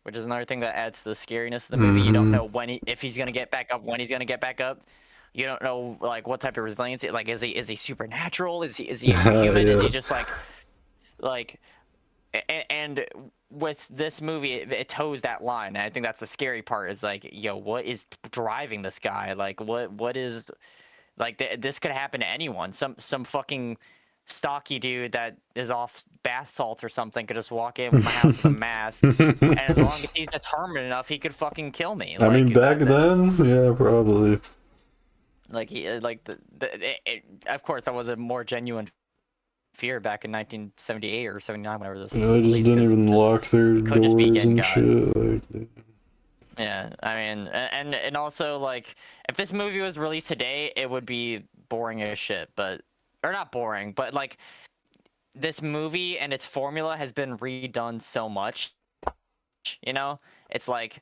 which is another thing that adds to the scariness of the movie. You don't know if he's gonna get back up, when he's gonna get back up. You don't know like what type of resiliency. Like, is he supernatural? Is he a human? Is he Yeah. just like and with this movie, it toes that line. And I think that's the scary part. Is like, yo, what is driving this guy? Like, what is like this could happen to anyone. Some fucking stocky dude that is off bath salts or something could just walk in my house with a mask, and as long as he's determined enough, he could fucking kill me. I mean, Like back that then, yeah, probably. like he like of course that was a more genuine fear back in 1978 or 79, whenever this Yeah, was they just released, didn't because even just lock their could just be doors getting and got. shit. Like, Yeah, I mean, and also, like, if this movie was released today, it would be boring as shit. But, or not boring, but like, this movie and its formula has been redone so much. You know, it's like,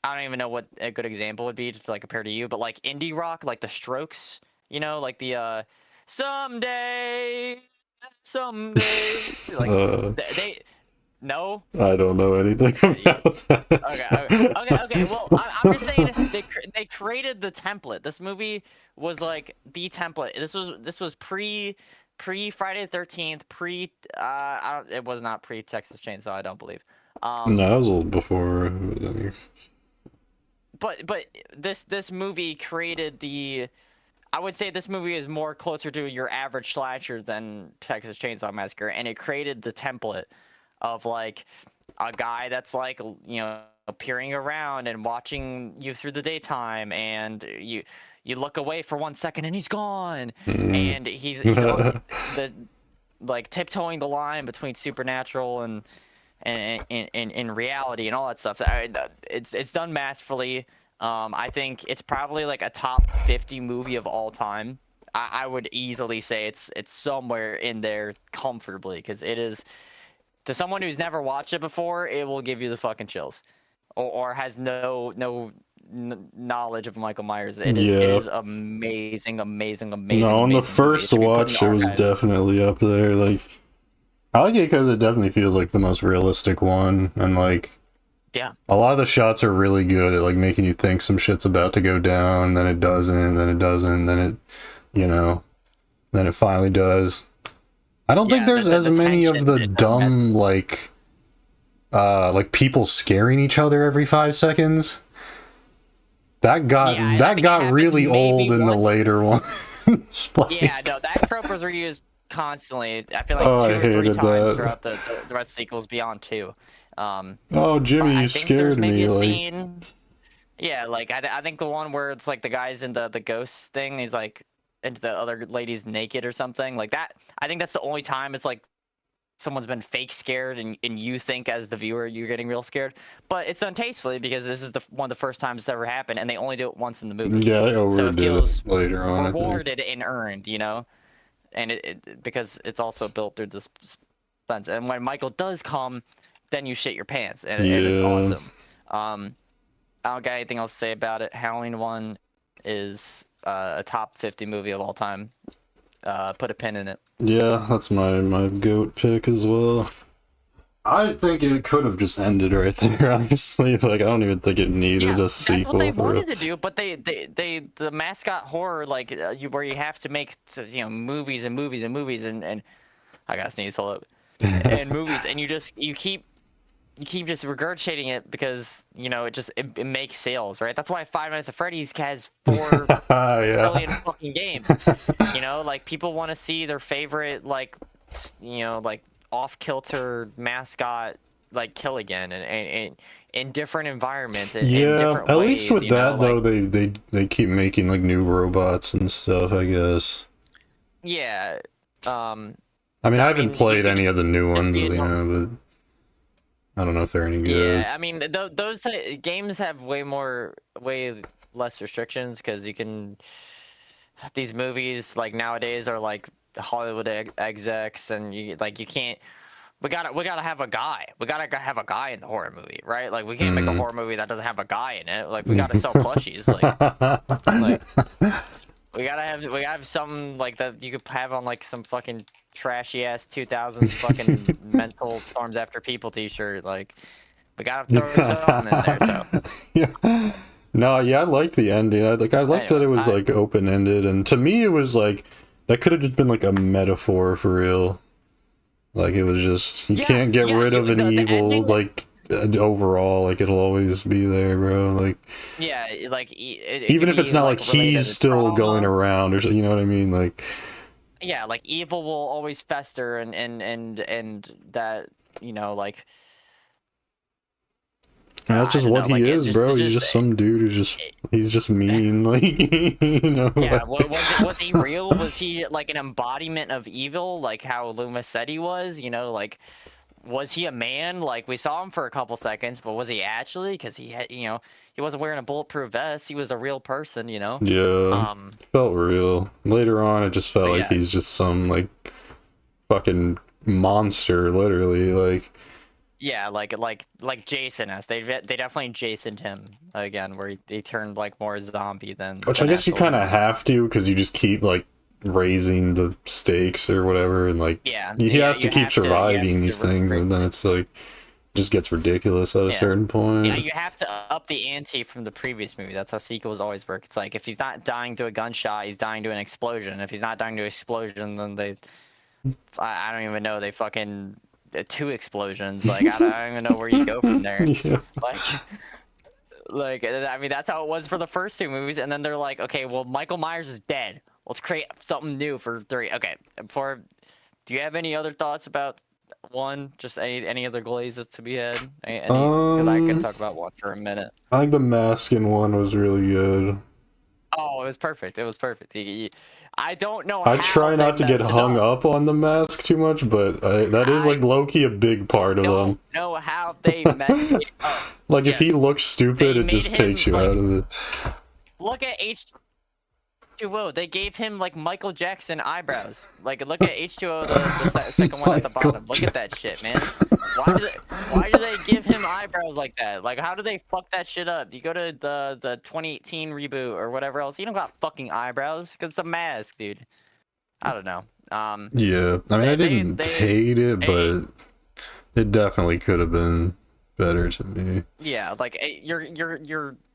I don't even know what a good example would be to like compare to you, but like indie rock, like the Strokes, you know, like the someday, someday, like uh, they no. I don't know anything about Okay, that. okay. Well, I'm just saying they created the template. This movie was like the template. This was pre Friday the 13th, pre I don't, it was not pre Texas Chainsaw, I don't believe. No, that was a little before. But this movie created the. I would say this movie is more closer to your average slasher than Texas Chainsaw Massacre, and it created the template of like a guy that's like, you know, peering around and watching you through the daytime, and you look away for 1 second and he's gone, Mm. and he's the like tiptoeing the line between supernatural and in reality and all that stuff. It's done masterfully. I think it's probably like a top 50 movie of all time. I would easily say it's somewhere in there comfortably, because it is, to someone who's never watched it before, it will give you the fucking chills, or has no knowledge of Michael Myers. It is Yeah. amazing, amazing, amazing, No, on the amazing movie. It first should be put in the watch, it was archives. definitely up there. Like, I like it because it definitely feels like the most realistic one, and like Yeah. a lot of the shots are really good at like making you think some shit's about to go down, then it doesn't, then it doesn't, then it, you know, then it finally does. I don't think Yeah, there's as the many of tension the is done dumb masterfully. like people scaring each other every 5 seconds. Yeah, and I That think it got happens really maybe old in the once. later ones. Yeah, Like, no, that trope was reused constantly. I feel like oh, I two or three hated times that. throughout the rest of the sequels beyond two. Oh, But Jimmy, I you think there's scared maybe me. a Like, scene. Yeah, like I think the one where it's like the guy's in the ghost thing. He's like into the other lady's naked or something like that. I think that's the only time it's like someone's been fake scared, and you think as the viewer you're getting real scared. But it's done tastefully, because this is the one of the first times it's ever happened, and they only do it once in the movie, yeah, they so it overdid it feels later on, I think. rewarded and earned, you know. And because it's also built through this suspense. And when Michael does come, then you shit your pants, and it's Yeah. awesome. I don't got anything else to say about it. Halloween 1 is a top 50 movie of all time. Put a pin in it. Yeah, that's my goat pick as well. I think it could have just ended right there, honestly. Like, I don't even think it needed Yeah, a that's what they sequel for wanted real. to do, but they the mascot horror, like, where you have to make, you know, movies and movies and movies, and I gotta sneeze, hold up, and movies, and you keep just regurgitating it, because, you know, it makes sales, right? That's why Five Nights at Freddy's has 4 trillion Yeah. fucking games. You know, like, people want to see their favorite, like, you know, like, off kilter mascot like kill again, and in different environments, and in Yeah, different at least ways. with You know, that like, though, they keep making like new robots and stuff, I guess. yeah, um, I mean, I I haven't mean, you played could any of the new just ones, be a you normal. know, but I don't know if they're any good. Yeah, I mean, those games have way less restrictions, because you can. These movies, like, nowadays, are like Hollywood execs, and you can't. We gotta have a guy. We gotta have a guy in the horror movie, right? Like, we can't make a Mm. horror movie that doesn't have a guy in it. Like, we gotta sell plushies. Like we gotta have something like that you could have on, like, some fucking trashy ass 2000s fucking mental storms after people t-shirt. Like, We gotta throw something in there. So Yeah. No, yeah, I liked the ending. I liked that it was like open ended, and to me, it was like that could have just been like a metaphor for real. Like it was just you can't get rid of an evil ending, like overall. Like it'll always be there, bro. Like yeah, like even if it's not like he's still going around, or you know what I mean, like. Yeah, like evil will always fester, and that, you know, like. That's just what he is, bro. He's just some dude who's he's just mean, like, you know. Yeah, was he real? Was he like an embodiment of evil, like how Loomis said he was? You know, like, was he a man? Like, we saw him for a couple seconds, but was he actually? Because he had, you know, he wasn't wearing a bulletproof vest. He was a real person, you know. Yeah, felt real. Later on, it just felt like he's just some like fucking monster, literally, like. Yeah, like Jason us. They definitely Jasoned him again, where he turned like more zombie than. Which I guess you kind of have to, because you just keep like raising the stakes or whatever, and like he has to keep surviving these things, and then it's like just gets ridiculous at a certain point. Yeah, you have to up the ante from the previous movie. That's how sequels always work. It's like if he's not dying to a gunshot, he's dying to an explosion. If he's not dying to an explosion, then I don't even know, they fucking. 2 explosions. Like I don't even know where you go from there. Yeah. Like I mean, that's how it was for the first 2 movies, and then they're like, okay, well, Michael Myers is dead. Let's create something new for 3. Okay, do you have any other thoughts about 1? Just any other glazes to be had? Because I could talk about 1 for a minute. I think the mask in 1 was really good. Oh, it was perfect. It was perfect. I don't know. I try not to get hung up on the mask too much, but that is like low-key a big part of them. I don't know how they messed it up. Like if he looks stupid, it just takes you out of it. Look at H2O. They gave him like Michael Jackson eyebrows. Like look at H2O, the second one at the bottom. Look at that shit, man. Why do they give him eyebrows like that? Like how do they fuck that shit up? You go to the 2018 reboot or whatever else, you don't got fucking eyebrows because it's a mask, dude. I don't know. Yeah, I mean, I didn't hate it, but it definitely could have been better to me. Yeah, like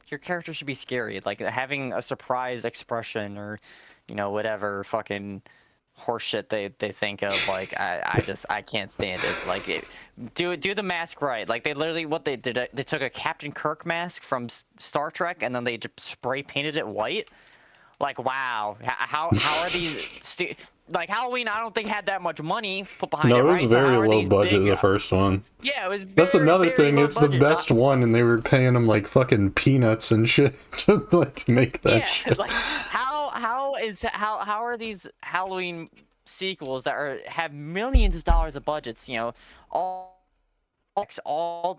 your character should be scary, like having a surprise expression or, you know, whatever fucking horseshit they think of. Like I can't stand it. Like do the mask right. Like they literally what they did, they took a Captain Kirk mask from Star Trek and then they just spray painted it white. Like wow, how are these like Halloween? I don't think had that much money put behind it. No, it was right? very low budget. The first one. Yeah, it was. That's another thing. It's the budget. best one, and they were paying them like fucking peanuts and shit to like make that shit. Like how are these Halloween sequels that have millions of dollars of budgets? You know, all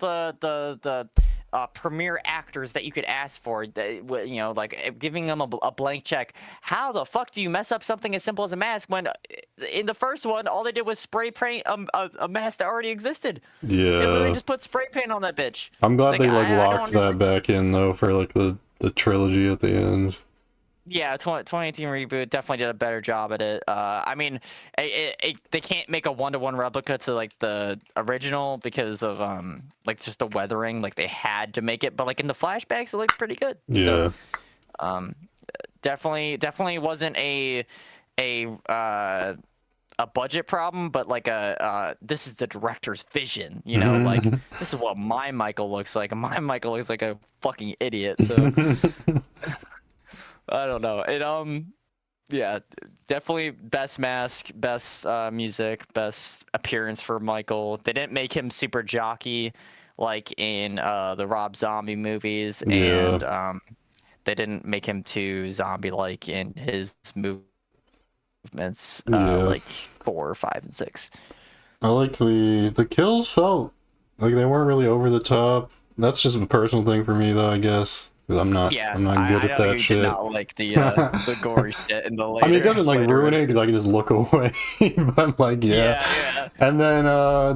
the premier actors that you could ask for, you know, like giving them a blank check. How the fuck do you mess up something as simple as a mask when in the first one all they did was spray paint a mask that already existed? Yeah, they literally just put spray paint on that bitch. I'm glad they locked that back in though for like the trilogy at the end. Yeah, 2018 reboot definitely did a better job at it. I mean, they can't make a 1-to-1 replica to like the original because of like just the weathering. Like they had to make it, but like in the flashbacks, it looked pretty good. Yeah. So, definitely wasn't a budget problem, but like this is the director's vision. You know, like this is what my Michael looks like. My Michael looks like a fucking idiot. So. I don't know. It yeah, definitely best mask, best music, best appearance for Michael. They didn't make him super jockey like in the Rob Zombie movies, and they didn't make him too zombie-like in his movements, like 4, 5, and 6. I like the kills felt like they weren't really over the top. That's just a personal thing for me, though, I guess. I'm not good at that shit. I not like the gory shit in the later. I mean, it doesn't like ruin it because I can just look away. But like, yeah. And then I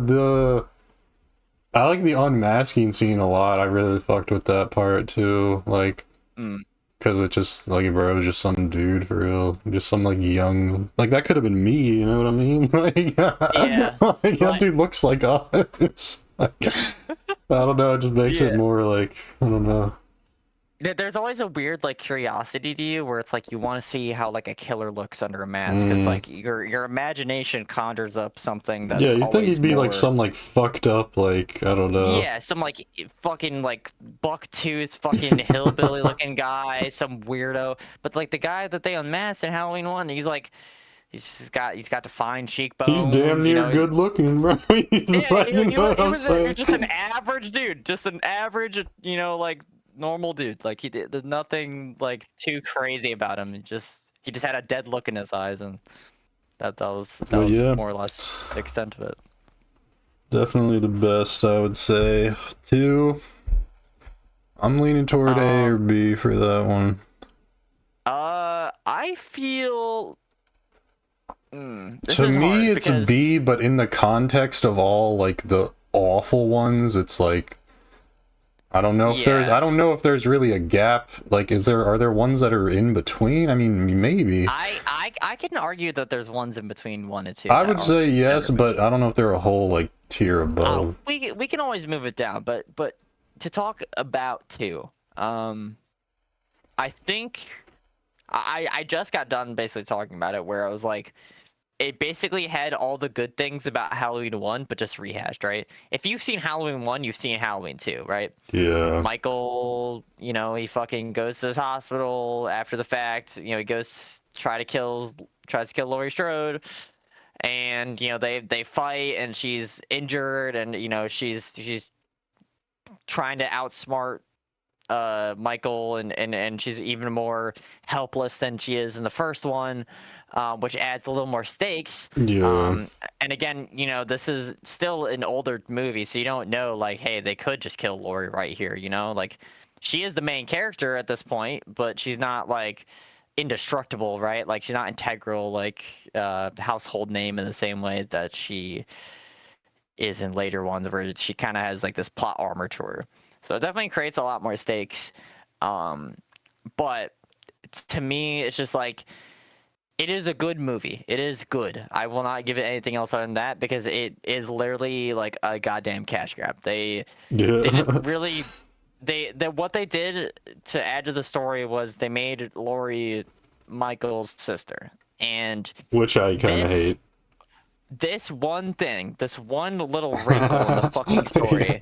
like the unmasking scene a lot. I really fucked with that part too. Like, because it just like, bro, it was just some dude for real, just some like young, like that could have been me. You know what I mean? Like, yeah. Like, that dude looks like us. don't know, it just makes it more like, I don't know. There's always a weird like curiosity to you where it's like you want to see how like a killer looks under a mask because like your imagination conjures up something that's Yeah, you'd think always he'd be more... like some like fucked up, like, I don't know. Yeah, some like fucking like buck-toothed fucking hillbilly looking guy, some weirdo. But like the guy that they unmasked in Halloween 1, he's got defined He's cheekbones, damn you near know, good looking, bro. He's like, you know what I'm he saying? was just an average dude, just an average, you know, like normal dude. Like there's nothing like too crazy about him. He just had a dead look in his eyes, and that was Yeah, more or less the extent of it. definitely the best, I would say. 2, I'm leaning toward A or B for that one. I feel... To me, it's a B, but in the context of all like the awful ones, it's like, I don't know if there's really a gap. Like, are there ones that are in between? I mean, maybe. I can argue that there's ones in between 1 and 2. I would say yes, but I don't know if they're a whole like tier above. We can always move it down, but to talk about 2, I think I just got done basically talking about it where I was like, it basically had all the good things about Halloween 1, but just rehashed, right? If you've seen Halloween 1, you've seen Halloween 2, right? Yeah. Michael, you know, he fucking goes to his hospital after the fact. You know, he tries to kill Laurie Strode, and you know they fight, and she's injured, and you know she's trying to outsmart Michael, and she's even more helpless than she is in the first one. Which adds a little more stakes. Yeah. And again, you know, this is still an older movie, so you don't know, like, hey, they could just kill Laurie right here, you know? Like, she is the main character at this point, but she's not, like, indestructible, right? Like, she's not integral, like, household name in the same way that she is in later ones where she kind of has, like, this plot armor to her. So it definitely creates a lot more stakes. But to me, it's just, like... It is a good movie. It is good. I will not give it anything else other than that because it is literally like a goddamn cash grab. They didn't really. What they did to add to the story was they made Laurie Michael's sister, and which I kind of hate. This one little wrinkle in the fucking story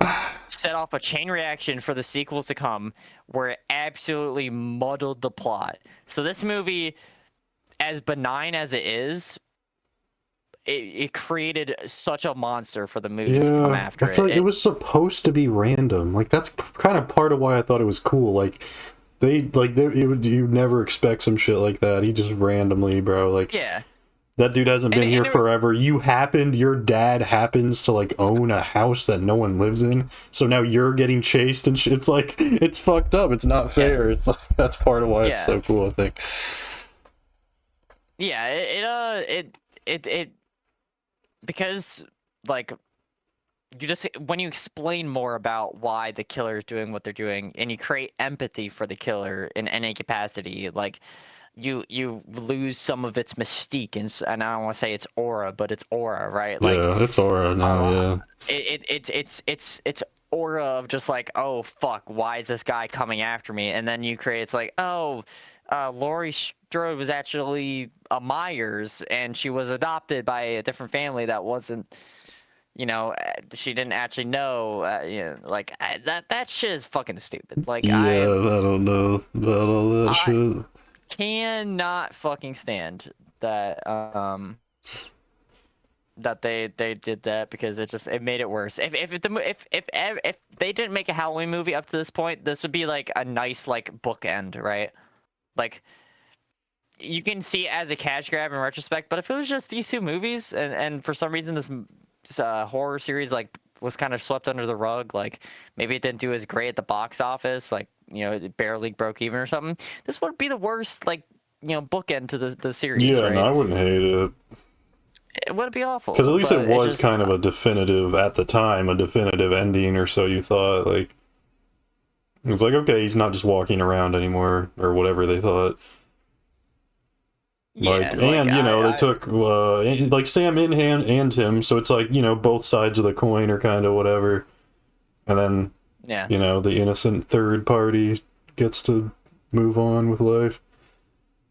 set off a chain reaction for the sequels to come, where it absolutely muddled the plot. So this movie, as benign as it is, it created such a monster for the movies to come after it. I feel like it was supposed to be random. Like, that's kind of part of why I thought it was cool. Like, you never expect some shit like that. He just randomly, bro. Like, yeah, that dude hasn't been here forever. Your dad happens to like own a house that no one lives in. So now you're getting chased and shit. It's like, it's fucked up. It's not fair. Yeah. It's like, that's part of why it's so cool, I think. Yeah, it because like you just, when you explain more about why the killer is doing what they're doing and you create empathy for the killer in any capacity, like you lose some of its mystique, and I don't want to say it's aura, but it's aura, right? Like, yeah, it's aura now. It's aura of just like, oh fuck, why is this guy coming after me? And then you create, it's like, oh, Laurie Strode was actually a Myers, and she was adopted by a different family that wasn't, you know, she didn't actually know. You know, like that shit is fucking stupid. Like, yeah, I don't know about all that shit. Cannot fucking stand that that they did that, because it made it worse. If they didn't make a Halloween movie up to this point, this would be like a nice like bookend, right? Like, you can see it as a cash grab in retrospect, but if it was just these two movies, and for some reason this horror series like was kind of swept under the rug, like maybe it didn't do as great at the box office, like, you know, it barely broke even or something, this would be the worst, like, you know, bookend to the series. Yeah, right? No, I wouldn't hate it. It would be awful. Because at least it was kind of a definitive, at the time, a definitive ending, or so you thought. Like, it's like, okay, he's not just walking around anymore, or whatever they thought. Like, yeah, and, you know, they took, like, Sam and him, so it's like, you know, both sides of the coin are kind of whatever. and then Yeah. you know, the innocent third party gets to move on with life.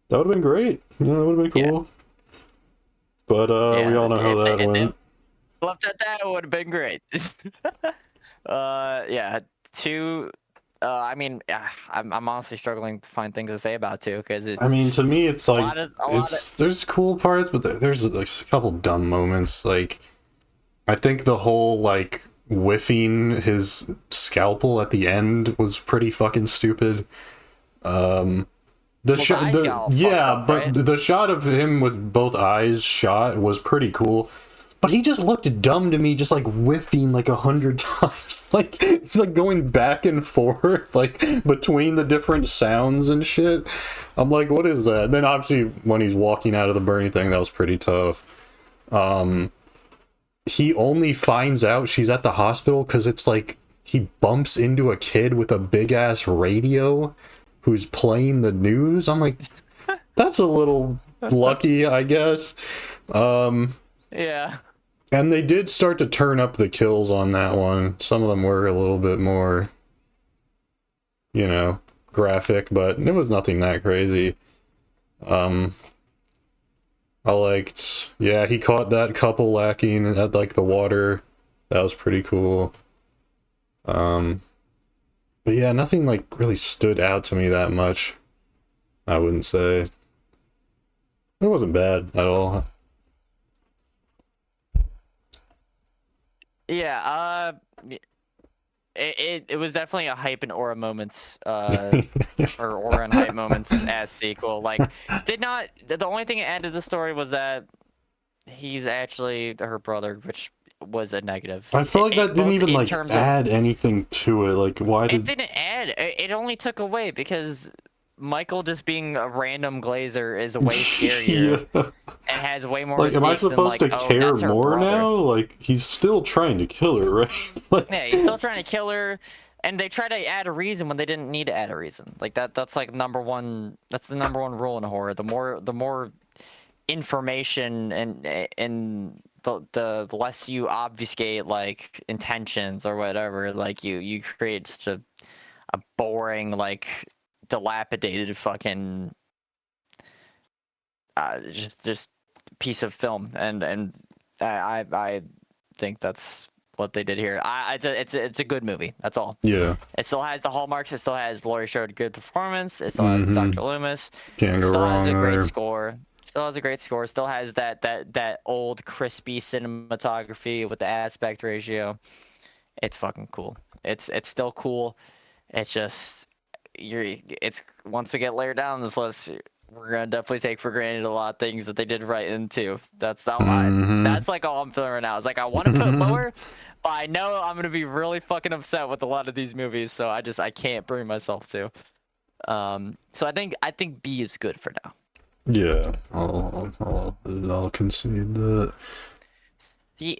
That would have been great. You know, that would have been cool. Yeah. But we all know how that went. Left at that, it would have been great. Yeah, 2. I mean, I'm honestly struggling to find things to say about 2 because it's. I mean, to me, it's like there's cool parts, but there's like a couple dumb moments. Like, I think the whole like whiffing his scalpel at the end was pretty fucking stupid. The shot of him with both eyes shot was pretty cool. But he just looked dumb to me, just like whiffing like 100 times. Like, it's like going back and forth, like between the different sounds and shit. I'm like, what is that? And then obviously when he's walking out of the burning thing, that was pretty tough. He only finds out she's at the hospital because it's like he bumps into a kid with a big ass radio who's playing the news. I'm like, that's a little lucky, I guess. Yeah. And they did start to turn up the kills on that one. Some of them were a little bit more, you know, graphic, but it was nothing that crazy. I liked, yeah, he caught that couple lacking at like the water. That was pretty cool. But yeah, nothing like really stood out to me that much. I wouldn't say. It wasn't bad at all. Yeah, it was definitely a hype and aura moments, or aura and hype moments as sequel. Like, the only thing it added to the story was that he's actually her brother, which was a negative. I feel like that didn't even like add anything to it. Like, why did it didn't add? It only took away because Michael just being a random glazer is way scarier and has way more. Like, am I supposed to care more now? Like, he's still trying to kill her, right? Like... Yeah, he's still trying to kill her, and they try to add a reason when they didn't need to add a reason. Like that's like number one. That's the number one rule in horror. The more information and the less you obfuscate like intentions or whatever, like you create such a boring, like, dilapidated fucking just piece of film, and I think that's what they did here. It's a good movie. That's all. Yeah. It still has the hallmarks. It still has Laurie Strode good performance. It still has Dr. Loomis. Can't go wrong. Still has a great score. Still has a great score. Still has that old crispy cinematography with the aspect ratio. It's fucking cool. It's still cool. It's just it's once we get layered down this list, we're gonna definitely take for granted a lot of things that they did right in too. That's all that's like all I'm feeling right now. It's like I want to put lower, but I know I'm gonna be really fucking upset with a lot of these movies, so I can't bring myself to. So I think B is good for now. Yeah, I'll concede that.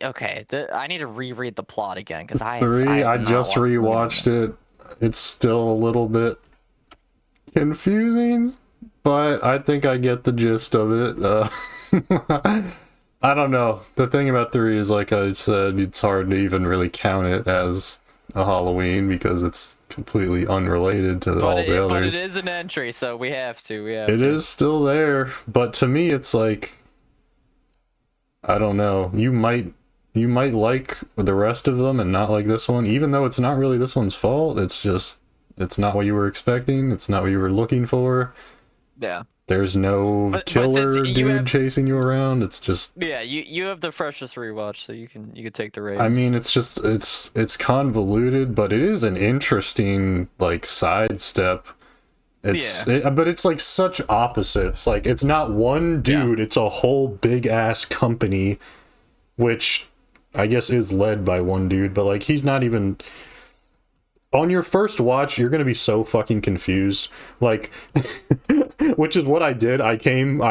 Okay, I need to reread the plot again because I just rewatched it. It's still a little bit confusing, but I think I get the gist of it. I don't know. The thing about 3 is, like I said, it's hard to even really count it as a Halloween because it's completely unrelated to all the others. But it is an entry, so we have to. It is still there, but to me, it's like, I don't know. You might like the rest of them and not like this one, even though it's not really this one's fault. It's just, it's not what you were expecting. It's not what you were looking for. Yeah. There's no killer dude chasing you around. It's just... Yeah, you have the freshest rewatch, so you can take the reins. I mean, it's just, it's convoluted, but it is an interesting, like, sidestep. But it's like such opposites. Like, it's not one dude, it's a whole big-ass company, which I guess is led by one dude, but, like, he's not even... On your first watch, you're gonna be so fucking confused. Like, which is what I did. I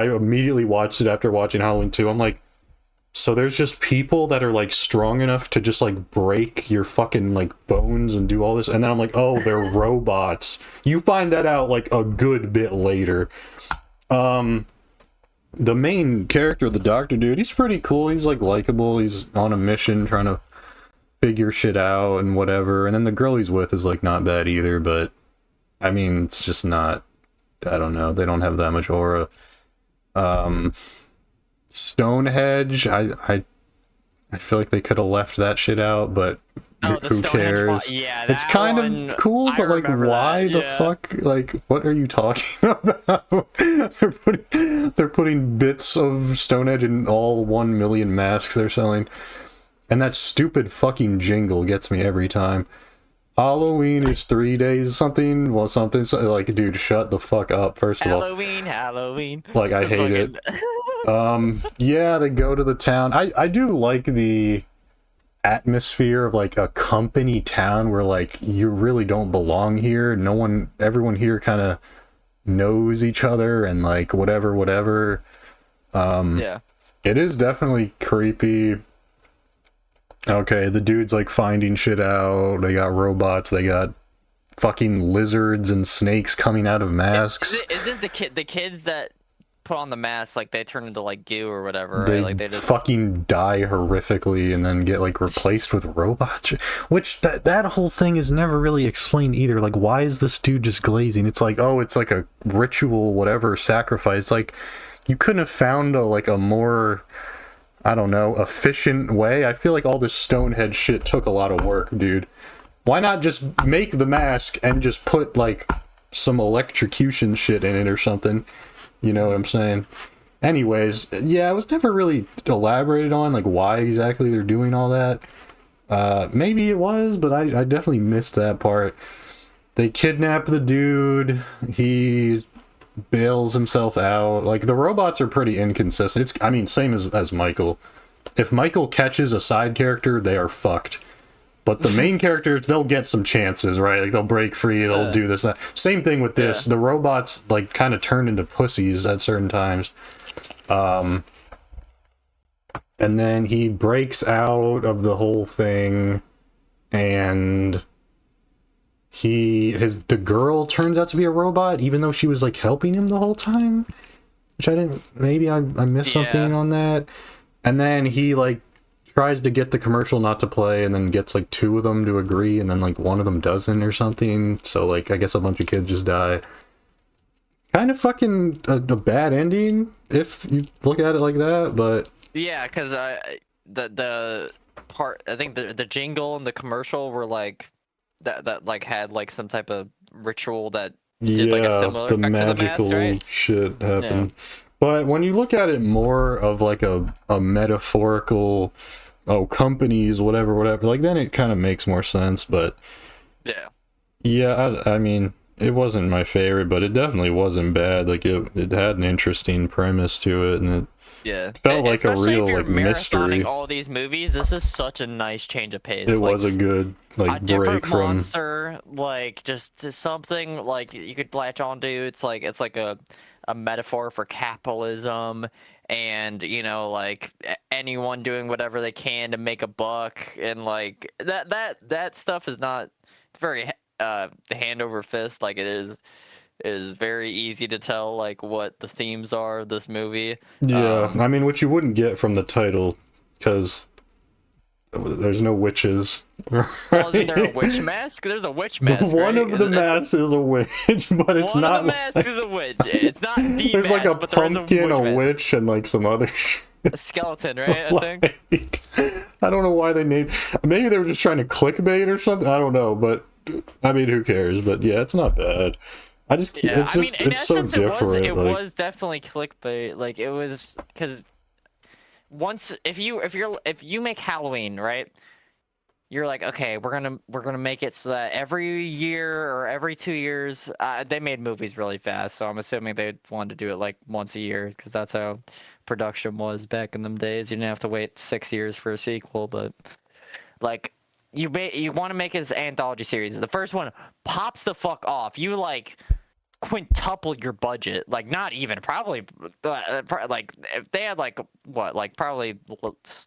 immediately watched it after watching Halloween 2. I'm like, so there's just people that are, like, strong enough to just, like, break your fucking, like, bones and do all this. And then I'm like, oh, they're robots. You find that out, like, a good bit later. The main character, the doctor dude, he's pretty cool. He's, like, likable. He's on a mission trying to figure shit out and whatever. And then the girl he's with is like not bad either, but I mean, it's just not. I don't know. They don't have that much aura. Stonehenge, I feel like they could have left that shit out, but who cares? Yeah, it's kind of cool, but like, why the fuck? Like, what are you talking about? they're putting bits of Stonehenge in all 1 million masks they're selling, and that stupid fucking jingle gets me every time. Halloween is 3 days something. Well, something like, dude, shut the fuck up. First of all, Halloween. Like, I hate it. Yeah, they go to the town. I do like the atmosphere of like a company town where like you really don't belong here. Everyone here kind of knows each other and like whatever. Yeah. It is definitely creepy. Okay, the dude's like finding shit out. They got robots. They got fucking lizards and snakes coming out of masks. Isn't the kids that put on the mask, like they turn into like goo or whatever, they right? Like they just fucking die horrifically and then get like replaced with robots, which that whole thing is never really explained either. Like, why is this dude just glazing? It's like, oh, it's like a ritual, whatever, sacrifice. Like, you couldn't have found a more, I don't know, efficient way. I feel like all this Stonehenge shit took a lot of work, dude. Why not just make the mask and just put like some electrocution shit in it or something? You know what I'm saying? Anyways, yeah, it was never really elaborated on, like, why exactly they're doing all that. Maybe it was, but I definitely missed that part. They kidnap the dude. He bails himself out. Like, the robots are pretty inconsistent. I mean, same as Michael. If Michael catches a side character, they are fucked. But the main characters, they'll get some chances, right? Like, they'll break free, they'll do this, that. Same thing with this. Yeah. The robots, like, kind of turn into pussies at certain times. And then he breaks out of the whole thing, and the girl turns out to be a robot, even though she was, like, helping him the whole time? Which maybe I missed something on that. And then he, like, tries to get the commercial not to play, and then gets like 2 of them to agree, and then like 1 of them doesn't or something. So like, I guess a bunch of kids just die. Kind of fucking a bad ending if you look at it like that, but yeah, because the part, I think the jingle and the commercial were like that like had like some type of ritual that did like a similar effect magical to the mask, right? Shit happened. Yeah. But when you look at it more of like a metaphorical, companies, whatever, like, then it kind of makes more sense. But yeah, I mean, it wasn't my favorite, but it definitely wasn't bad. Like, it had an interesting premise to it, and it felt like a real like mystery. All these movies, this is such a nice change of pace. It was a good like break from monster, like just something like you could latch onto. It's like a metaphor for capitalism, and you know, like anyone doing whatever they can to make a buck, and like that stuff is not, it's very hand over fist. Like, it is very easy to tell like what the themes are of this movie. Yeah, I mean, which you wouldn't get from the title, because there's no witches. Right? Well, isn't there a witch mask? There's a witch mask. One of the masks is a witch, but it's not. One of the masks is a witch. It's not the there's mask, like a but pumpkin, a witch, and like some other shit. A skeleton, right? I think. I don't know why they named. Maybe they were just trying to clickbait or something. I don't know, but I mean, who cares? But yeah, it's not bad. It's so different. It was definitely clickbait. Like, it was, because once if you make Halloween, right, you're like, okay, we're gonna make it so that every year or every 2 years, they made movies really fast, so I'm assuming they wanted to do it like once a year, because that's how production was back in them days. You didn't have to wait 6 years for a sequel, but like, you want to make it this anthology series. The first one pops the fuck off. You like quintuple your budget, like, not even, probably like, if they had like what, like probably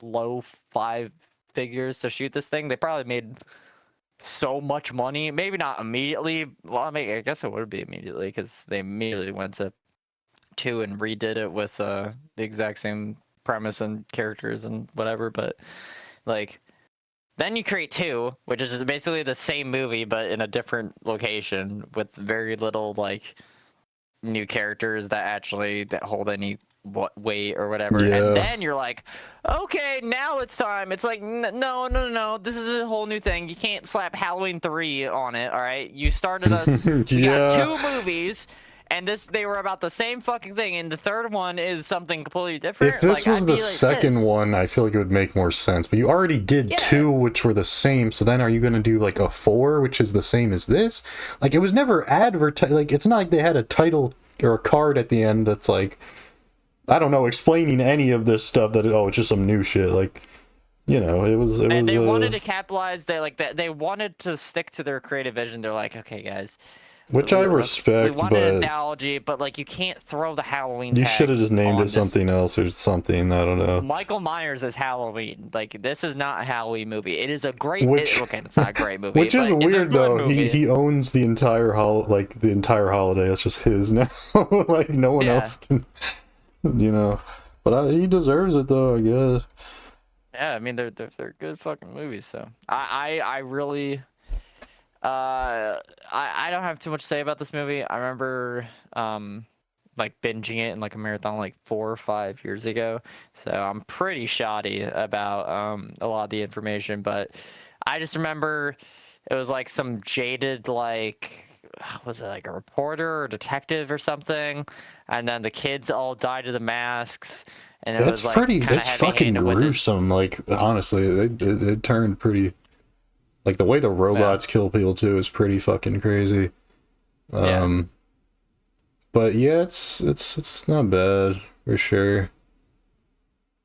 low 5 figures to shoot this thing, they probably made so much money. Maybe not immediately. Well, I mean, I guess it would be immediately, because they immediately went to 2 and redid it with the exact same premise and characters and whatever. But like, Then you create 2, which is basically the same movie but in a different location with very little like new characters that hold any weight or whatever. Yeah. And then you're like, okay, now it's time. It's like, no. This is a whole new thing. You can't slap Halloween 3 on it. All right, you started us. You got 2 movies. And they were about the same fucking thing, and the third one is something completely different. If this was the second one, I feel like it would make more sense. But you already did 2, which were the same. So then, are you gonna do like a 4, which is the same as this? Like, it was never advertised. Like, it's not like they had a title or a card at the end that's like, I don't know, explaining any of this stuff. That it's just some new shit. Like, you know, it was. And they wanted to capitalize. They wanted to stick to their creative vision. They're like, okay, guys. Which I respect, we wanted an analogy, but like you can't throw the Halloween tag. You should have just named it something else or something. I don't know. Michael Myers is Halloween. Like, this is not a Halloween movie. It is a great. Okay, it's not a great movie. Which is weird though. He owns the entire holiday. It's just his now. Like no one else can. You know, but he deserves it though, I guess. Yeah, I mean they're good fucking movies. So I really. I don't have too much to say about this movie. I remember like binging it in like a marathon like 4 or 5 years ago. So I'm pretty shoddy about a lot of the information, but I just remember it was like some jaded like was it like a reporter or detective or something, and then the kids all died of the masks. And it was like it's fucking gruesome. Like honestly, it turned pretty. Like, the way the robots kill people, too, is pretty fucking crazy. But, yeah, it's not bad, for sure.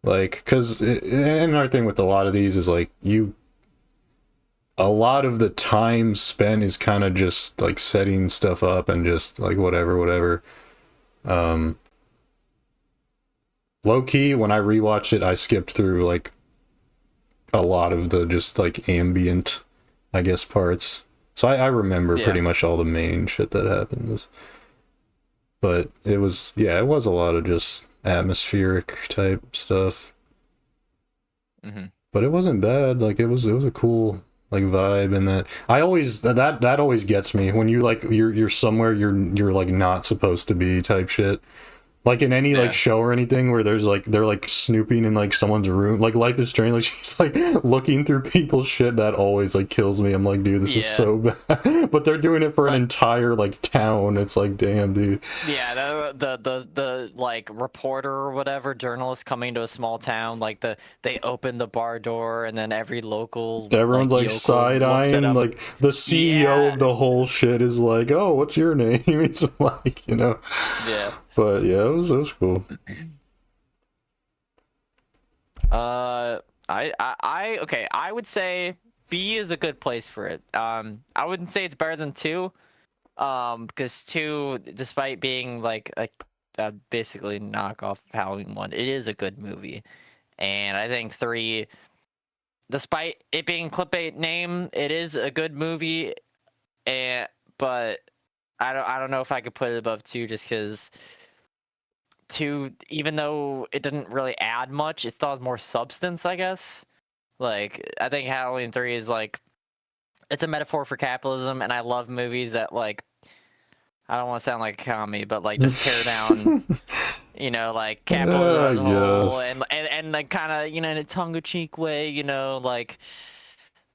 Like, because, another thing with a lot of these is, like, a lot of the time spent is kind of just, like, setting stuff up and just, like, whatever. Low-key, when I rewatched it, I skipped through, like, a lot of the just, like, ambient... I guess parts. So I remember pretty much all the main shit that happens. But it was a lot of just atmospheric type stuff. But it wasn't bad. Like it was a cool like vibe, and that that always gets me when you like you're somewhere you're like not supposed to be type shit. Like in any like show or anything where there's like they're like snooping in like someone's room, like Life is Strange, like she's like looking through people's shit. That always like kills me. I'm like, dude, this is so bad. But they're doing it for an entire like town. It's like, damn, dude. Yeah, the like reporter or whatever journalist coming to a small town, like they open the bar door and then everyone's like side eyeing. Like the CEO of the whole shit is like, oh, what's your name? It's like, you know. Yeah. But yeah, it was cool. I would say B is a good place for it. I wouldn't say it's better than 2, because 2, despite being like a basically knockoff Halloween 1, it is a good movie, and I think 3, despite it being clickbait name, it is a good movie, but I don't know if I could put it above 2 just because. 2, even though it didn't really add much, it still has more substance, I guess. Like, I think Halloween 3 is like, it's a metaphor for capitalism, and I love movies that like, I don't want to sound like a commie, but like just tear down, you know, like capitalism as a whole, and like kind of, you know, in a tongue-in-cheek way, you know, like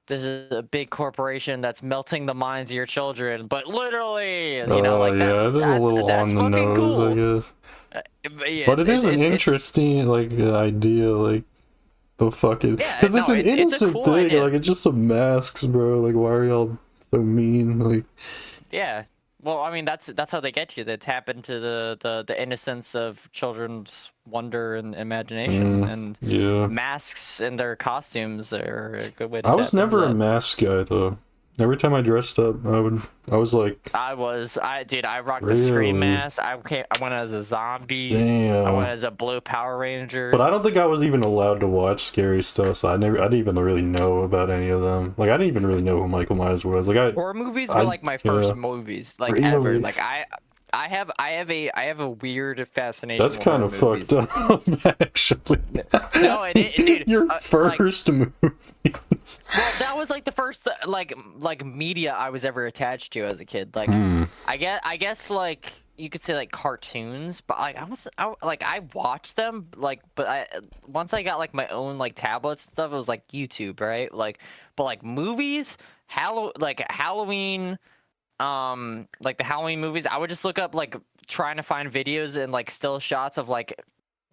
this is a big corporation that's melting the minds of your children, but literally, you know, like it is a little on the nose, cool. I guess. But it is an interesting like idea, like the fucking because it's an innocent cool thing. Idea. Like it's just some masks, bro. Like why are y'all so mean? Like well, I mean that's how they get you. They tap into the innocence of children's wonder and imagination, and masks and their costumes are a good way to. I was never a mask guy though. Every time I dressed up, I rocked the Scream mask. I went as a zombie. Damn. I went as a blue Power Ranger. But I don't think I was even allowed to watch scary stuff, so I didn't even really know about any of them. Like I didn't even really know who Michael Myers was. Like horror movies were like my first movies, like ever. Like I have a weird fascination. That's with kind of horror fucked movies. up, actually. No, dude. Your Like, first movies. well, that was like the first like media I was ever attached to as a kid. Like, I guess like you could say like cartoons, but like I watched them like, but once I got like my own like tablets and stuff, it was like YouTube, right? Like, but like movies, Halloween, like the Halloween movies, I would just look up like trying to find videos and like still shots of like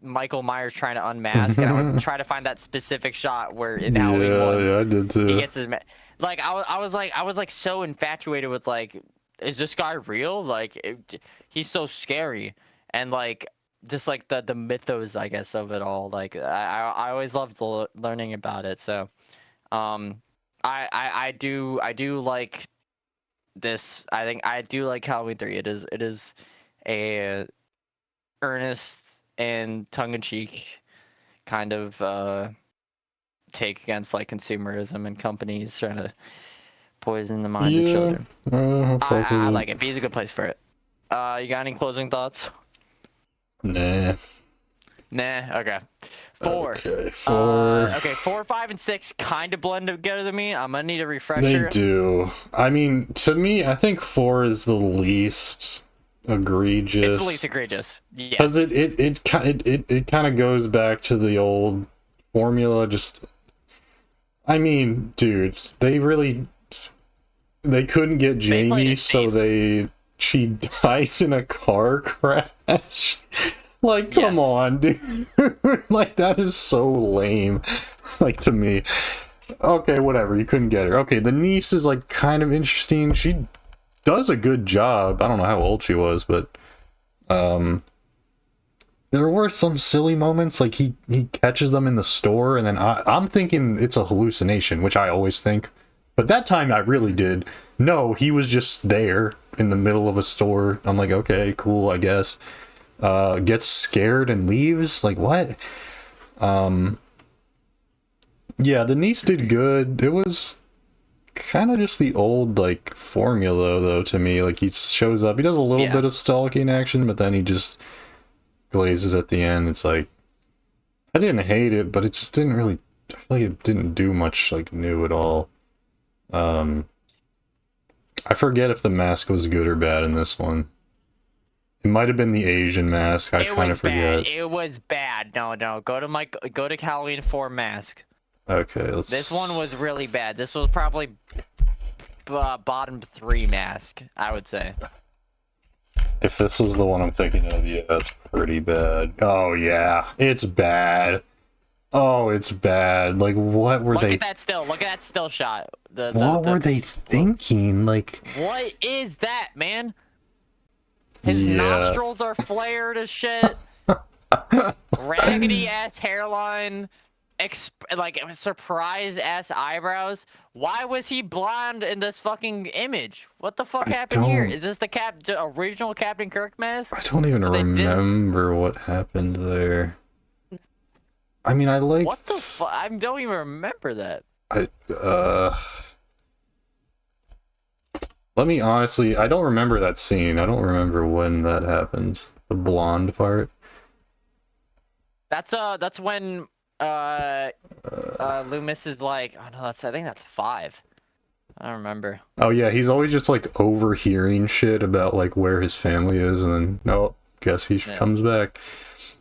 Michael Myers trying to unmask, and I would try to find that specific shot where in Halloween 1 Yeah, I did too. he gets his like I was like so infatuated with like, is this guy real? Like he's so scary, and like just like the mythos, I guess, of it all. Like I always loved learning about it. So I do like this. I think I do like Halloween 3. It is a earnest and tongue-in-cheek kind of take against like consumerism and companies trying to poison the minds of children. I like it. B's a good place for it. You got any closing thoughts? Nah. Okay. 4. Okay, 4. Okay, 4, 5, and 6 kind of blend together to me. I'm gonna need a refresher. They do. I mean, to me, I think 4 is the least egregious. It's the least egregious. Yeah. Because it kind of goes back to the old formula. Just, I mean, dude, they couldn't get Jamie, so she dies in a car crash. Like, come on, dude. Like, that is so lame. Like, to me. Okay, whatever. You couldn't get her. Okay, the niece is, like, kind of interesting. She does a good job. I don't know how old she was, but there were some silly moments. Like, he catches them in the store, and then I'm thinking it's a hallucination, which I always think. But that time, I really did. No, he was just there in the middle of a store. I'm like, okay, cool, I guess. Gets scared and leaves. Like, what? Yeah, the niece did good. It was kind of just the old, like, formula, though, to me. Like, he shows up, he does a little bit of stalking action, but then he just glazes at the end. It's like, I didn't hate it, but it just didn't really, I feel like it didn't do much, like, new at all. I forget if the mask was good or bad in this one. It might have been the Asian mask. I kind of forget. It was bad. No. Go to Halloween 4 mask. Okay, let's... This one was really bad. This was probably bottom 3 mask, I would say. If this was the one I'm thinking of, yeah, that's pretty bad. Oh, yeah. It's bad. Oh, it's bad. Like, what were they... Look at that still shot. What were they thinking? Like... What is that, man? His nostrils are flared as shit. Raggedy ass hairline. Like surprise ass eyebrows. Why was he blonde in this fucking image? What the fuck happened here? Is this the original Captain Kirk mask? I don't even remember what happened there. I mean, I liked... What the fuck? I don't even remember that. Let me honestly, I don't remember that scene. I don't remember when that happened. The blonde part. That's when Loomis is like, oh no, I think that's 5. I don't remember. Oh yeah, he's always just like overhearing shit about like where his family is, and then no, guess he comes back.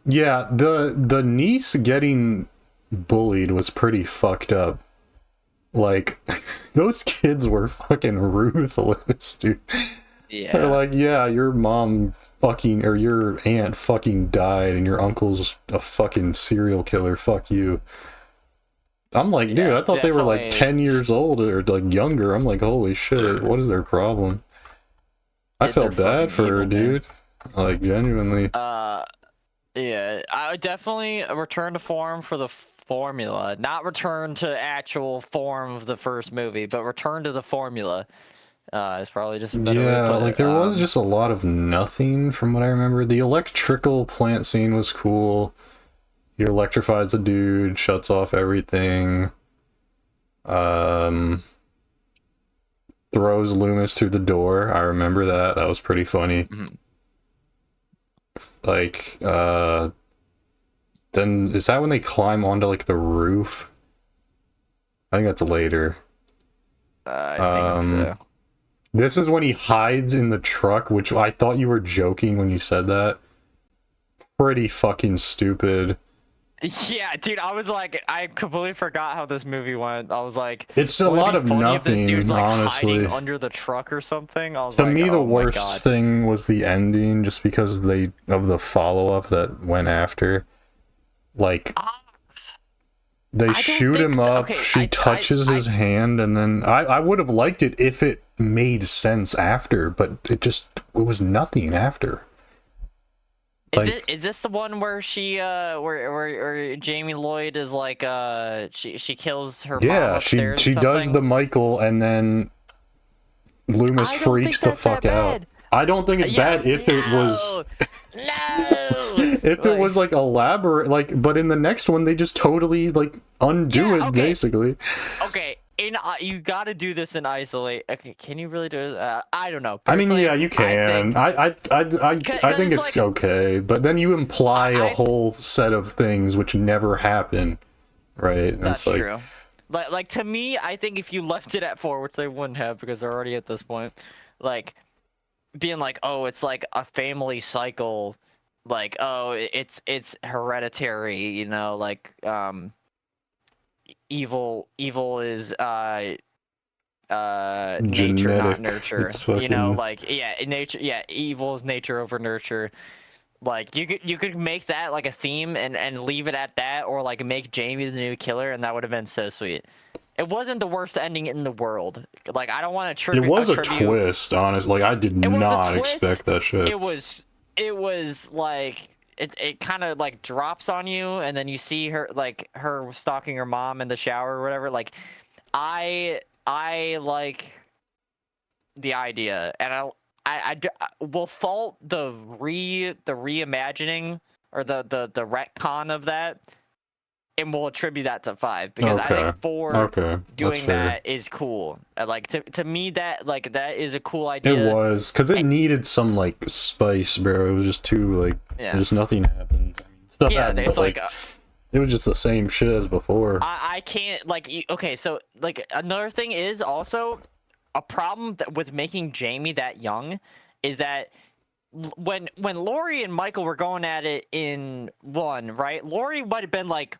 Yeah, the niece getting bullied was pretty fucked up. Like, those kids were fucking ruthless, dude. Yeah. They're like, yeah, your mom fucking, or your aunt fucking died, and your uncle's a fucking serial killer, fuck you. I'm like, dude, I thought they were like 10 years old, or like younger. I'm like, holy shit, what is their problem? I felt bad for her, dude. Like, genuinely. Yeah, I would definitely return to form for the formula, not return to actual form of the first movie, but return to the formula. It's probably just a better way to put like it. There was just a lot of nothing from what I remember. The electrical plant scene was cool. He electrifies the dude, shuts off everything. Throws Loomis through the door. I remember that. That was pretty funny. like then is that when they climb onto like the roof? I think that's later. I think so. This is when he hides in the truck, which I thought you were joking when you said that. Pretty fucking stupid. Yeah, dude, I was like, I completely forgot how this movie went. I was like, it's a lot of nothing, if this dude's, like, honestly. Hiding under the truck or something. I was to like, me, the oh worst thing was the ending, just because of the follow up that went after. Like, they shoot him up. Okay, she touches his hand, and then I would have liked it if it made sense after, but it was nothing after. Is this the one where she where Jamie Lloyd is like she kills her mom upstairs? She does the Michael, and then Loomis freaks the fuck out. I don't think it's bad if it was if it was like elaborate, like, but in the next one they just totally like undo it basically. Okay. You gotta do this in isolate. Okay, can you really do it? I don't know. I mean, yeah, you can. I think it's like, okay, but then you imply a whole set of things which never happen, right? That's true. Like to me, I think if you left it at 4, which they wouldn't have because they're already at this point, like being like, oh, it's like a family cycle, like, oh, it's hereditary, you know, like evil is nature, not nurture. You know, like nature, evil is nature over nurture. Like you could make that like a theme and leave it at that, or like make Jamie the new killer, and that would have been so sweet. It wasn't the worst ending in the world. Like, I don't want to tribute. It was a twist, honestly. Like, I did not expect that shit. It was like it kind of like drops on you, and then you see her stalking her mom in the shower or whatever. Like, I like the idea, and I will fault the reimagining or the retcon of that, and we'll attribute that to 5 because I think 4 doing that is cool. Like to me that is a cool idea. It was because it needed some like spice, bro. It was just too like just nothing happened. Stuff happened, it's like it was just the same shit as before. I can't okay. So like another thing is also a problem with making Jamie that young is that when Laurie and Michael were going at it in 1, right? Laurie might have been like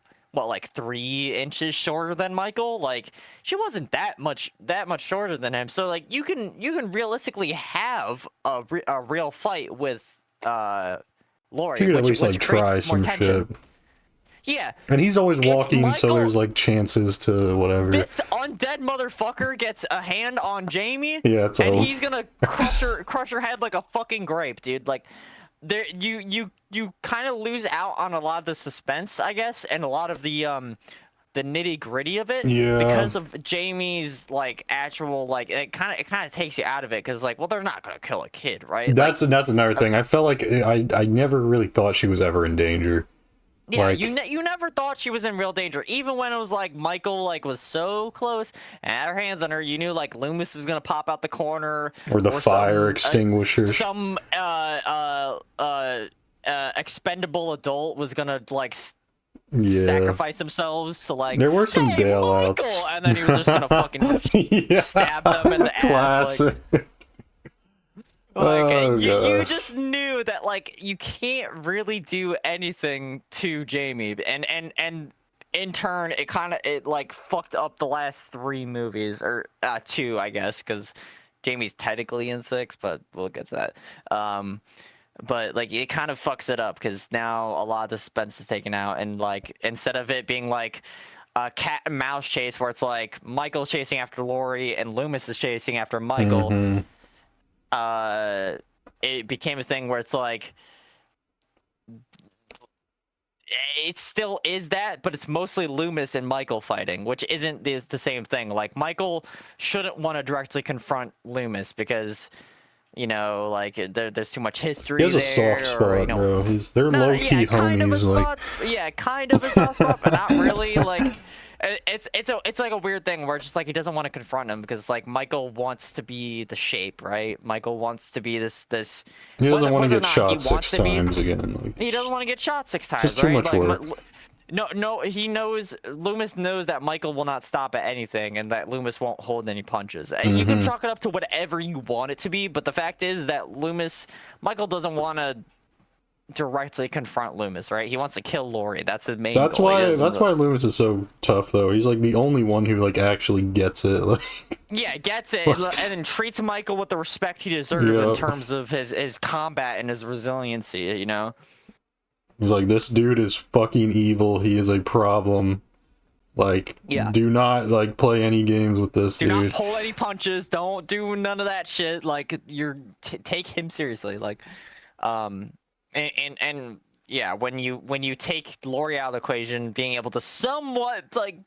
3 inches shorter than Michael. Like, she wasn't that much shorter than him. So like you can realistically have a real fight with Laurie, which like try some shit. Yeah. And he's always walking, so there's like chances to whatever. This undead motherfucker gets a hand on Jamie. Yeah, and he's gonna crush her head like a fucking grape, dude. Like, there you kind of lose out on a lot of the suspense, I guess, and a lot of the nitty gritty of it. Yeah. Because of Jamie's like actual like it kind of takes you out of it because like, well, they're not gonna kill a kid, right? That's another thing. I felt like I never really thought she was ever in danger. Yeah, like, you never thought she was in real danger, even when it was like Michael like was so close and had her hands on her. You knew like Loomis was gonna pop out the corner, or the fire extinguisher. Some expendable adult was gonna like sacrifice themselves to like. There were some bailouts, Michael! And then he was just gonna fucking stab them in the ass. Like, you just knew that like you can't really do anything to Jamie, and in turn it like fucked up the last 3 movies, or 2 I guess, because Jamie's technically in 6, but we'll get to that. But like it kind of fucks it up because now a lot of the suspense is taken out, and like instead of it being like a cat and mouse chase where it's like Michael's chasing after Laurie and Loomis is chasing after Michael. Mm-hmm. It became a thing where it's like it still is that, but it's mostly Loomis and Michael fighting, which isn't the same thing. Like, Michael shouldn't want to directly confront Loomis because, you know, like there's too much history. He has a soft spot, bro. They're low key homies. Kind of a soft spot, but not really. Like, it's like a weird thing where it's just like he doesn't want to confront him because like Michael wants to be the Shape, right? Michael wants to be this He doesn't want to whether or get not shot he wants 6 to be, times again. Like, he doesn't want to get shot 6 times, just too right? much Like work. no, he knows, Loomis knows that Michael will not stop at anything and that Loomis won't hold any punches. And you can chalk it up to whatever you want it to be, but the fact is that Michael doesn't want to directly confront Loomis, right? He wants to kill Laurie. That's his main That's goal. why Loomis is so tough though. He's like the only one who like actually gets it. Like, yeah, gets it, and then treats Michael with the respect he deserves in terms of his combat and his resiliency, you know? He's like, this dude is fucking evil. He is a problem. Like, do not like play any games with this dude. Do not pull any punches. Don't do none of that shit. Like, take him seriously. Like, and yeah, when you take Laurie out of the equation, being able to somewhat like,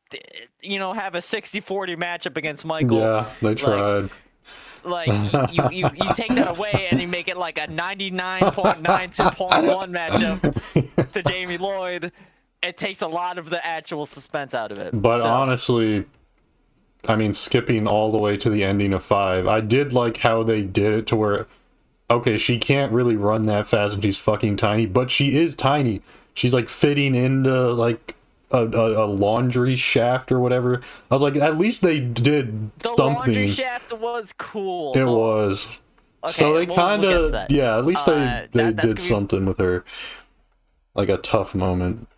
you know, have a 60-40 matchup against Michael. Yeah, they tried. Like you take that away and you make it like a 99.92.1 matchup to Jamie Lloyd. It takes a lot of the actual suspense out of it. But honestly, I mean, skipping all the way to the ending of 5, I did like how they did it to where, okay, she can't really run that fast and she's fucking tiny, but she is tiny. She's like fitting into like a laundry shaft or whatever. I was like, at least they did something. The laundry shaft was cool. It was. Okay, so they kind of, yeah, at least they did something with her. Like a tough moment.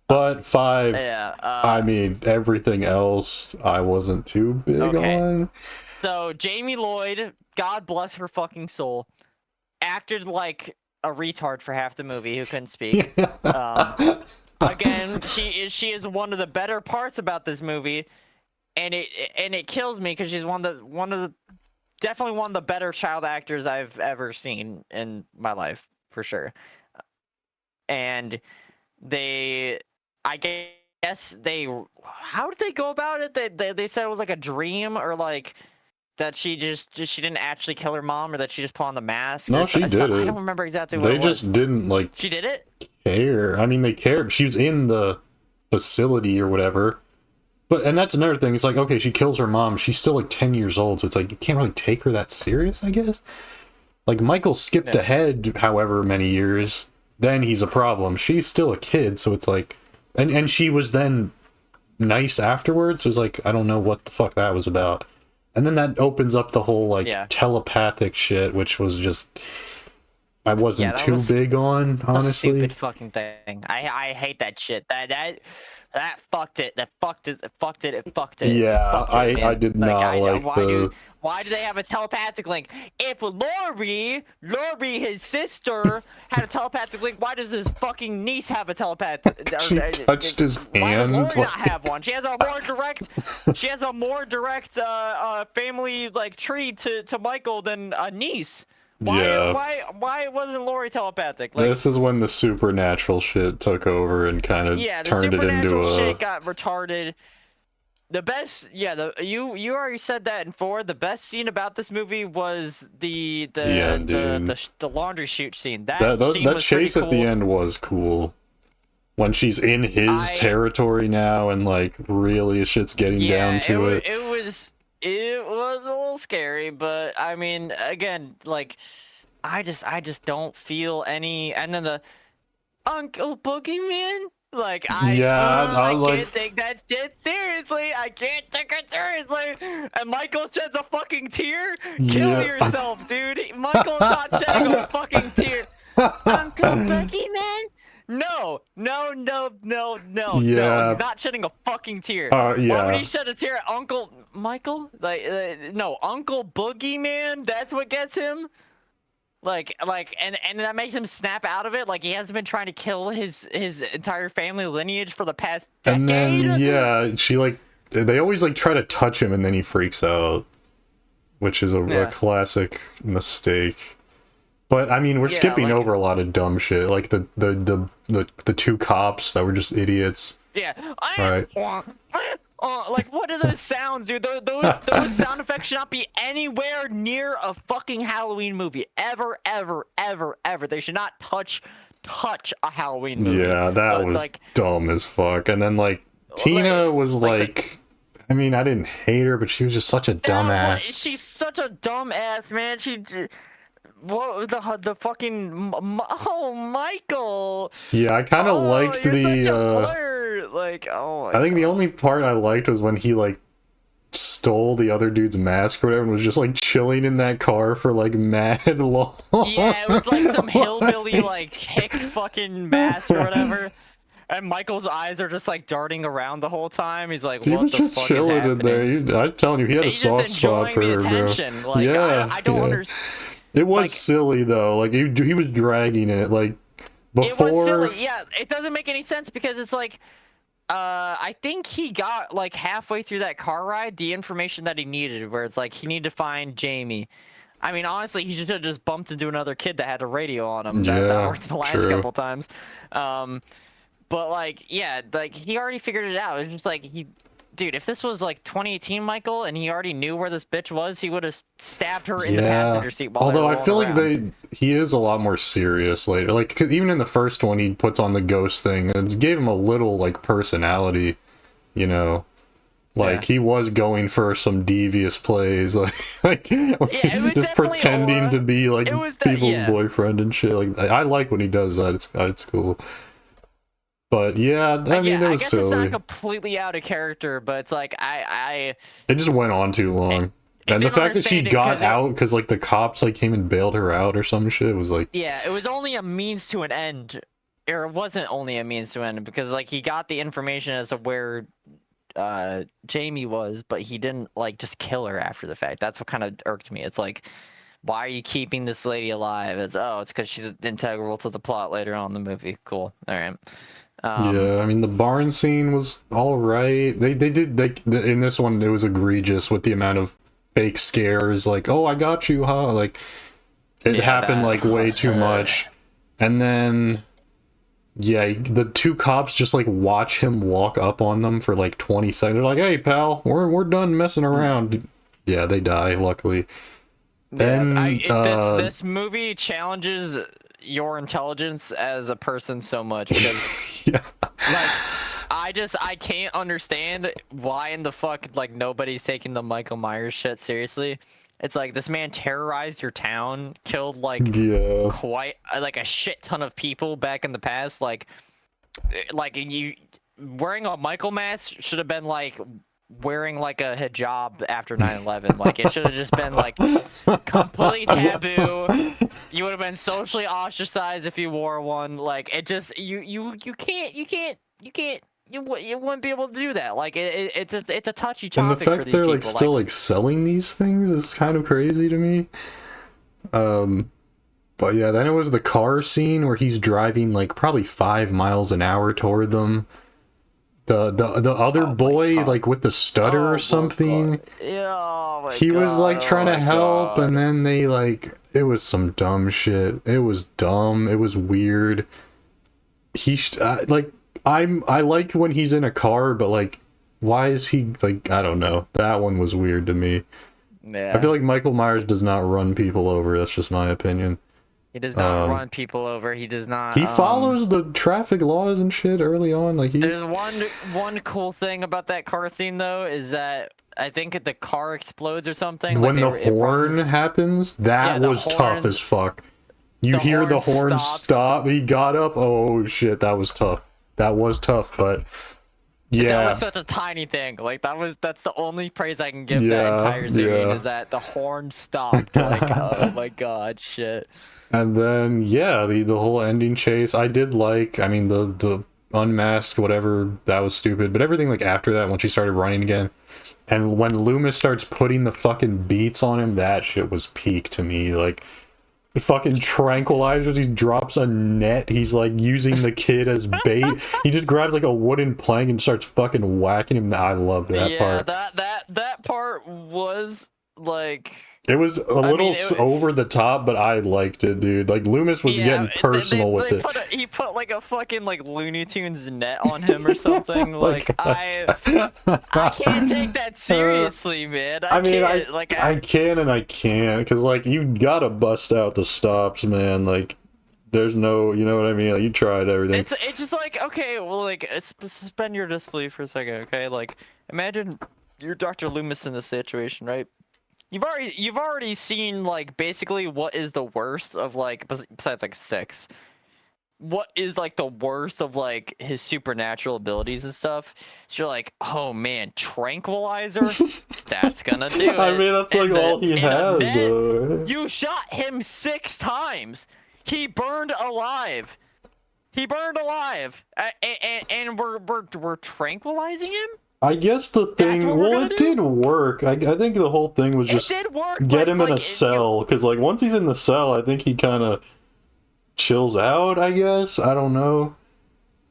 But 5, I mean, everything else I wasn't too big on. So Jamie Lloyd, God bless her fucking soul, acted like a retard for half the movie who couldn't speak. Again, she is one of the better parts about this movie, and it kills me because she's definitely one of the better child actors I've ever seen in my life, for sure. And how did they go about it? They said it was like a dream, or like that she didn't actually kill her mom, or that she just put on the mask. No, she did it. I don't remember exactly what they just didn't like. She did it. Care. I mean, they cared. She was in the facility or whatever. And that's another thing. It's like, okay, she kills her mom. She's still like 10 years old, so it's like you can't really take her that serious, I guess. Like Michael skipped ahead however many years. Then he's a problem. She's still a kid, so it's like, and she was then nice afterwards. So it's like, I don't know what the fuck that was about. And then that opens up the whole like telepathic shit, which was just. I wasn't too big on, honestly. Stupid fucking thing. I hate that shit. That fucked it. It fucked it. Yeah, I did not like why do they have a telepathic link? If Laurie, his sister, had a telepathic link, why does his fucking niece have a telepathic? She touched his hand. Why does Laurie not have one? She has a more direct, family like tree to Michael than a niece. Why wasn't Laurie telepathic? Like, this is when the supernatural shit took over and kind of turned it into a. Shit got retarded. The best, you already said that in 4. The best scene about this movie was the laundry chute scene. That chase at the end was cool. When she's in his territory now and like really shit's getting down to it. It was a little scary, but I mean, again, like, I just don't feel any. And then the Uncle Boogeyman, like, I can't take that shit seriously. I can't take it seriously. And Michael sheds a fucking tear. Kill yourself, dude. Michael's not shedding a fucking tear. Uncle Boogeyman. No. He's not shedding a fucking tear. Why would he shed a tear at Uncle Michael? No, Uncle Boogeyman. That's what gets him. And that makes him snap out of it. Like he hasn't been trying to kill his entire family lineage for the past decade. And then she like they always like try to touch him and then he freaks out, which is a classic mistake. But I mean, we're skipping over a lot of dumb shit, like the 2 cops that were just idiots. Yeah. Right. Like what are those sounds, dude? Those sound effects should not be anywhere near a fucking Halloween movie, ever. They should not touch a Halloween movie. Yeah, that was like dumb as fuck. And then like Tina was like I mean, I didn't hate her, but she was just such a dumbass. She's such a dumbass, man. What was the fucking oh Michael? Yeah, I kind of liked you're the such a flirt. Like, oh my I think the only part I liked was when he like stole the other dude's mask or whatever and was just like chilling in that car for like mad long. Yeah, it was like some hillbilly like hick fucking mask or whatever. And Michael's eyes are just like darting around the whole time. He's like, he what was the just fuck chilling is in there. I'm telling you, he had a soft spot for her, bro. Like, yeah, I don't understand. It was like, silly though. Like he was dragging it. Like before. It was silly. Yeah, it doesn't make any sense because it's like, I think he got like halfway through that car ride the information that he needed, where it's like he needed to find Jamie. I mean, honestly, he should have just bumped into another kid that had a radio on him. That worked the last couple times. But like, yeah, like he already figured it out. It's just like dude, if this was like 2018 Michael and he already knew where this bitch was, he would have stabbed her in the passenger seat. Although I feel like he is a lot more serious later. Like, 'cause even in the first one, he puts on the ghost thing and it gave him a little like personality, you know. Like he was going for some devious plays, like just pretending to be like people's boyfriend and shit. Like I like when he does that. It's cool. But yeah, I mean, that was silly. It's not completely out of character, but it's like it just went on too long. And the fact that she got out because like the cops like came and bailed her out or some shit was like. Yeah, it was only a means to an end, or it wasn't only a means to an end because like he got the information as to where Jamie was, but he didn't like just kill her after the fact. That's what kind of irked me. It's like, why are you keeping this lady alive? It's because she's integral to the plot later on in the movie. Cool. All right. Yeah, I mean the barn scene was all right. They did in this one it was egregious with the amount of fake scares. Like, oh, I got you, huh? Like, it happened like way too much. And then, yeah, the two cops just like watch him walk up on them for like 20 seconds. They're like, hey, pal, we're done messing around. Yeah, they die. Luckily. Then this movie challenges your intelligence as a person so much because like I can't understand why in the fuck like nobody's taking the Michael Myers shit seriously. It's like this man terrorized your town, killed like quite like a shit ton of people back in the past. Like you wearing a Michael mask should have been like wearing like a hijab after 9/11. Like it should have just been like completely taboo. You would have been socially ostracized if you wore one. Like it just you wouldn't be able to do that. Like it's a touchy topic. And the fact they're like still like selling these things is kind of crazy to me. But yeah, then it was the car scene where he's driving like probably 5 miles an hour toward them. The other boy like with the stutter or something. He was like trying to help, and then they like it was some dumb shit. It was dumb. It was weird. I like when he's in a car, but like, why is he like? I don't know. That one was weird to me. Yeah. I feel like Michael Myers does not run people over. That's just my opinion. He does not run people over. He does not. He follows the traffic laws and shit early on. Like there's one cool thing about that car scene though is that I think the car explodes or something. When the horn happens, that was tough as fuck. You hear the horn stop. He got up. Oh shit, that was tough. That was tough, but yeah, that was such a tiny thing. Like that's the only praise I can give that entire scene is that the horn stopped. Like oh my god, shit. And then yeah, the whole ending chase I did like. I mean the unmasked whatever, that was stupid, but everything like after that when she started running again and when Loomis starts putting the fucking beats on him, that shit was peak to me. Like the fucking tranquilizers, he drops a net, he's like using the kid as bait. He just grabs like a wooden plank and starts fucking whacking him. I loved that part. That part was like it was a little over the top, but I liked it, dude. Like Loomis was getting personal with it. He put like a fucking like Looney Tunes net on him or something. Like I can't take that seriously, man. I can and I can't because like you gotta bust out the stops, man. Like there's no, you know what I mean? Like, you tried everything. It's just like, okay, well, like suspend your disbelief for a second, okay? Like, imagine you're Dr. Loomis in this situation, right? You've already seen like basically what is the worst of like besides like 6. What is like the worst of like his supernatural abilities and stuff. So you're like, oh man, tranquilizer, that's gonna do it. I mean, that's like all he has, though. You shot him 6 times. He burned alive. He burned alive, and we're tranquilizing him. I guess the thing, well, it did work. I think the whole thing was just get him in a cell, because like once he's in the cell, I think he kind of chills out, I guess. I don't know.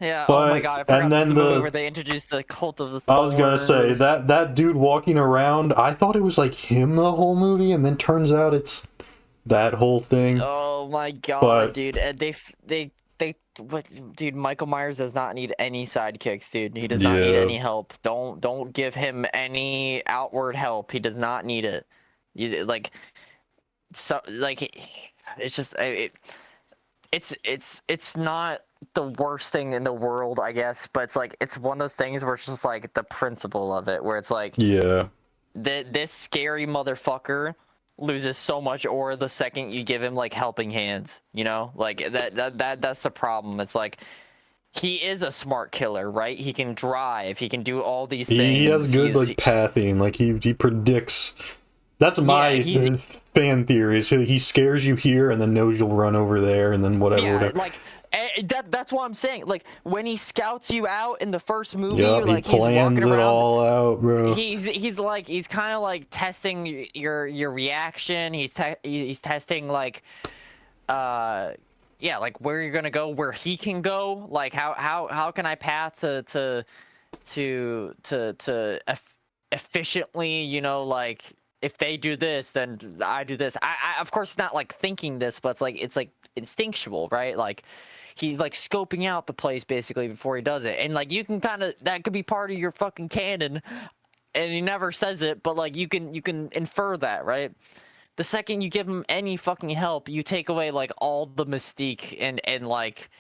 Yeah. But, oh my god! I forgot and then the movie where they introduced the cult of the Thorns. I was gonna say that dude walking around. I thought it was like him the whole movie, and then turns out it's that whole thing. Oh my god, but, dude! And what, dude? Michael Myers does not need any sidekicks, dude. He does not need any help. Don't give him any outward help. He does not need it. It's just it's not the worst thing in the world, I guess, but it's like it's one of those things where it's just like the principle of it, where it's like, this scary motherfucker loses so much aura the second you give him like helping hands, you know, like that's the problem. It's like he is a smart killer, right? He can drive, he can do all these things. He has good like pathing, like he predicts. That's my fan theory. So he scares you here and then knows you'll run over there and then whatever. Like that's what I'm saying. Like when he scouts you out in the first movie, like he plans it all out, bro. He's kind of like testing your reaction. He's testing like like where you're gonna go, where he can go. Like how can I path to efficiently, you know, like if they do this, then I do this. I of course not like thinking this, but it's like instinctual, right? Like he like scoping out the place basically before he does it, and like you can kind of, that could be part of your fucking canon, and he never says it, but like you can infer that, right? The second you give him any fucking help, you take away like all the mystique and like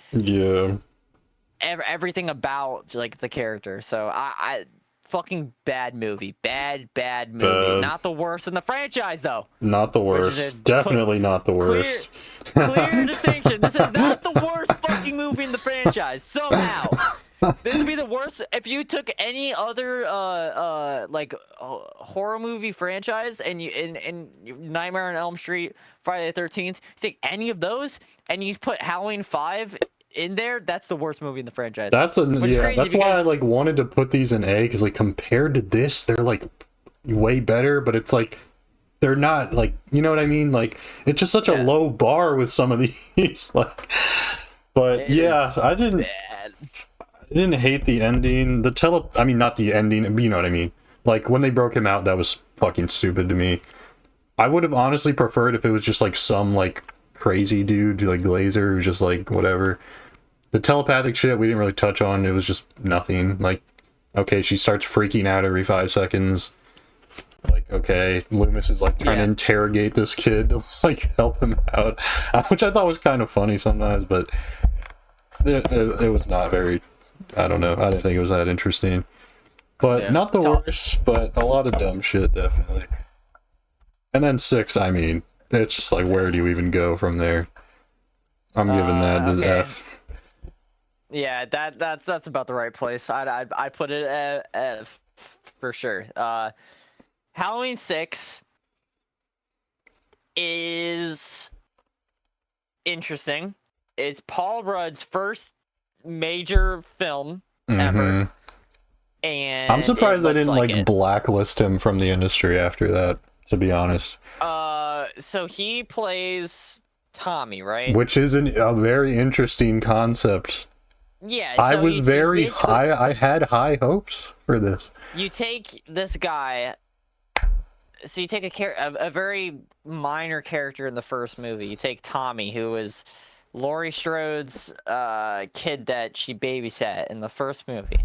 everything about like the character. So I fucking bad movie. Bad movie. Not the worst in the franchise, though. Not the worst. Definitely not the worst. Clear distinction. This is not the worst fucking movie in the franchise. Somehow. This would be the worst if you took any other horror movie franchise and you in Nightmare on Elm Street, Friday the 13th, you take any of those and you put Halloween 5 in there, that's the worst movie in the franchise. That's that's why I like wanted to put these in A, because like compared to this, they're like way better, but it's like they're not, like, you know what I mean? Like it's just such a low bar with some of these. Like, but I didn't hate the ending. I mean, not the ending, but you know what I mean. Like when they broke him out, that was fucking stupid to me. I would have honestly preferred if it was just like some like crazy dude like Glazer who's just like whatever. The telepathic shit we didn't really touch on. It was just nothing. Like, okay, she starts freaking out every 5 seconds. Like, okay, Loomis is like trying to interrogate this kid to like help him out, which I thought was kind of funny sometimes, but it was not very, I don't know, I didn't think it was that interesting. But not the worst, but a lot of dumb shit, definitely. And then 6, I mean, it's just like, where do you even go from there? I'm giving that an F. Yeah, that's about the right place. I put it at F for sure. Halloween 6 is interesting. It's Paul Rudd's first major film ever. And I'm surprised they didn't like blacklist him from the industry after that, to be honest. So he plays Tommy, right? Which is a very interesting concept. Yeah, so I was very high. I had high hopes for this. You take this guy. So you take a very minor character in the first movie. You take Tommy, who is Laurie Strode's kid that she babysat in the first movie,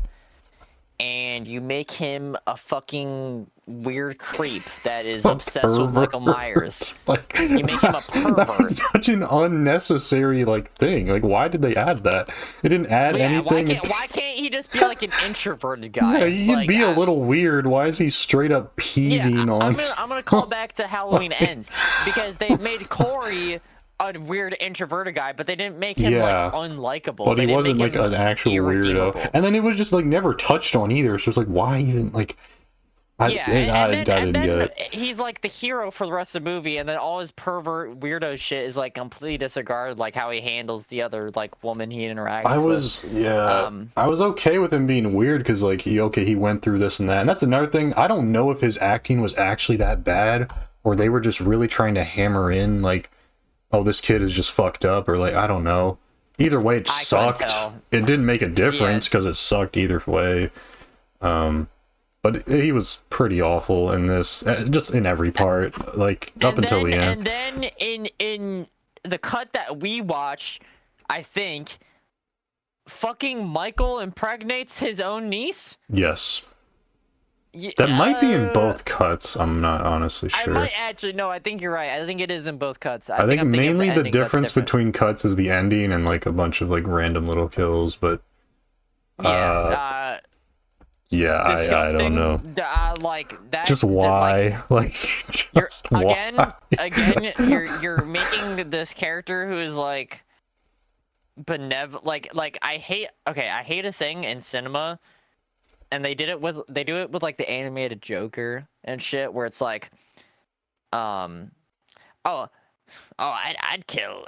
and you make him a fucking weird creep that is obsessed with Michael Myers. Like, you make him a pervert. That's such an unnecessary like thing. Like, why did they add that? It didn't add anything. Why can't he just be like an introverted guy? Yeah, he can be a little weird. Why is he straight up peeving on? I'm gonna call back to Halloween Ends because they made Corey a weird introverted guy, but they didn't make him like unlikable. But he wasn't like an actual weirdo. And then it was just like never touched on either. So it's like, why even like? I didn't get it. He's like the hero for the rest of the movie, and then all his pervert weirdo shit is like completely disregarded, like how he handles the other like woman he interacts with. I was okay with him being weird because like he went through this and that, and that's another thing. I don't know if his acting was actually that bad, or they were just really trying to hammer in like, oh, this kid is just fucked up, or like I don't know. Either way, it sucked. It didn't make a difference because it sucked either way. But he was pretty awful in this, just in every part, like up until the end. And then in the cut that we watched, I think, fucking Michael impregnates his own niece? Yes. That might be in both cuts. I'm not honestly sure. I might actually, no, I think you're right. I think it is in both cuts. I think mainly the difference between cuts is the ending and like a bunch of like random little kills, but... Yeah, I don't know. Like that. Just why? Like, just why? Again, you're making this character who is like benevolent. Like I hate a thing in cinema, and they do it with like the animated Joker and shit, where it's like, I'd kill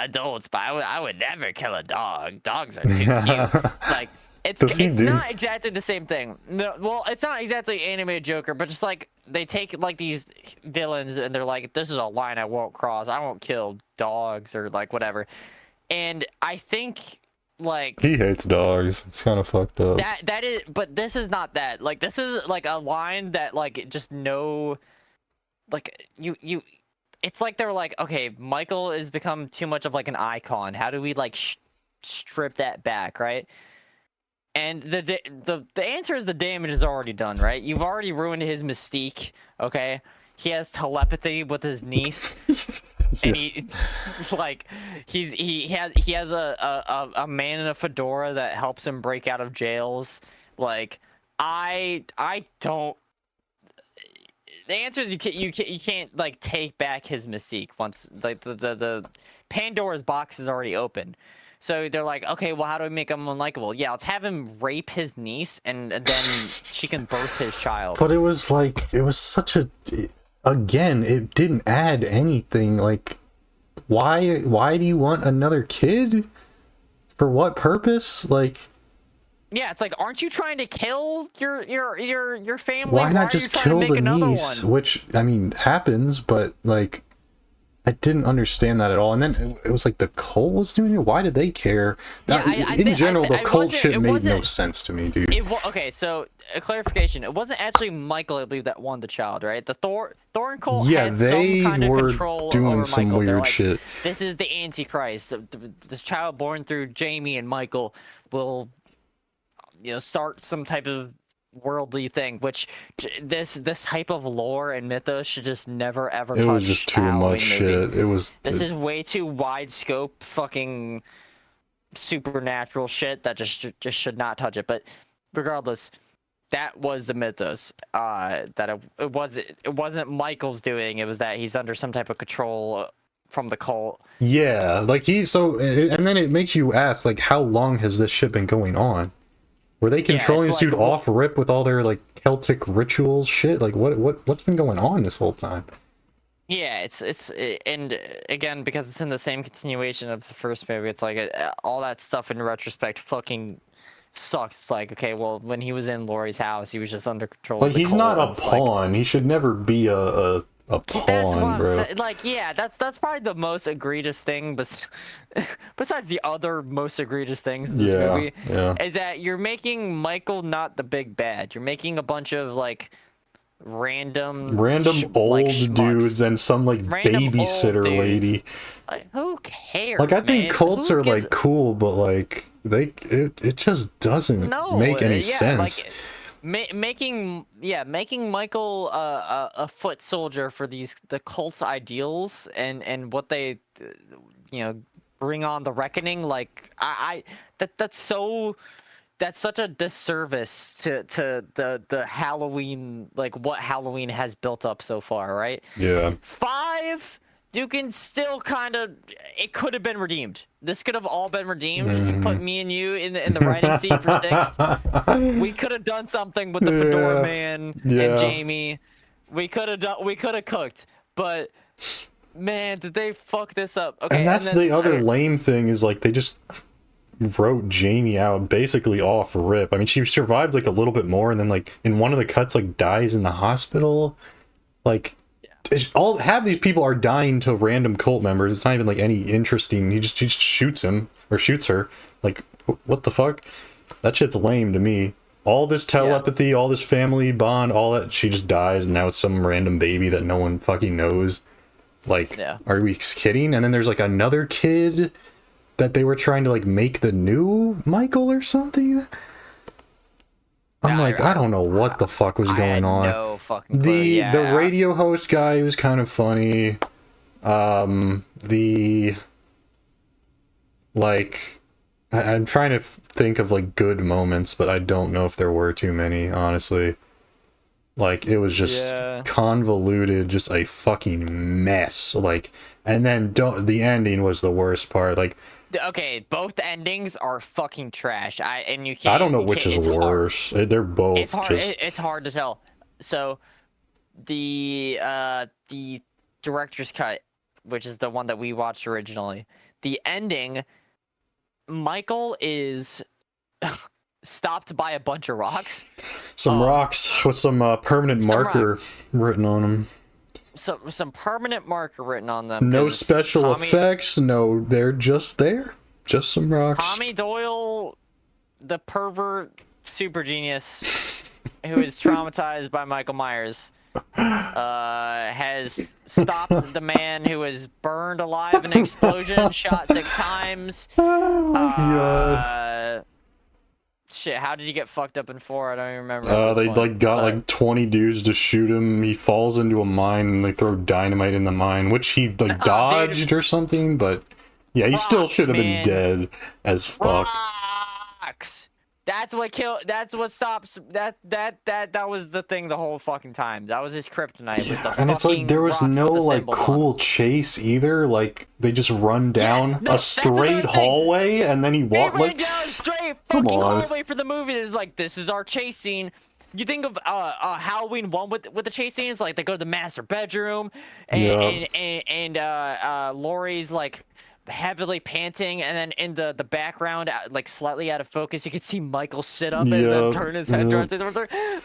adults, but I would never kill a dog. Dogs are too cute. Like. It's not exactly the same thing. No, well, it's not exactly animated Joker, but just like they take like these villains and they're like, this is a line I won't cross. I won't kill dogs or like whatever. And I think like he hates dogs. It's kind of fucked up. That is, but this is not that. Like this is like a line that like just like you. It's like they're like, okay, Michael has become too much of like an icon. How do we like strip that back, right? And the answer is the damage is already done, right? You've already ruined his mystique, okay? He has telepathy with his niece, and he has a man in a fedora that helps him break out of jails. Like I don't. The answer is you can't like take back his mystique once like the Pandora's box is already open. So they're like, okay, well, how do we make him unlikable? Yeah, let's have him rape his niece, and then she can birth his child. But it was like, it was such a... Again, it didn't add anything. Like, why do you want another kid? For what purpose? Like... Yeah, it's like, aren't you trying to kill your family? Why not just kill the niece? Which, I mean, happens, but, like... I didn't understand that at all. And then it was like the cult was doing it. Why did they care? In general, the cult shit made no sense to me, dude. Okay, so a clarification. It wasn't actually Michael, I believe, that won the child, right? The Thor and Cole had some kind of control over some Michael. Weird like, shit. This is the Antichrist. This child born through Jamie and Michael will, start some type of worldly thing, which this type of lore and mythos should just never ever touch. It was just too much shit. This is way too wide scope fucking supernatural shit that just should not touch it. But regardless, that was the mythos. That it wasn't Michael's doing. It was that he's under some type of control from the cult. Yeah, like and then it makes you ask, like, how long has this shit been going on? Were they controlling this dude off rip with all their like Celtic rituals shit? Like what's been going on this whole time? Yeah, and again, because it's in the same continuation of the first movie, it's like all that stuff in retrospect fucking sucks. It's like, okay, well, when he was in Laurie's house, he was just under control. Like, he's not a pawn. He should never be a pawn, that's what bro. I'm saying. Like, yeah, that's probably the most egregious thing, besides the other most egregious things in this movie, is that you're making Michael not the big bad. You're making a bunch of like random old dudes and some like babysitter lady. Like, who cares? Like, I think cults are like cool, but like it just doesn't make any sense. Like, making Michael a foot soldier for the cult's ideals and what they bring on the reckoning, like that's such a disservice to the Halloween, like what Halloween has built up so far, right? Yeah. 5, you can still kind of, it could have been redeemed. This could have all been redeemed. You put me and you in the writing seat for 6. We could have done something with the Fedora Man and Jamie. We could have cooked, but man, did they fuck this up? Okay, and that's the other lame thing is like they just wrote Jamie out basically off rip. I mean, she survived like a little bit more, and then like in one of the cuts like dies in the hospital. Like half these people are dying to random cult members. It's not even like any interesting. He just shoots him or shoots her. Like what the fuck? That shit's lame to me. All this telepathy, all this family bond, all that, she just dies, and now it's some random baby that no one fucking knows. Like, are we kidding? And then there's like another kid that they were trying to like make the new Michael or something. I don't know what the fuck was going on. No fucking clue. The radio host guy was kind of funny. I'm trying to think of like good moments, but I don't know if there were too many, honestly. Like, it was just convoluted, just a fucking mess. Like, and then the ending was the worst part. Like, okay, both endings are fucking trash. And you can't. I don't know which is worse. They're both. It's hard to tell. So, the director's cut, which is the one that we watched originally, the ending, Michael is stopped by a bunch of rocks. Some rocks with some permanent marker written on them. Some permanent marker written on them. No special effects. No, they're just there. Just some rocks. Tommy Doyle, the pervert super genius, who is traumatized by Michael Myers, has stopped the man who was burned alive in an explosion, shot 6 times. Oh my god. Shit, how did he get fucked up in 4? I don't even remember. They got 20 dudes to shoot him. He falls into a mine and they throw dynamite in the mine, which he dodged or something, but yeah, he still should have been dead as fuck. Rocks. That's what stops that was the thing the whole fucking time. That was his kryptonite. Yeah, and it's like there was no like cool chase either. Like they just run down a straight hallway and then he walked like down a straight fucking hallway for the movie. It's like, this is our chase scene. You think of Halloween 1 with the chase scenes, like they go to the master bedroom and Laurie's like heavily panting, and then in the background, like slightly out of focus, you can see Michael sit up and then turn his head towards the door.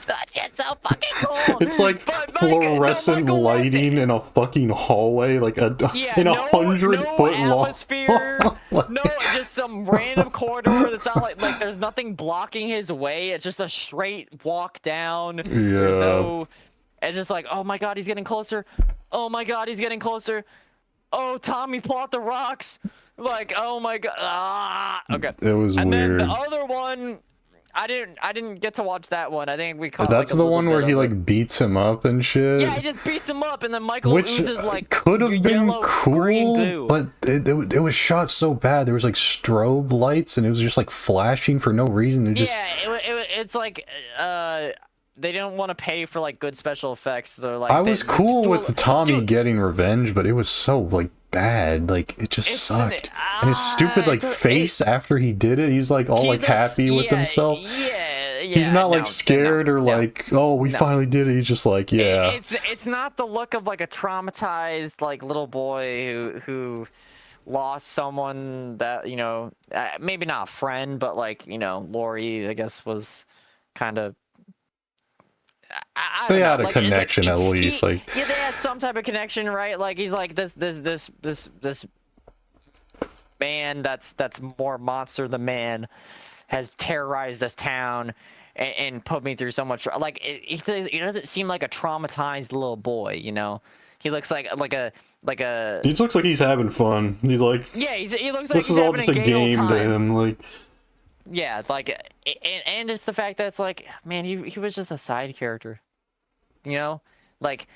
That shit's so fucking cool. It's like fluorescent lighting in a fucking hallway, like in a 100-foot atmosphere. No, just some random corridor that's not like there's nothing blocking his way. It's just a straight walk down. There's no. It's just like, oh my god, he's getting closer. Oh my god, he's getting closer. Oh, Tommy, pull out the rocks. Like, oh my god. Okay. It was weird. And then the other one, I didn't get to watch that one. I think we caught. That's the one where he like beats him up and shit. Yeah, he just beats him up, and then Michael oozes like could have been green goo. But it was shot so bad. There was like strobe lights, and it was just like flashing for no reason. It's like they didn't want to pay for like good special effects. They're like, I was cool with Tommy getting revenge, but it was so like bad. Like it just sucked. And his stupid like face after he did it, he's like all like happy with himself. Yeah, he's not like scared or like, oh, we finally did it. He's just like, yeah. It's not the look of like a traumatized like little boy who lost someone that, you know, maybe not a friend, but like, you know, Laurie, I guess, was kind of. They had a connection at least, like yeah, they had some type of connection, right? Like he's like this man that's more monster than man has terrorized this town and put me through so much. Like he doesn't seem like a traumatized little boy, you know. He looks like a. He looks like he's having fun. He's like, yeah, he looks like this is all just a game to him, like. Yeah, it's like, and it's the fact that it's like, man, he was just a side character, you know, like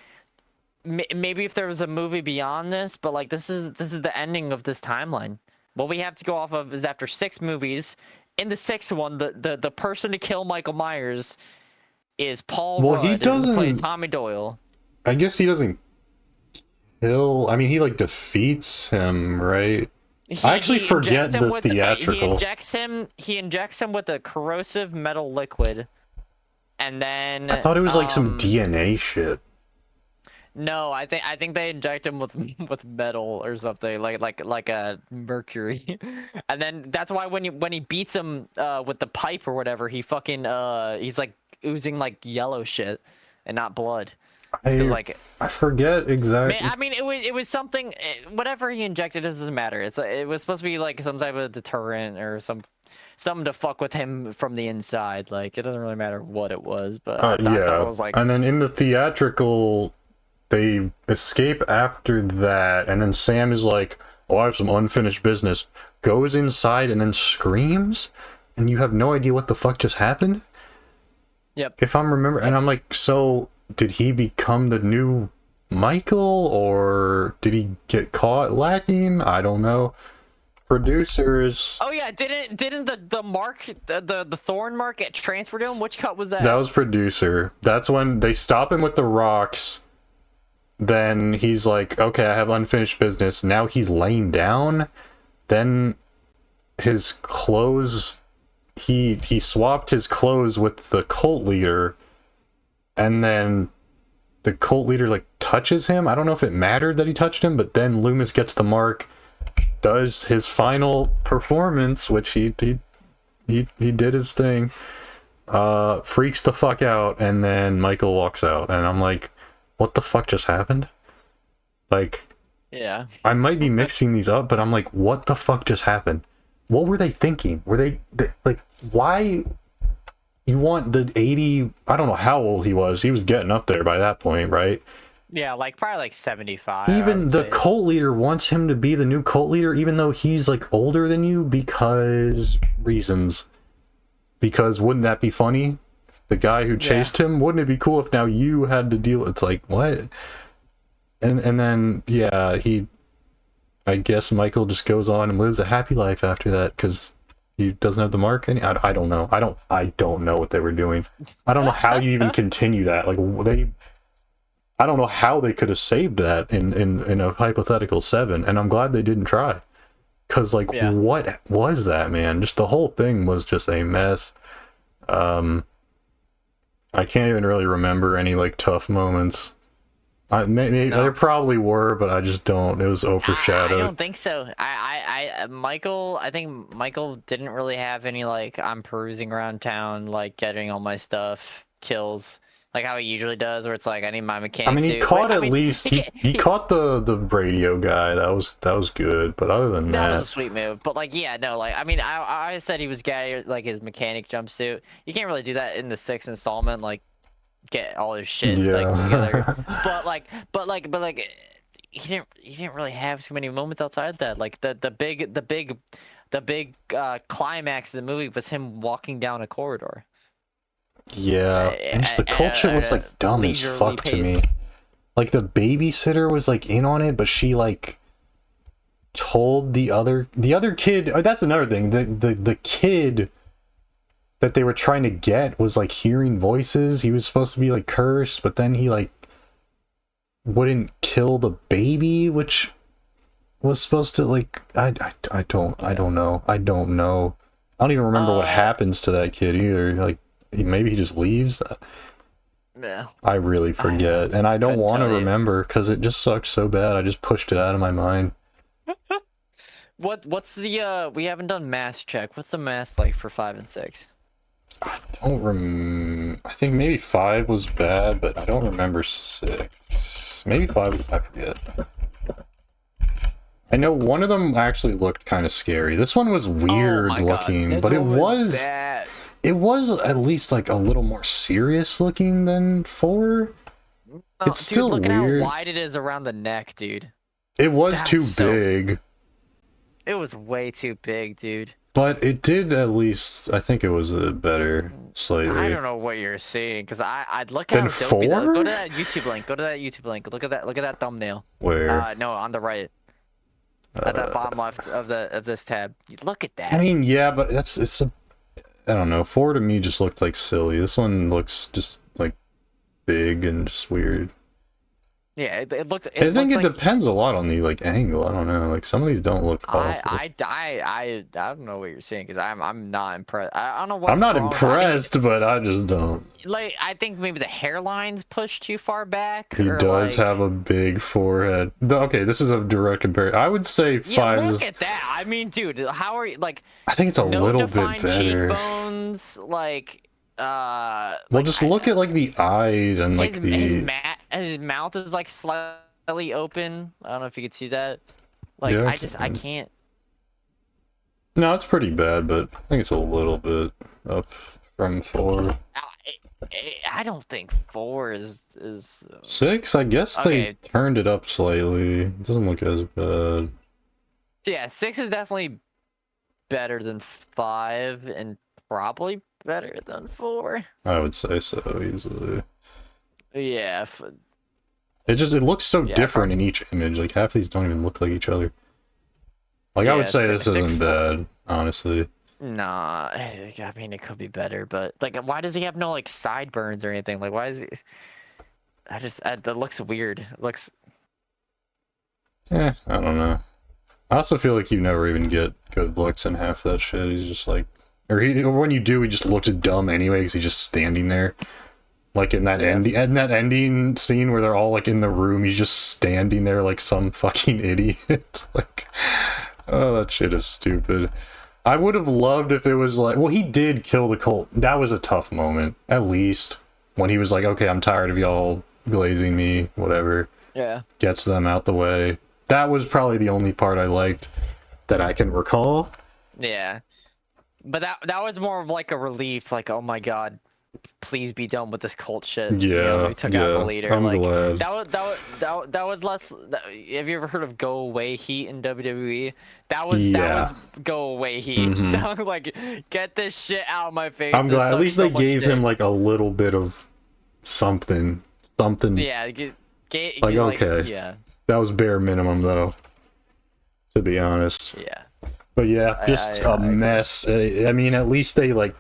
maybe if there was a movie beyond this, but like this is the ending of this timeline. What we have to go off of is after 6 movies. In the 6th one, the person to kill Michael Myers is Paul Well, he Rudd, who plays doesn't. Tommy Doyle. I guess he doesn't kill. I mean, he like defeats him, right? I actually forget the theatrical. He injects him with a corrosive metal liquid, and then I thought it was like some DNA shit. No, I think they inject him with metal or something like a mercury, and then that's why when he beats him with the pipe or whatever, he fucking he's like oozing like yellow shit and not blood. I forget exactly. I mean, it was something. Whatever he injected, it doesn't matter. It was supposed to be like some type of deterrent or something to fuck with him from the inside. Like it doesn't really matter what it was, but I thought it was like. And then in the theatrical, they escape after that, and then Sam is like, "Oh, I have some unfinished business." Goes inside and then screams, and you have no idea what the fuck just happened. Yep. If I'm remembering, and I'm like, so did he become the new Michael, or did he get caught lacking? I don't know. Producers. Oh yeah, didn't the mark the thorn mark get transferred to him? Which cut was that? That was producer. That's when they stop him with the rocks. Then he's like, okay, I have unfinished business. Now he's laying down. Then his clothes, he swapped his clothes with the cult leader, and then the cult leader like touches him. I don't know if it mattered that he touched him, but then Loomis gets the mark, does his final performance, which he did his thing, freaks the fuck out, and then Michael walks out, and I'm like, what the fuck just happened? Like, yeah, I might be mixing these up, but I'm like, what the fuck just happened? What were they thinking? Were they like, why you want the 80? I don't know how old he was. He was getting up there by that point, right? Yeah, like probably like 75. Even the cult leader wants him to be the new cult leader, even though he's like older than you, because reasons. Because wouldn't that be funny? The guy who chased him, wouldn't it be cool if now you had to deal? It's like, what? And then yeah, I guess Michael just goes on and lives a happy life after that because he doesn't have the mark. I don't know. I don't know what they were doing. I don't know how you even continue that. Like I don't know how they could have saved that in a hypothetical 7, and I'm glad they didn't try. Cause like, what was that, man? Just the whole thing was just a mess. I can't even really remember any like tough moments. There probably were, but I just don't. It was overshadowed. I don't think so. I think Michael didn't really have any like I'm perusing around town, like getting all my stuff kills, like how he usually does, where it's like I need my mechanic. I mean, he caught he caught the radio guy. That was good, but other than that was a sweet move. But like, yeah, no, like I mean, I said he was getting like his mechanic jumpsuit. You can't really do that in the 6th installment, like get all his shit like together. but like he didn't really have too many moments outside that. Like the big climax of the movie was him walking down a corridor. Yeah, and just the culture was like dumb as fuck to me. Like the babysitter was like in on it, but she like told the other kid. Oh, that's another thing. The kid that they were trying to get was like hearing voices. He was supposed to be like cursed, but then he like wouldn't kill the baby, which was supposed to like I don't know. I don't even remember what happens to that kid either. Like maybe he just leaves. Yeah. I really forget, and I don't want to remember because it just sucks so bad. I just pushed it out of my mind. What's the we haven't done mask check. What's the mask like for 5 and 6? I don't I think maybe 5 was bad, but I don't remember 6. Maybe 5 was, I forget. I know one of them actually looked kind of scary. This one was weird looking, but it was at least like a little more serious looking than 4. It's still look weird. At how wide it is around the neck, dude. It was too big. It was way too big, dude. But it did at least. I think it was a better slightly. I don't know what you're seeing because I'd look Then at how dopey that. 4? Go to that YouTube link. Go to that YouTube link. Look at that. Look at that thumbnail. Where? No, on the right. At the bottom left of this tab. Look at that. I mean, yeah, but it's a. I don't know. 4 to me just looked like silly. This one looks just like big and just weird. Yeah, it looked. I think it like, depends a lot on the like angle. I don't know. Like some of these don't look awful. I don't know what you're saying because I'm not impressed. I don't know what. I'm not impressed, but I just don't. Like I think maybe the hairline's pushed too far back. He does have a big forehead. Okay, this is a direct comparison. I would say 5 look is. at that. I mean, dude, how are you like? I think it's a little bit defined better. Cheekbones, like. Well, like, just look at like the eyes and like his mouth is like slightly open. I don't know if you could see that. Like yeah, I can't. No, it's pretty bad, but I think it's a little bit up from 4. I don't think 4 is 6. I guess okay. they turned it up slightly. It doesn't look as bad. Yeah, 6 is definitely better than 5 and probably better than 4. I would say so easily. Yeah. It looks so different in each image. Like half these don't even look like each other. Like I would say this isn't bad, honestly. Nah, I mean it could be better, but like, why does he have no like sideburns or anything? Like, why is he? That looks weird. It looks. I don't know. I also feel like you never even get good looks in half that shit. He's just like. Or when you do, he just looks dumb anyway because he's just standing there, like in that ending scene where they're all like in the room. He's just standing there like some fucking idiot. Like, oh, that shit is stupid. I would have loved if it was like, well, he did kill the cult. That was a tough moment, at least when he was like, okay, I'm tired of y'all glazing me, whatever. Yeah. Gets them out the way. That was probably the only part I liked that I can recall. Yeah. But that was more of like a relief, like, oh my god, please be done with this cult shit. Yeah, you know, we took out the leader. I'm like glad. that was less. Have you ever heard of go away heat in WWE? That was go away heat. Mm-hmm. That was like, get this shit out of my face. I'm glad at least they gave him like a little bit of something. Yeah. Like okay. Yeah. That was bare minimum though. To be honest. Yeah. But yeah, just a mess. I mean, at least they like.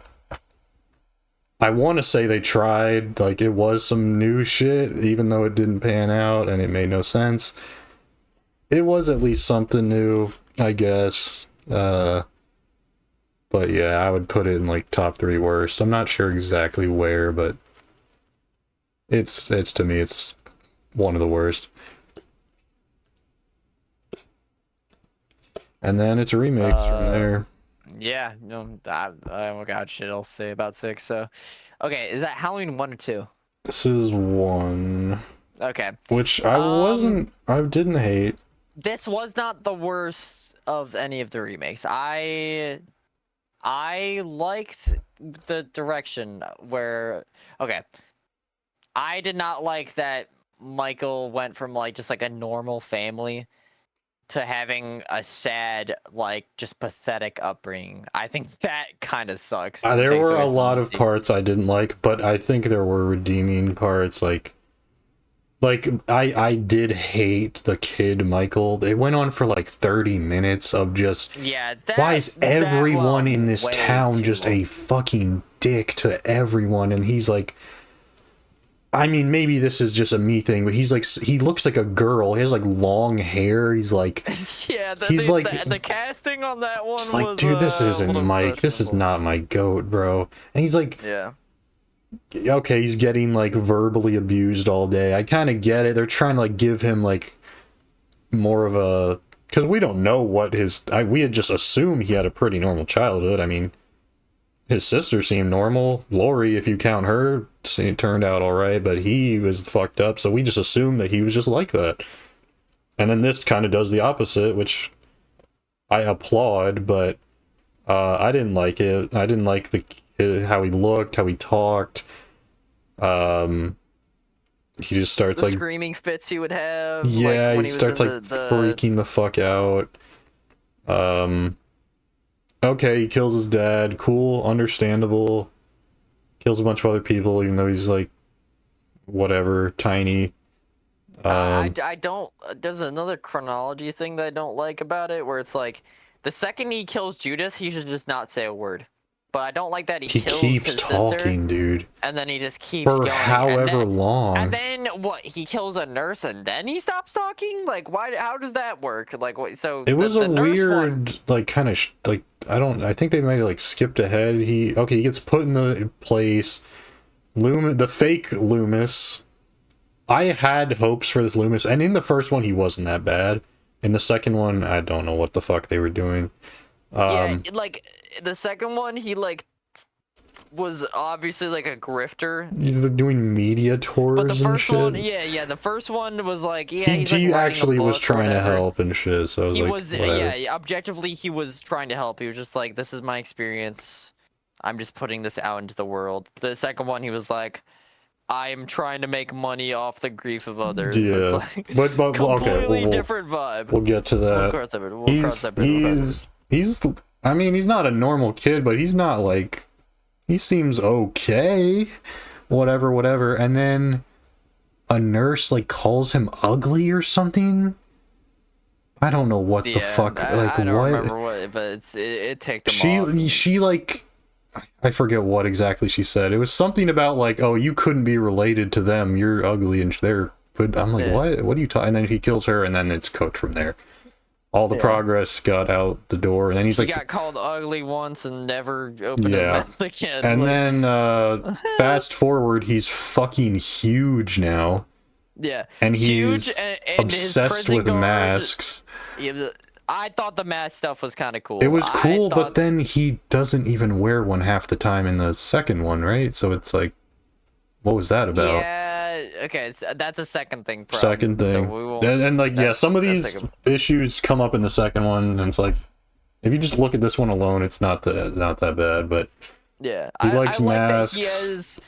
I want to say they tried. Like it was some new shit, even though it didn't pan out and it made no sense. It was at least something new, I guess. But yeah, I would put it in like top 3 worst. I'm not sure exactly where, but it's to me it's one of the worst. And then it's remakes from there. Yeah, no, I don't got shit else to say about 6. So, okay, is that Halloween 1 or 2? This is 1. Okay. Which I didn't hate. This was not the worst of any of the remakes. I liked the direction where, okay, I did not like that Michael went from like just like a normal family to having a sad, like, just pathetic upbringing. I think that kind of sucks. There were a lot of parts I didn't like, but I think there were redeeming parts. Like I did hate the kid Michael. They went on for like 30 minutes of just why is everyone in this town just a fucking dick to everyone? And he's like, I mean, maybe this is just a me thing, but he's like, he looks like a girl. He has like long hair. He's like, the casting on that one was like, dude, this isn't Mike. This is not my goat, bro. And he's like, okay, he's getting like verbally abused all day. I kind of get it. They're trying to like give him like more of a, because we don't know what we had just assumed he had a pretty normal childhood. I mean, his sister seemed normal. Lori, if you count her, turned out all right, but he was fucked up, so we just assumed that he was just like that. And then this kind of does the opposite, which I applaud, but I didn't like it. I didn't like how he looked, how he talked. He just starts like screaming fits he would have. Yeah, he starts like freaking the fuck out. okay, he kills his dad. Cool, understandable. Kills a bunch of other people, even though he's like, whatever, tiny. I don't. There's another chronology thing that I don't like about it, where it's like, the second he kills Judith, he should just not say a word. But I don't like that he kills keeps his talking, sister, dude. and then he just keeps For going. however long. And then what? He kills a nurse, and then he stops talking. Like, why? How does that work? Like, what? So it was a weird, one... like, kind of like, I think they might have like skipped ahead. He gets put in the place. The fake Loomis. I had hopes for this Loomis, and in the first one he wasn't that bad. In the second one, I don't know what the fuck they were doing. Yeah, like the second one, he like was obviously like a grifter. He's doing media tours. But the first and shit. one, yeah, the first one was like, yeah, he actually was trying to help and shit. So he like, was, yeah, objectively he was trying to help. He was just like, this is my experience. I'm just putting this out into the world. The second one, he was like, I'm trying to make money off the grief of others. Yeah, it's like, but completely okay, different vibe. We'll get to that. He's I mean, he's not a normal kid, but he's not like, he seems okay. Whatever. And then a nurse like calls him ugly or something. I don't know what the fuck. Like, I don't remember what, but it ticked him off. She like, I forget what exactly she said. It was something about like, oh, you couldn't be related to them. You're ugly and they're good. I'm like, what? What are you talking? And then he kills her, and then it's cooked from there. All the progress got out the door, and then he got called ugly once and never opened his mouth again. And then fast forward, he's fucking huge now. Yeah, and he's and obsessed with masks. Yeah, I thought the mask stuff was kind of cool. It was cool, but then he doesn't even wear one half the time in the second one, right? So it's like, what was that about? Yeah, okay, so that's a second thing. Second thing. So and like, yeah, some of these issues come up in the second one, and it's like, if you just look at this one alone, it's not that bad, but yeah, he likes masks. Like that he has,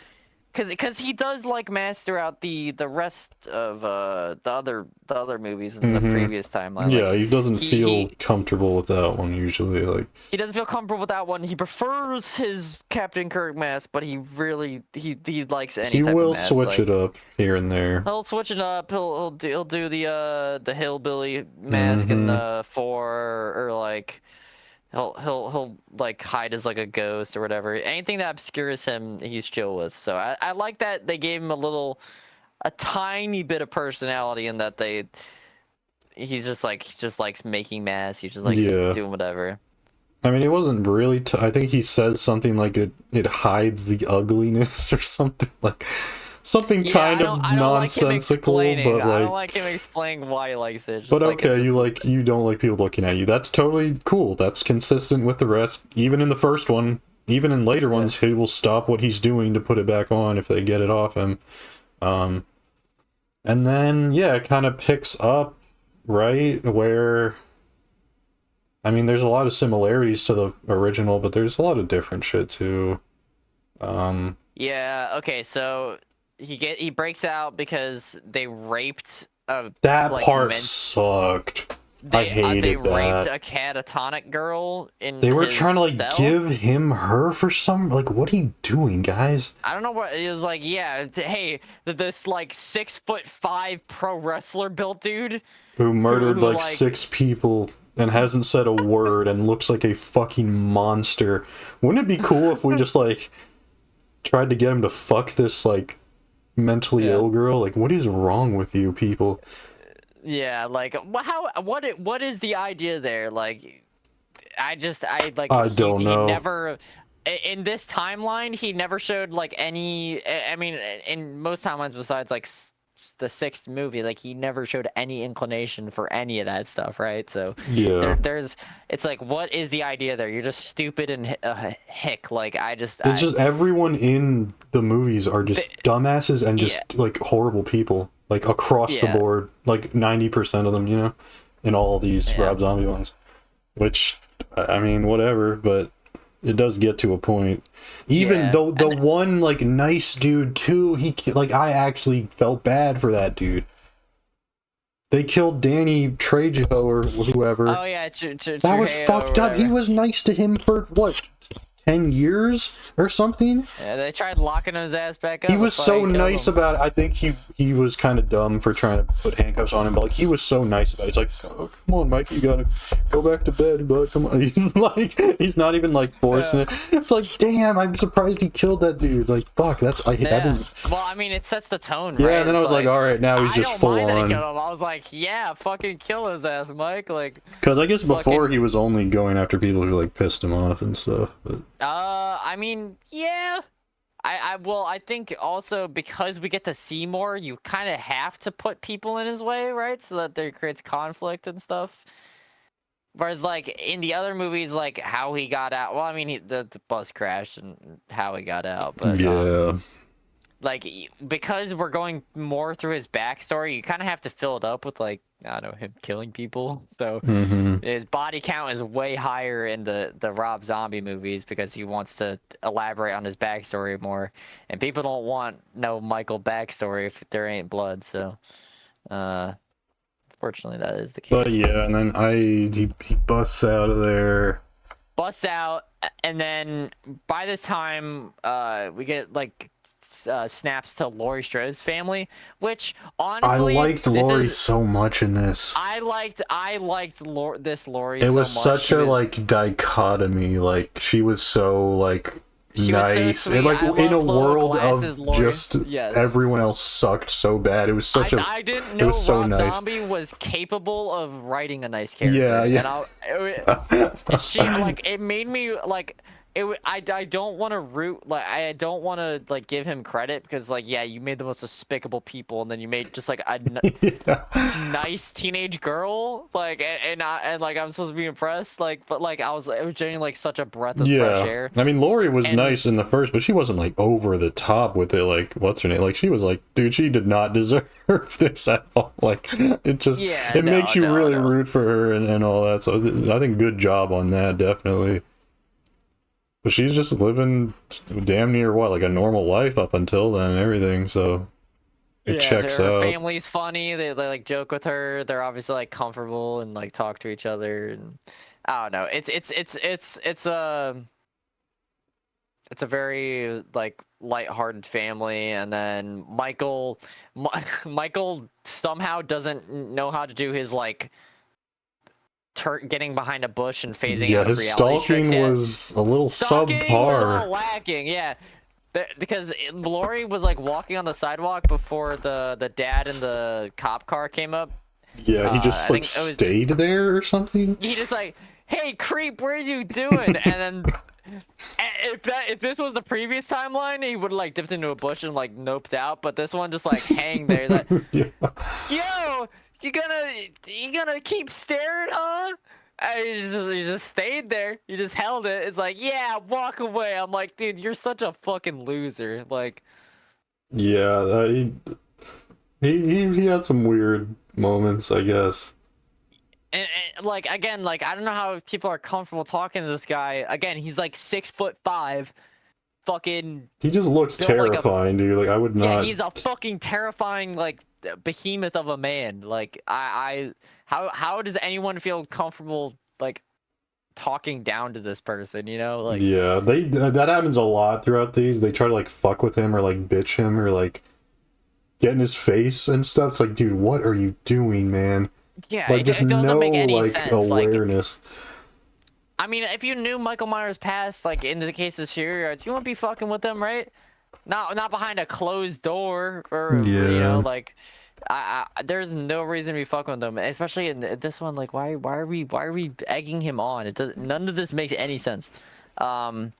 because he does like masks throughout the rest of the other movies in the previous timeline. Yeah, he doesn't feel comfortable with that one usually. Like, he doesn't feel comfortable with that one. He prefers his Captain Kirk mask, but he really he likes any type of mask. He will switch it up here and there. He'll switch it up. He'll do the hillbilly mask in the 4, or like he'll like hide as like a ghost or whatever. Anything that obscures him, he's chill with. So I like that they gave him a tiny bit of personality in that he just likes making masks. He just likes doing whatever. I mean, it wasn't really. I think he says something like it hides the ugliness or something like. Something kind of nonsensical, but like, I don't like him explaining why he likes it. But okay, you don't like people looking at you. That's totally cool. That's consistent with the rest. Even in the first one, even in later ones, he will stop what he's doing to put it back on if they get it off him. And then it kind of picks up right where. I mean, there's a lot of similarities to the original, but there's a lot of different shit too. Yeah. Okay. So. He breaks out because they raped that part sucked. I hated they that. They raped a catatonic girl in. They were trying to like cell? give him her for some like. What are you doing, guys? I don't know what it was like. Yeah, hey, this like 6'5" pro wrestler built dude who murdered like 6 people and hasn't said a word and looks like a fucking monster. Wouldn't it be cool if we just like tried to get him to fuck this like mentally ill girl? Like, what is wrong with you people? Yeah, like what is the idea there? Like, I don't know. He never in this timeline he never showed like any. I mean, in most timelines besides like the 6th movie, like he never showed any inclination for any of that stuff, right? So it's like, what is the idea there? You're just stupid and hick. Like it's just everyone in the movies are just dumbasses and just like horrible people, like across the board, like 90% of them, you know, in all these Rob Zombie ones. Which, I mean, whatever, but it does get to a point. Even though the one like nice dude too, he like I actually felt bad for that dude. they killed Danny Trejo or whoever. Oh yeah, that was fucked up. He was nice to him for what, 10 years or something? Yeah, they tried locking his ass back up. He was so nice about it. I think he was kind of dumb for trying to put handcuffs on him, but like he was so nice about it. He's like, oh, come on, Mike, you gotta go back to bed, but come on. He's like, he's not even like forcing it. It's like, damn, I'm surprised he killed that dude. Like, fuck, I didn't. Well, I mean, it sets the tone, yeah, right? and then I was like, all right, now he's just full on. I was like, yeah, fucking kill his ass, Mike. Like, because I guess before he was only going after people who like pissed him off and stuff. But I mean, yeah. I think also because we get to see more, you kind of have to put people in his way, right? So that there creates conflict and stuff. Whereas, like, in the other movies, like, how he got out... Well, I mean, the bus crashed and how he got out, but... yeah. Like, because we're going more through his backstory, you kind of have to fill it up with, like, I don't know, him killing people. So his body count is way higher in the Rob Zombie movies because he wants to elaborate on his backstory more. And people don't want no Michael backstory if there ain't blood, so... Fortunately, that is the case. But yeah, and then he busts out of there. Busts out, and then by this time, we get, like... snaps to Laurie Strode's family, which honestly I liked Laurie so much in this. I liked this Laurie. It was so much. such a like dichotomy. Like she was so like nice, so and like in a world of Laurie. just everyone else sucked so bad. It was such I didn't know Rob Zombie was capable of writing a nice character. Yeah. And she like it made me like. I don't want to root, like, I don't want to, like, give him credit because, like, yeah, you made the most despicable people and then you made just, like, a nice teenage girl, like, and like, I'm supposed to be impressed, like, but, like, it was genuinely, like, such a breath of fresh air. I mean, Laurie was nice in the first, but she wasn't, like, over the top with it, like, what's her name? Like, she was like, dude, she did not deserve this at all. Like, it just, makes you really root for her and all that, so I think good job on that, definitely. But she's just living damn near what, like a normal life up until then and everything, so it checks out. Her family's funny, they like joke with her, they're obviously like comfortable and like talk to each other, and I don't know. It's a very like lighthearted family, and then Michael somehow doesn't know how to do his like getting behind a bush and phasing out of his reality stalking was a little subpar. Was a little lacking, yeah. Because Laurie was like walking on the sidewalk before the dad and the cop car came up. Yeah, he just like stayed there or something. He just like, hey creep, what are you doing? And then if this was the previous timeline, he would like dipped into a bush and like noped out. But this one just like hang there, like, yo. You gonna keep staring, huh? And he just stayed there. You just held it. It's like, yeah, walk away. I'm like, dude, you're such a fucking loser. Like, yeah, he had some weird moments, I guess. And like again, like I don't know how people are comfortable talking to this guy. Again, he's like 6'5", fucking. He just looks terrifying, dude. Like I would not. Yeah, he's a fucking terrifying like behemoth of a man. Like how does anyone feel comfortable like talking down to this person, you know? Like, yeah, that happens a lot throughout these. They try to like fuck with him or like bitch him or like get in his face and stuff. It's like, dude, what are you doing, man? Yeah, like just it doesn't no make any like sense. awareness. Like, I mean, if you knew Michael Myers' past, like in the case of serial killers, you wouldn't be fucking with them, right? Not behind a closed door, or you know, like, there's no reason to be fucking with them, especially in this one. Like, why are we egging him on? It does none of this makes any sense. Anyway,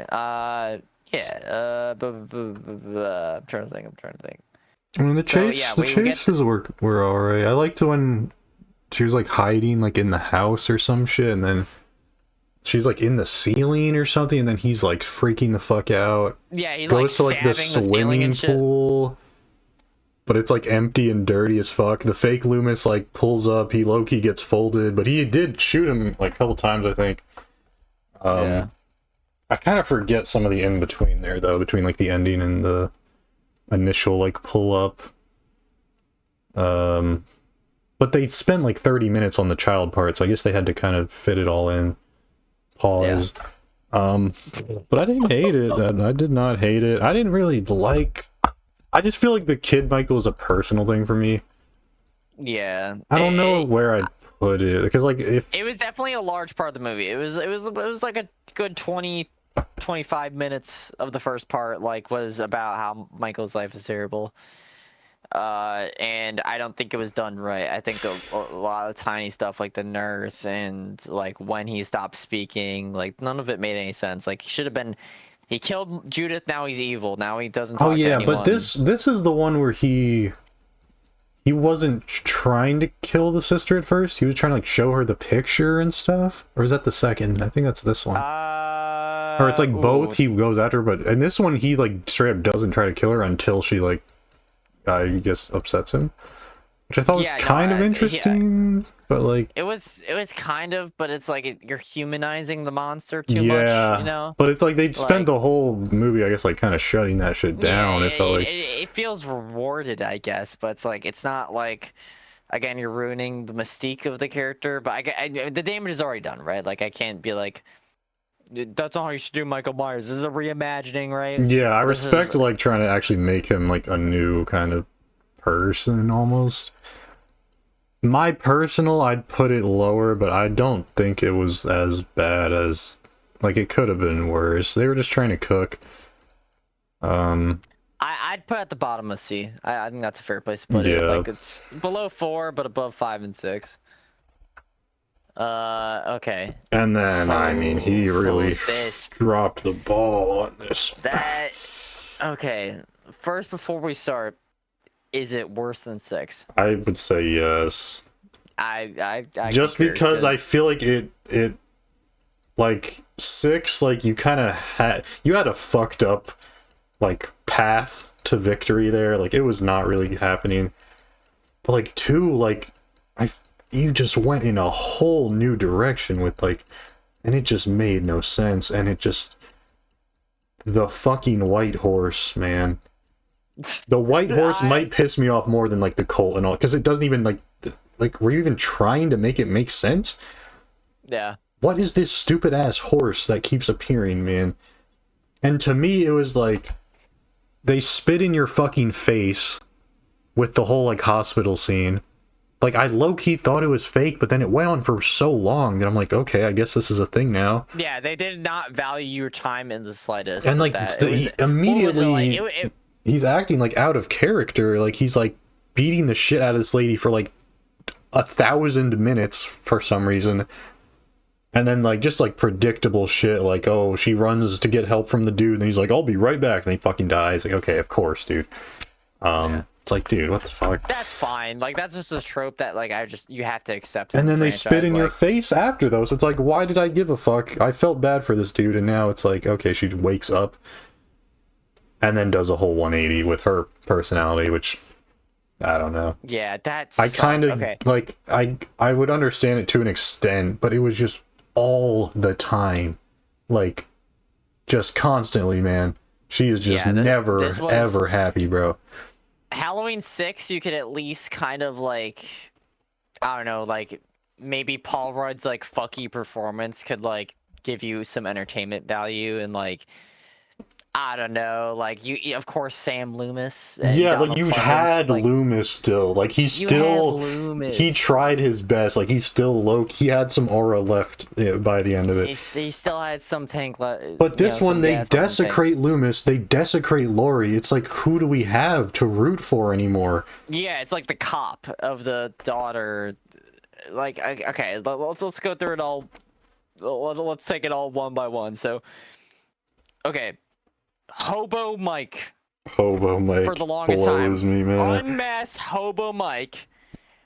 yeah. I'm trying to think. I mean, the chases were alright. I liked when she was like hiding like in the house or some shit, and then she's like in the ceiling or something, and then he's like freaking the fuck out. Yeah, he goes to like the swimming pool, but it's like empty and dirty as fuck. The fake Loomis like pulls up, he low-key gets folded, but he did shoot him like a couple times, I think. Yeah. I kind of forget some of the in between there though, between like the ending and the initial like pull up. But they spent like 30 minutes on the child part, so I guess they had to kind of fit it all in. Pause. Yeah. But I didn't hate it. I did not hate it. I didn't really like... I just feel like the kid Michael is a personal thing for me. Yeah. I don't know where I'd put it, because like if... It was definitely a large part of the movie. It was like a good 25 minutes of the first part like was about how Michael's life is terrible. And I don't think it was done right. I think a lot of tiny stuff like the nurse and like when he stopped speaking, like none of it made any sense. Like he should have been, he killed Judith, now he's evil. Now he doesn't talk to anyone. But this is the one where he wasn't trying to kill the sister at first. He was trying to like show her the picture and stuff. Or is that the second? I think that's this one. Or it's like both. He goes after her, but in this one he like straight up doesn't try to kill her until she like I guess upsets him, which I thought was kind of interesting, but like it was kind of, but it's like you're humanizing the monster too much, you know. But it's like they spent the whole movie, I guess, like kind of shutting that shit down. It feels rewarded, I guess, but it's like it's not like, again, you're ruining the mystique of the character. But the damage is already done, right? Like I can't be like, that's not how you should do Michael Myers. This is a reimagining, right? Yeah, I respect like trying to actually make him like a new kind of person almost. My personal, I'd put it lower, but I don't think it was as bad as, like, it could have been worse. They were just trying to cook. I'd put it at the bottom of C. I think that's a fair place to put it. Like it's below 4, but above 5 and 6. Okay. And then, I mean, he really dropped the ball on this. Okay. First, before we start, is it worse than 6? I would say yes. I just because I feel like it like 6, like you kind of had a fucked up like path to victory there. Like it was not really happening. But like 2, like you just went in a whole new direction with like, and it just made no sense. And it just, the fucking white horse, man. The white horse might piss me off more than like the cult and all, because it doesn't even like were you even trying to make it make sense? Yeah. What is this stupid ass horse that keeps appearing, man? And to me, it was like they spit in your fucking face with the whole like hospital scene. Like, I low-key thought it was fake, but then it went on for so long that I'm like, okay, I guess this is a thing now. Yeah, they did not value your time in the slightest. And, like, immediately, he's acting, like, out of character. Like, he's, like, beating the shit out of this lady for, like, 1,000 minutes for some reason. And then, like, just, like, predictable shit. Like, oh, she runs to get help from the dude, and he's like, I'll be right back. And he fucking dies. Like, okay, of course, dude. Yeah. It's like, dude, what the fuck? That's fine. Like, that's just a trope that, like, you have to accept. And then they spit in your face after those. It's like, why did I give a fuck? I felt bad for this dude, and now it's like, okay, she wakes up and then does a whole 180 with her personality, which, I don't know. Yeah, that's... I kind of, like, I would understand it to an extent, but it was just all the time. Like, just constantly, man. She is just never, ever happy, bro. Halloween 6, you could at least kind of like, I don't know, like maybe Paul Rudd's like fucky performance could like give you some entertainment value, and like, I don't know, like you of course Sam Loomis. Yeah, like you had like, Loomis still. Like he tried his best. Like he's still he had some aura left by the end of it. He still had some tank left. But this one, they desecrate Loomis. They desecrate Laurie. It's like, who do we have to root for anymore? Yeah, it's like the cop of the daughter. Like, okay, let's go through it all. Let's take it all one by one. So, okay. Hobo Mike for the longest blows time. Me, man. Unmasked Hobo Mike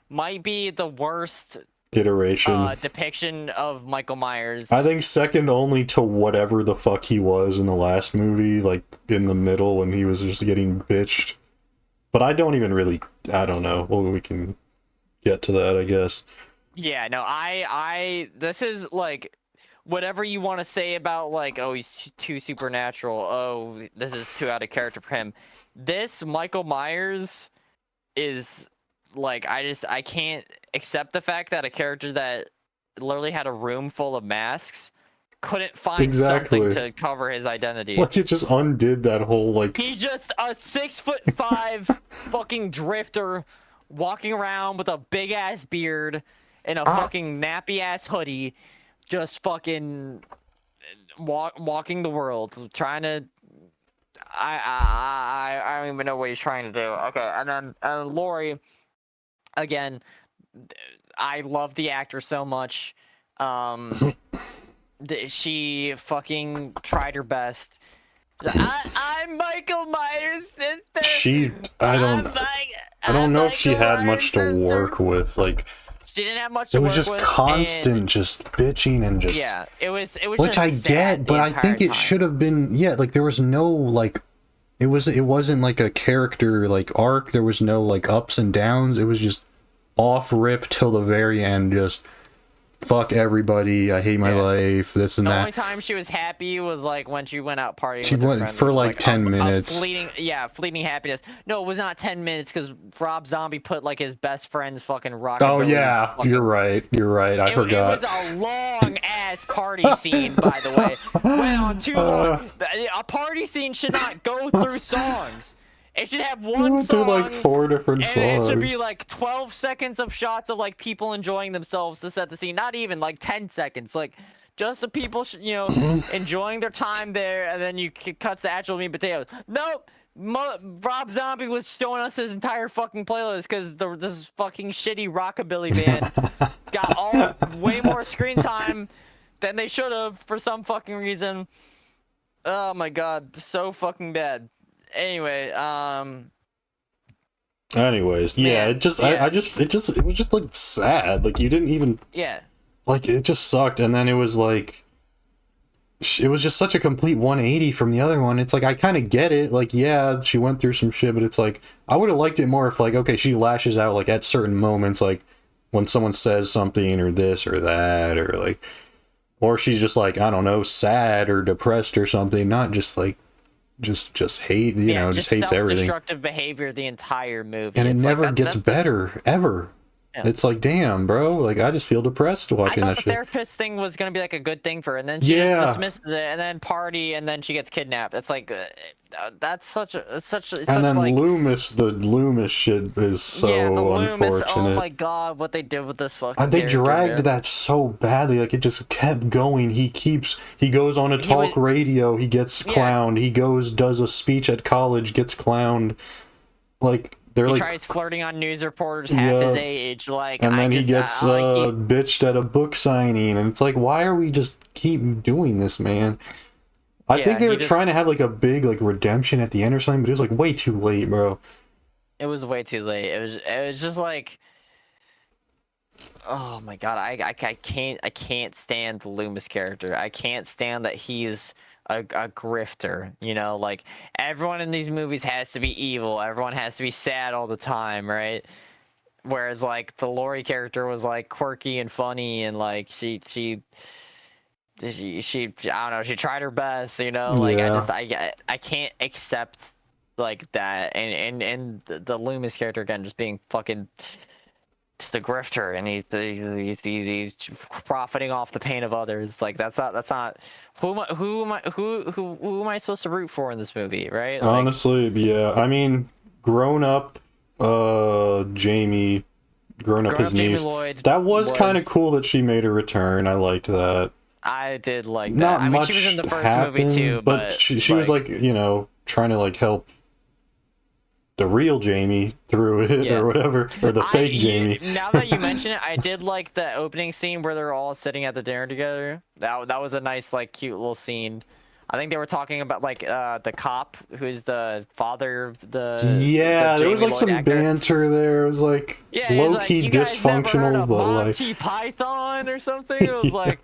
might be the worst iteration depiction of Michael Myers. I think second only to whatever the fuck he was in the last movie, like in the middle when he was just getting bitched. But I don't even really, I don't know. Well, we can get to that, I guess. Yeah, no, this is like, whatever you want to say about like, oh, he's too supernatural, oh, this is too out of character for him. This Michael Myers is like, I can't accept the fact that a character that literally had a room full of masks couldn't find something to cover his identity. Like, it just undid that whole, like... He's just a 6'5" fucking drifter walking around with a big-ass beard and a fucking nappy-ass hoodie, just fucking walking the world, trying to... I don't even know what he's trying to do. Okay, and then Laurie, again, I love the actor so much. She fucking tried her best. I'm Michael Myers' sister. I don't know if she had much to work with. Like, she didn't have much to work with. It was just constant, just bitching and just... Yeah, it was which just I get, but I think it should have been... Yeah, like, there was no, like... It wasn't like a character, like, arc. There was no, like, ups and downs. It was just off-rip till the very end, just... Fuck everybody, I hate my life, this and that. The only time she was happy was like when she went out partying. She went for like 10 minutes. Fleeting happiness. No, it was not 10 minutes because Rob Zombie put like his best friend's fucking rock. Oh yeah, you're right. I forgot. It was a long ass party scene, by the way. Went on too long. A party scene should not go through songs. It should have one song. Through like 4 different songs. It should be like 12 seconds of shots of like people enjoying themselves to set the scene. Not even like 10 seconds. Like just the people, enjoying their time there, and then you cut the actual meat and potatoes. Nope. Rob Zombie was showing us his entire fucking playlist because this fucking shitty rockabilly band got way more screen time than they should have for some fucking reason. Oh my god, so fucking bad. Anyway, anyways, yeah, it was just like sad. Like, you didn't even... Yeah. Like, it just sucked, and then it was like... It was just such a complete 180 from the other one. It's like, I kind of get it. Like, yeah, she went through some shit, but it's like, I would have liked it more if, like, okay, she lashes out, like, at certain moments, like, when someone says something, or this, or that, or, like... Or she's just, like, I don't know, sad, or depressed, or something, not just, like... just hate, just hates everything. Self-destructive behavior the entire movie. And it never gets better, ever. Yeah. It's like, damn, bro, like, I just feel depressed watching that shit. I thought the therapist thing was going to be, like, a good thing for her, and then she just dismisses it, and then party, and then she gets kidnapped. It's like, that's such and then like, the Loomis shit is so unfortunate. Oh my god, what they did with this fucking they dragged that so badly, like, it just kept going. He goes on a talk radio, he gets clowned, he does a speech at college, gets clowned, like, he tries flirting on news reporters half his age, like, and then he gets bitched at a book signing, and it's like, why are we just keep doing this, man? I think they were trying to have, like, a big, like, redemption at the end or something, but it was, like, way too late, bro. It was way too late. It was just like, oh my god, I can't stand the Loomis character. I can't stand that he's a grifter, like, everyone in these movies has to be evil, everyone has to be sad all the time, right? Whereas, like, the Laurie character was, like, quirky and funny, and, like, she I don't know, she tried her best, like, I can't accept, like, that, and the Loomis character, again, just being fucking just a grifter, and he's profiting off the pain of others. Like, that's not who am I supposed to root for in this movie, right? Like, honestly, yeah. I mean, grown up Jamie as niece. Lloyd that was kind of cool that she made a return. I liked that. I did like that. Not I mean, much she was in the first happened, movie too, but she was like, trying to, like, help the real Jamie through it, or whatever, or the fake Jamie. Now that you mention it, I did like the opening scene where they're all sitting at the dinner together. That was a nice, like, cute little scene. I think they were talking about, like, the cop who's the father of the there was, like, some banter there. It was, like, low-key dysfunctional, but, like, Monty Python or something. It was like,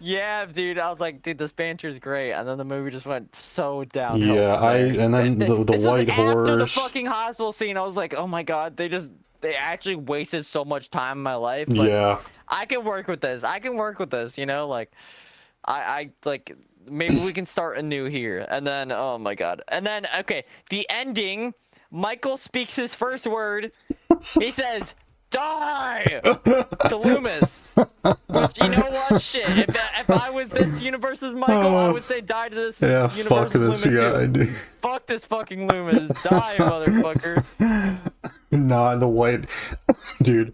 yeah, dude. I was like, dude, this banter's great, and then the movie just went so downhill. Yeah, and then the white horse. After the fucking hospital scene, I was like, oh my god, they actually wasted so much time in my life. But yeah, I can work with this. Like, I like, maybe we can start anew here. And then, oh my god, and then, okay, the ending. Michael speaks his first word. He says, Die to Loomis. Which, you know what? Shit. If I was this universe's Michael, I would say die to this universe's fuck this Loomis guy, too. dude. Fuck this fucking Loomis. Die, motherfucker. Nah, the white... Dude.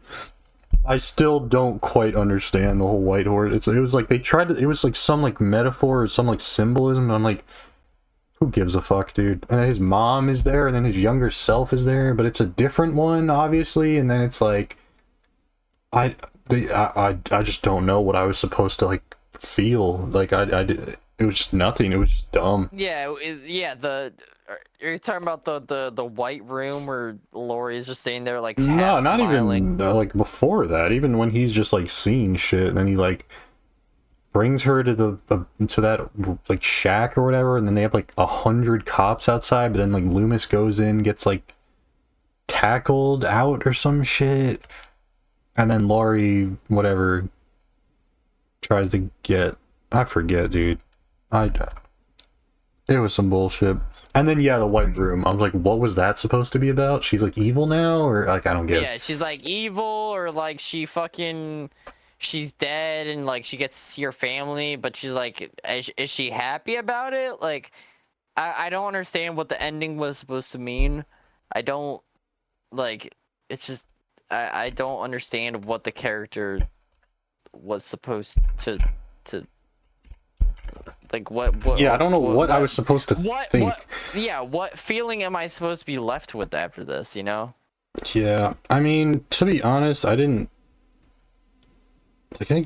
I still don't quite understand the whole white horse. It was like they tried to... It was like some like metaphor or some like symbolism. And I'm like, who gives a fuck, dude? And then his mom is there, and then his younger self is there, but it's a different one, obviously. And then it's like... I just don't know what I was supposed to like feel. Like it was just nothing. It was just dumb. Yeah, you're talking about the white room where Laurie's just sitting there like No, not smiling. even like before that. Even when he's just like seeing shit, and then he like brings her to to that like shack or whatever, and then they have like 100 cops outside. But then like Loomis goes in, gets like tackled out or some shit. And then Laurie, whatever, tries to get... I forget, dude. It was some bullshit. And then, yeah, the white room. I was like, what was that supposed to be about? She's, like, evil now? Or, like, I don't get it. Yeah, she's, like, evil, or, like, she's dead, and, like, she gets to see her family, but she's, like, is she happy about it? Like, I don't understand what the ending was supposed to mean. I don't, like, it's just... I don't understand what the character was supposed to like what yeah, I don't know what I was supposed to think. What feeling am I supposed to be left with after this, you know? Yeah, I mean, to be honest, I think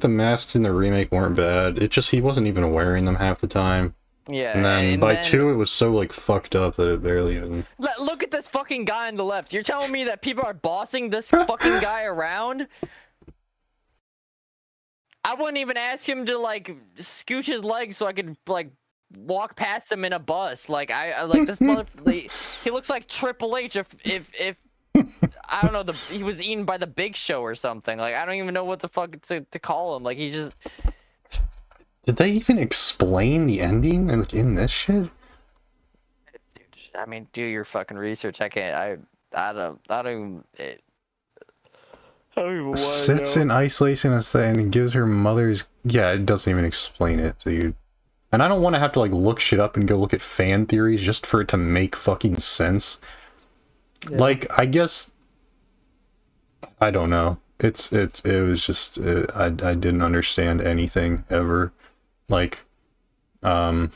the masks in the remake weren't bad. It just, he wasn't even wearing them half the time. Yeah, and then by 2 it was so like fucked up that it barely even... Look at this fucking guy on the left. You're telling me that people are bossing this fucking guy around? I wouldn't even ask him to like scooch his legs so I could like walk past him in a bus. Like I like this mother. He looks like Triple H if I don't know, he was eaten by the Big Show or something. Like I don't even know what the fuck to call him. Like he just... Did they even explain the ending in this shit? Dude, I mean, do your fucking research. I can't. I don't even. I don't even want to Sits in isolation and gives her mother's... Yeah, it doesn't even explain it, dude. And I don't want to have to like look shit up and go look at fan theories just for it to make fucking sense. Yeah. Like, I guess... I don't know. It was just... I didn't understand anything ever. Like, okay,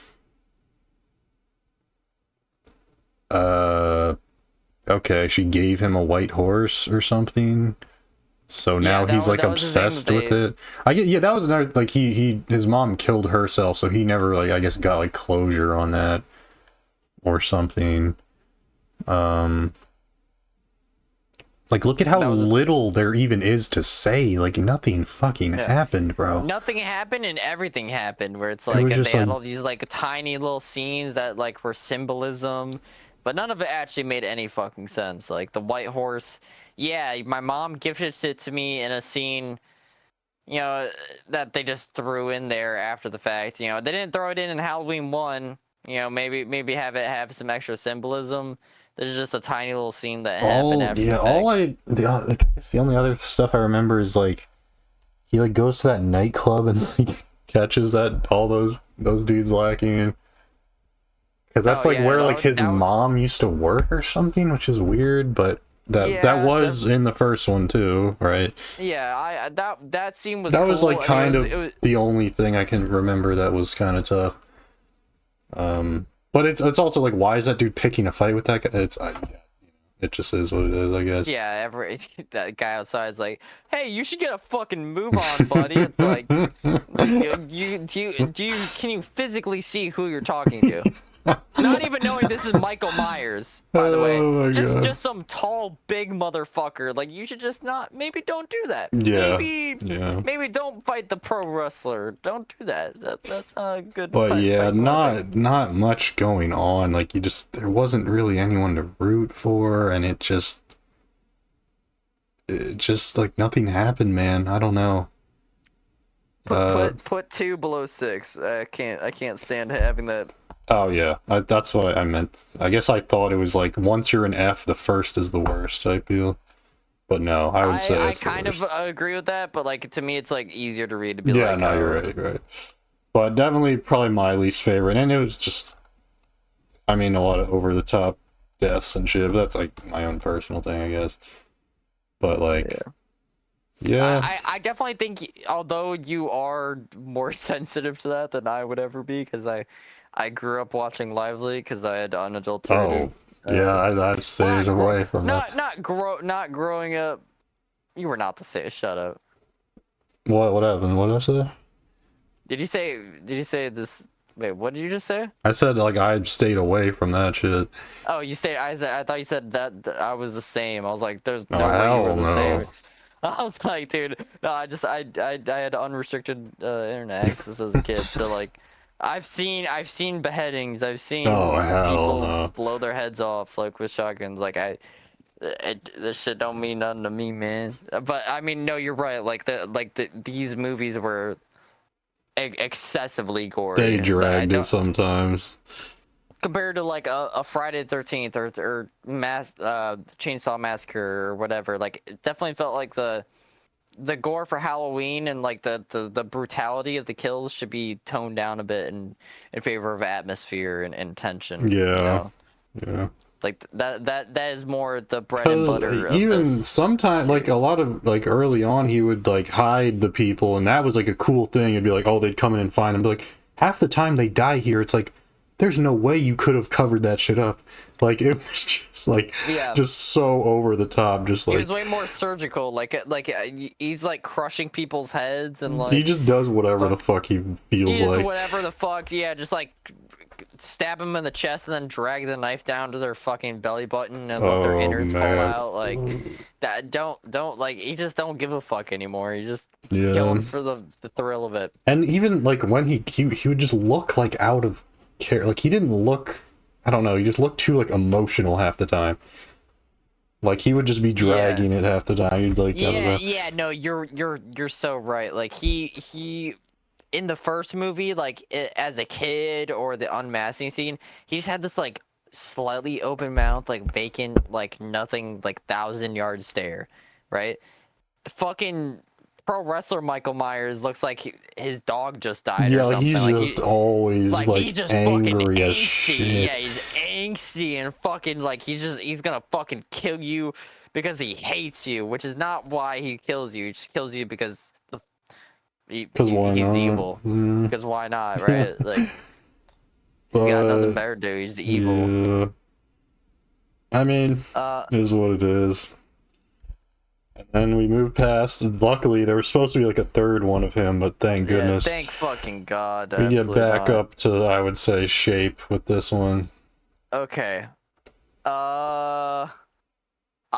she gave him a white horse or something, so now he's like obsessed with it. I get, yeah, that was another, like, his mom killed herself, so he never, like, I guess got like closure on that or something. Like, look at how little there even is to say. Like, nothing fucking happened, bro. Nothing happened and everything happened, where it's like, they had all these, like, tiny little scenes that, like, were symbolism, but none of it actually made any fucking sense. Like, the white horse, yeah, my mom gifted it to me in a scene, you know, that they just threw in there after the fact. You know, they didn't throw it in Halloween 1, you know, maybe have it have some extra symbolism. There's just a tiny little scene that happened after. Yeah, I guess the only other stuff I remember is like he like goes to that nightclub and like catches all those dudes lacking, because that's where like his mom used to work or something, which is weird, but that was in the first one too, right? Yeah, that scene was. That was like kind of the only thing I can remember that was kind of tough. But it's also like, why is that dude picking a fight with that guy? It just is what it is, I guess. Yeah, that guy outside is like, hey, you should get a fucking move on, buddy. It's like, can you physically see who you're talking to? Not even knowing this is Michael Myers, by the way. Just some tall, big motherfucker. Like, you should just maybe don't do that. Yeah. Maybe don't fight the pro wrestler. Don't do that. That's not a good. But yeah, not much going on. Like, there wasn't really anyone to root for, and it just like nothing happened, man. I don't know. Put 2 below 6. I can't stand having that. Oh yeah, that's what I meant. I guess I thought it was like, once you're an F, the first is the worst, I feel. But no, I would say I it's the kind worst. of agree with that, but like to me, it's like easier to read to be Yeah, like, no, oh, you're this right, is- right. But definitely probably my least favorite, and it was just, I mean, a lot of over the top deaths and shit. But that's like my own personal thing, I guess. But like, yeah. I definitely think, although you are more sensitive to that than I would ever be, because I grew up watching Lively because I had unadulterated. Oh, yeah, I'd stayed away from that. Not growing up. You were not the same. Shut up. What happened? What did I say? Did you say? Did you say this? Wait, what did you just say? I said like I stayed away from that shit. Oh, you stay. I thought you said that I was the same. I was like, there's Oh no way you were hell the no. same. I was like, dude, no, I had unrestricted internet access as a kid, so like, I've seen beheadings, I've seen Oh hell people no. blow their heads off like with shotguns. Like this shit don't mean nothing to me, man. But I mean, no, you're right. These movies were excessively gory. They I dragged it don't sometimes. compared to like a Friday the 13th or Chainsaw Massacre or whatever. Like it definitely felt like the gore for Halloween and like the brutality of the kills should be toned down a bit in favor of atmosphere and tension. Yeah. You know? Yeah. Like that is more the bread and butter of even this sometimes like a series. lot of like early on he would like hide the people, and that was like a cool thing. It'd be like, oh, they'd come in and find them. But like half the time they die here, it's like there's no way you could have covered that shit up. Like it was just like just so over the top. Just He like was way more surgical. He's like crushing people's heads and he like just does whatever the fuck he feels just like. whatever the fuck. Yeah, just like stab him in the chest and then drag the knife down to their fucking belly button and let their Oh, innards fall man. out. Like that. Don't like. He just don't give a fuck anymore. He just Yeah. killing for the thrill of it. And even like when he would just look like out of care. Like he didn't look, I don't know, he just looked too like emotional half the time. Like he would just be dragging it half the time. You'd like, Yeah. No, you're so right. Like he in the first movie, like as a kid or the unmasking scene, he just had this like slightly open mouth, like vacant, like nothing, like 1,000-yard stare, right? Fucking pro wrestler Michael Myers looks like his dog just died yeah, or like something. he's just always like he's just angry fucking as angsty. shit. Yeah, he's angsty and fucking like he's gonna fucking kill you because he hates you, which is not why he kills you. He just kills you because Why he's not? evil. Yeah. Because why not, right? Like he's got nothing better to do. He's the evil. Yeah. I mean, is what it is. And then we moved past. Luckily, there was supposed to be like a third one of him, but thank goodness. Yeah, thank fucking God. We get back not. up to, I would say, shape with this one. Okay. I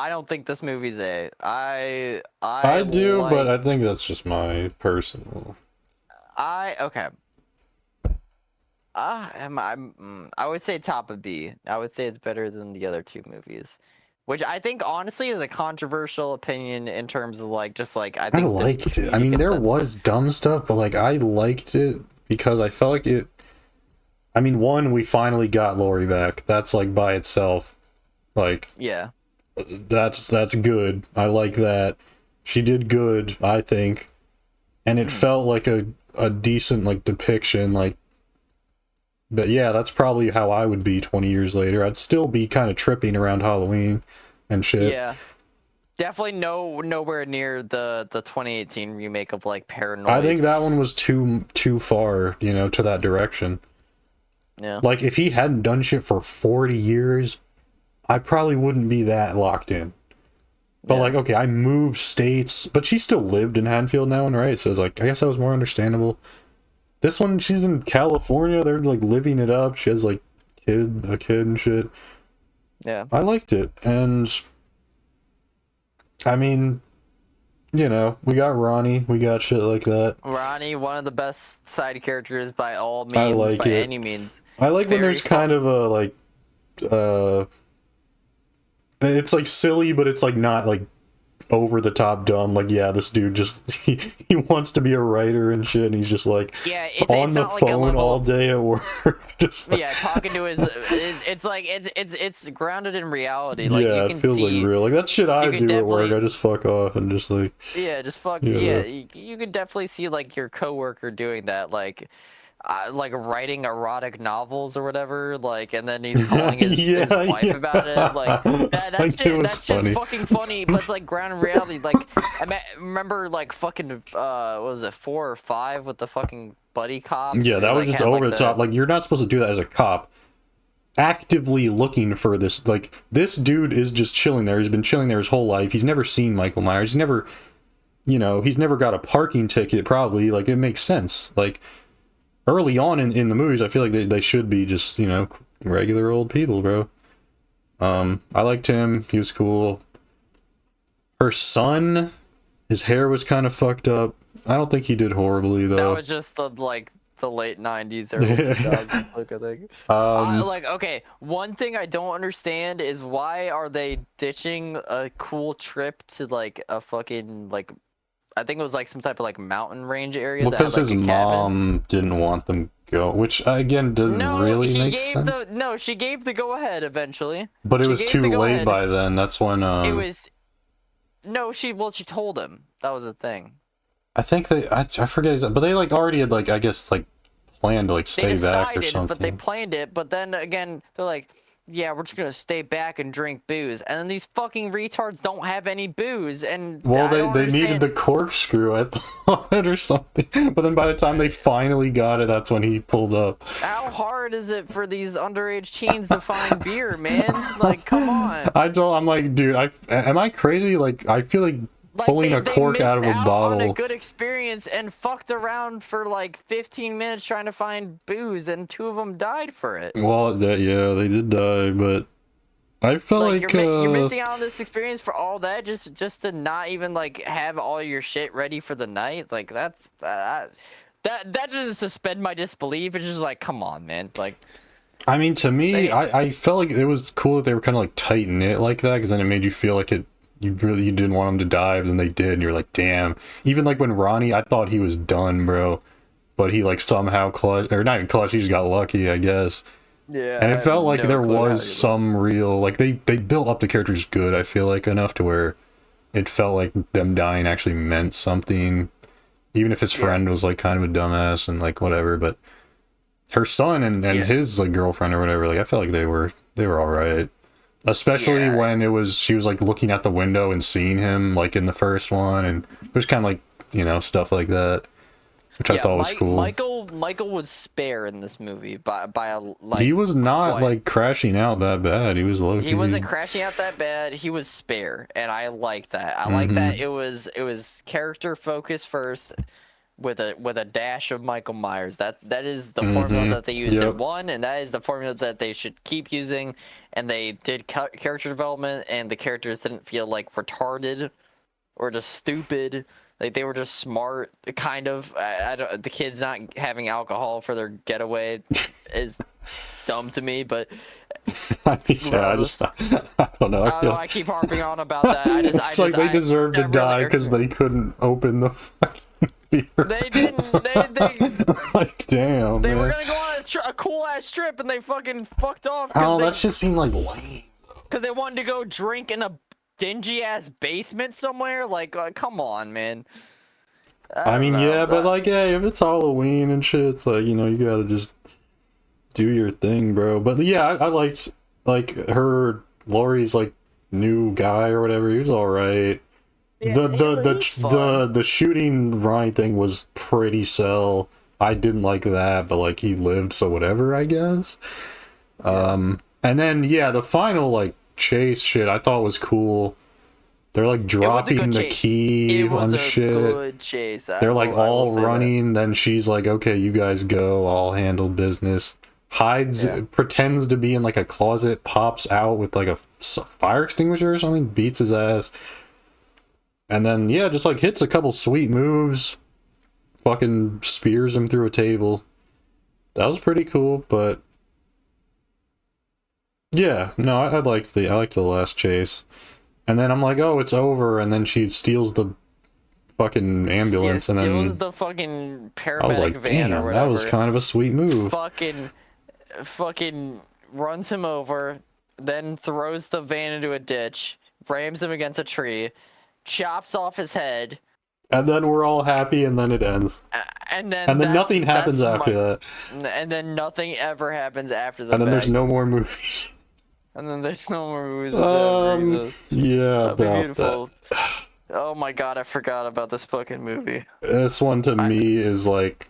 don't think this movie's A. I do, like, but I think that's just my personal. okay. I would say top of B. I would say it's better than the other two movies, which I think honestly is a controversial opinion in terms of like just like I think liked it. I mean, there was dumb stuff, but like I liked it because I felt like it. I mean, one, we finally got Lori back. That's like by itself, like yeah. That's good. I like that. She did good, I think, and it felt like a decent like depiction, like. But yeah, that's probably how I would be 20 years later. I'd still be kind of tripping around Halloween and shit. Yeah. Definitely nowhere near the 2018 remake of like Paranoid. I think that one was too far, you know, to that direction. Yeah. Like if he hadn't done shit for 40 years, I probably wouldn't be that locked in. But like, okay, I moved states, but she still lived in Haddonfield now, right? So it's like, I guess that was more understandable. This one, she's in California. They're like living it up. She has like a kid and shit. Yeah. I liked it, and I mean, you know, we got Ronnie. We got shit like that. Ronnie, one of the best side characters by all means, I like by it. any means. I like when there's kind of a like, it's like silly, but it's like not like over the top dumb. Like, yeah, this dude just he wants to be a writer and shit, and he's just like on the phone all day at work. Just like, yeah, talking to his. It's like it's grounded in reality. Like yeah, you can it feels see, like real. Like that shit I do at work. I just fuck off and just like just fuck. Yeah, you could definitely see like your coworker doing that. Like writing erotic novels or whatever, like, and then he's calling his wife about it, like that shit's fucking funny, but it's like grounded in reality. Like, remember like fucking what was it, 4 or 5 with the fucking buddy cops? Yeah, that was just over the top. Like, you're not supposed to do that as a cop. Actively looking for this, like, this dude is just chilling there. He's been chilling there his whole life. He's never seen Michael Myers. He's never, you know, he's never got a parking ticket. Probably, like, it makes sense. Like, early on in the movies, I feel like they should be just, you know, regular old people, bro. I liked him. He was cool. Her son, his hair was kind of fucked up. I don't think he did horribly, though. That was just the late 90s, early 2000s look, I think. Like, okay, one thing I don't understand is why are they ditching a cool trip to, like, a fucking, like, I think it was like some type of like mountain range area. Well, because his mom didn't want them go, which again doesn't really make sense. No, she gave the go ahead eventually. But it was too late by then. That's when it was. No, she told him that was the thing. I think I forget, but they like already had like I guess like planned to like stay back or something. But they planned it. But then again, they're like, yeah, we're just gonna stay back and drink booze, and then these fucking retards don't have any booze, and well, they needed the corkscrew, I thought, or something. But then by the time they finally got it, that's when he pulled up. How hard is it for these underage teens to find beer, man? Like, come on. I'm like, dude, am I crazy? Like, I feel like pulling a cork out of a bottle. On a good experience and fucked around for like 15 minutes trying to find booze, and 2 of them died for it. Well, yeah, they did die, but I felt like you're missing out on this experience for all that just to not even like have all your shit ready for the night. Like that doesn't suspend my disbelief. It's just like, come on, man. Like, I mean, to me, I felt like it was cool that they were kind of like tighten it like that, because then it made you feel like you didn't want them to die, but then they did, and you're like, damn. Even like when Ronnie, I thought he was done, bro, but he like somehow clutched, or not even clutched, he just got lucky, I guess. Yeah. And it felt like there was some real, like they built up the characters good, I feel like, enough to where it felt like them dying actually meant something, even if his friend was like kind of a dumbass and like whatever. But her son and his like girlfriend or whatever, like I felt like they were all right. Especially when she was like looking at the window and seeing him like in the first one, and there's kind of like, you know, stuff like that, which I thought was cool. Michael was spare in this movie by a like. He was not like crashing out that bad. He was low. He wasn't crashing out that bad. He was spare, and I like that. I like that it was character focus first, with a dash of Michael Myers. That is the formula that they used in 1, and that is the formula that they should keep using. And they did character development, and the characters didn't feel like retarded or just stupid. Like, they were just smart, kind of. The kids not having alcohol for their getaway is dumb to me, but I don't know. I keep harping on about that. It's like they deserve to die because they couldn't open the fucking beer. They didn't. Like, damn. They were gonna go on a cool ass trip, and they fucking fucked off. Oh, that just seemed like lame. Because they wanted to go drink in a dingy ass basement somewhere. Like, come on, man. I mean, yeah, but like, yeah, if it's Halloween and shit, it's like, you know, you gotta just do your thing, bro. But yeah, I liked like Laurie's like new guy or whatever. He was all right. Yeah, the shooting Ronnie thing was pretty sell. I didn't like that, but like he lived, so whatever, I guess. And then the final like chase shit I thought was cool. They're like dropping the key on shit. Good chase. They're like all running, then she's like, okay, you guys go, I'll handle business. Hides, pretends to be in like a closet, pops out with like a fire extinguisher or something, beats his ass. And then, just like hits a couple sweet moves, fucking spears him through a table. That was pretty cool, but yeah, no, I liked the last chase. And then I'm like, oh, it's over, and then she steals the fucking ambulance, and then the fucking paramedic I was like, van damn, or whatever. that was kind of a sweet move. Fucking runs him over, then throws the van into a ditch, rams him against a tree, chops off his head. And then we're all happy, and then it ends. And then nothing happens after that. And then nothing ever happens after the And then fact. there's no more movies. And then there's no more movies. Yeah, That'd be beautiful. That. Oh my god, I forgot about this fucking movie. This one to me is like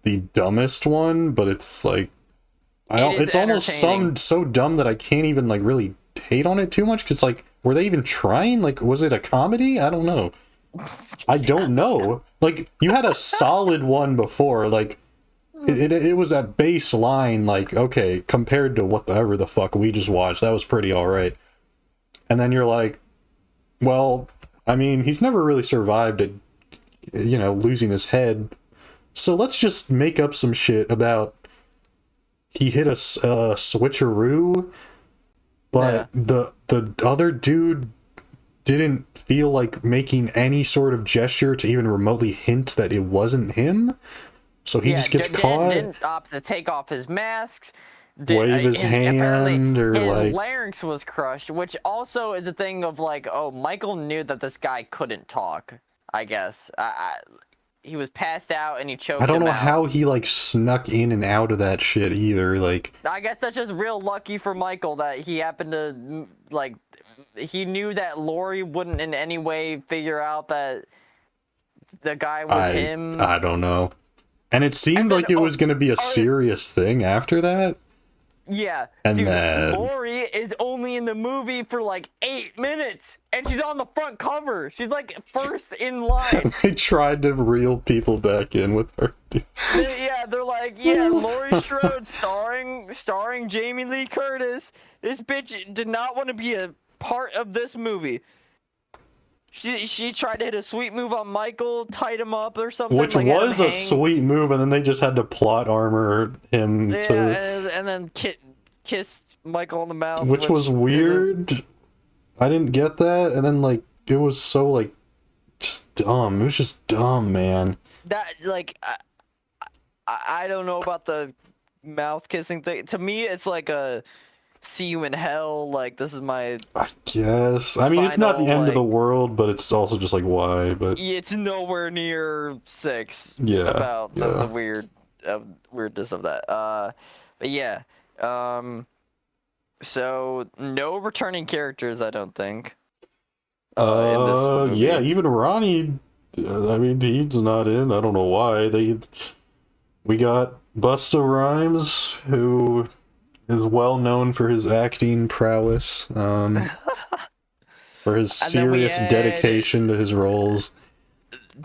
the dumbest one, but it's like it's almost so dumb that I can't even like really hate on it too much. 'Cause it's like, were they even trying? Like, was it a comedy? I don't know. I don't know. Like, you had a solid one before. Like, it was that baseline. Like, okay, compared to whatever the fuck we just watched, that was pretty all right. And then you're like, well, I mean, he's never really survived it, you know, losing his head. So let's just make up some shit about he hit a switcheroo, but the other dude didn't feel like making any sort of gesture to even remotely hint that it wasn't him. So he just gets caught. Didn't opt to take off his masks. Wave his hand, or his like larynx was crushed, which also is a thing of like, oh, Michael knew that this guy couldn't talk. I guess he was passed out and he choked. I don't know out. how he like snuck in and out of that shit either. Like, I guess that's just real lucky for Michael that he happened to like. He knew that Laurie wouldn't in any way figure out that the guy was him. I don't know. And it seemed like it was going to be a serious thing after that. Yeah, and dude, then Laurie is only in the movie for like 8 minutes, and she's on the front cover. She's like first in line. They tried to reel people back in with her. They're like, yeah, Laurie Strode starring Jamie Lee Curtis. This bitch did not want to be a part of this movie. She tried to hit a sweet move on Michael, tied him up or something. Which like, was a sweet move, and then they just had to plot armor him and then kissed Michael on the mouth. Which was weird. I didn't get that, and then like it was so like just dumb. It was just dumb, man. That like I don't know about the mouth kissing thing. To me, it's like a see you in hell, like this is my I guess. I mean, it's not the end of the world, but it's also just like, why? But it's nowhere near 6. Yeah. About the weirdness of that. But yeah. So no returning characters, I don't think. In this movie. Yeah, even Ronnie, I mean, he's not in. I don't know why. We got Busta Rhymes, who is well known for his acting prowess, for his serious dedication to his roles.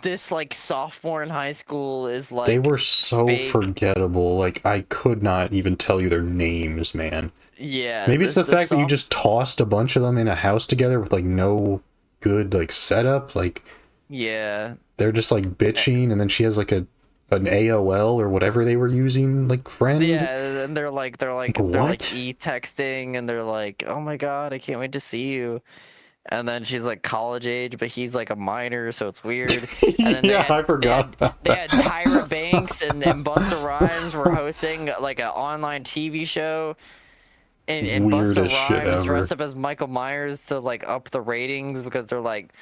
This like sophomore in high school is like they were so forgettable. Like I could not even tell you their names, man. Yeah. Maybe it's the fact that you just tossed a bunch of them in a house together with like no good like setup. Like yeah, they're just like bitching, and then she has like an AOL or whatever they were using, like friend. Yeah, and they're like e-texting, and they're like, "Oh my god, I can't wait to see you." And then she's like college age, but he's like a minor, so it's weird. And then I forgot. They had Tyra Banks and Busta Rhymes were hosting like an online TV show, and Busta Rhymes dressed up as Michael Myers to like up the ratings because they're like,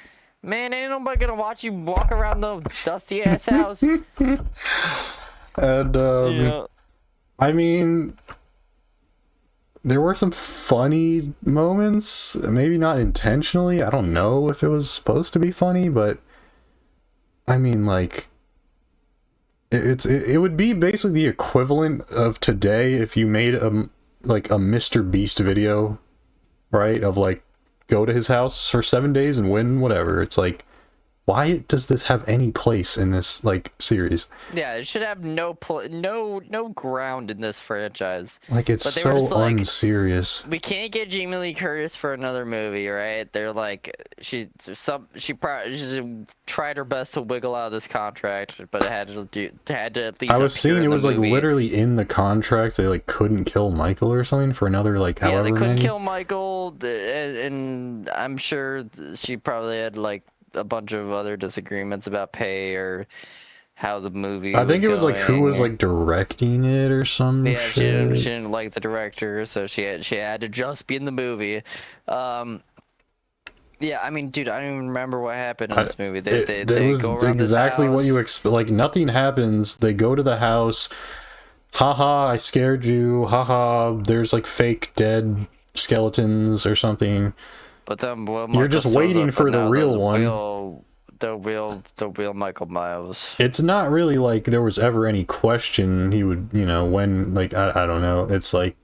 man, ain't nobody gonna watch you walk around the dusty ass house. And yeah. I mean, there were some funny moments, maybe not intentionally. I don't know if it was supposed to be funny, but I mean, like, it would be basically the equivalent of today if you made a Mr. Beast video, right? Of like, go to his house for 7 days and win whatever. It's like why does this have any place in this like series? Yeah, it should have no ground in this franchise. Like, it's so unserious. We can't get Jamie Lee Curtis for another movie, right? They're like, she tried her best to wiggle out of this contract, but it had to at least. I was seeing it was like literally in the contracts. They like couldn't kill Michael or something for another like however many. Yeah, they couldn't kill Michael, and I'm sure she probably had like a bunch of other disagreements about pay or how the movie I think it was like who was like directing it or some shit. She didn't like the director, so she had to just be in the movie. Yeah, I mean, dude, I don't even remember what happened in this movie. They was go around exactly this house. what you expect. Like, nothing happens. They go to the house. Haha, I scared you. Haha, there's like fake dead skeletons or something. But then, you're just waiting for the real one. The real Michael Myers. It's not really like there was ever any question he would, when, like, I don't know. It's like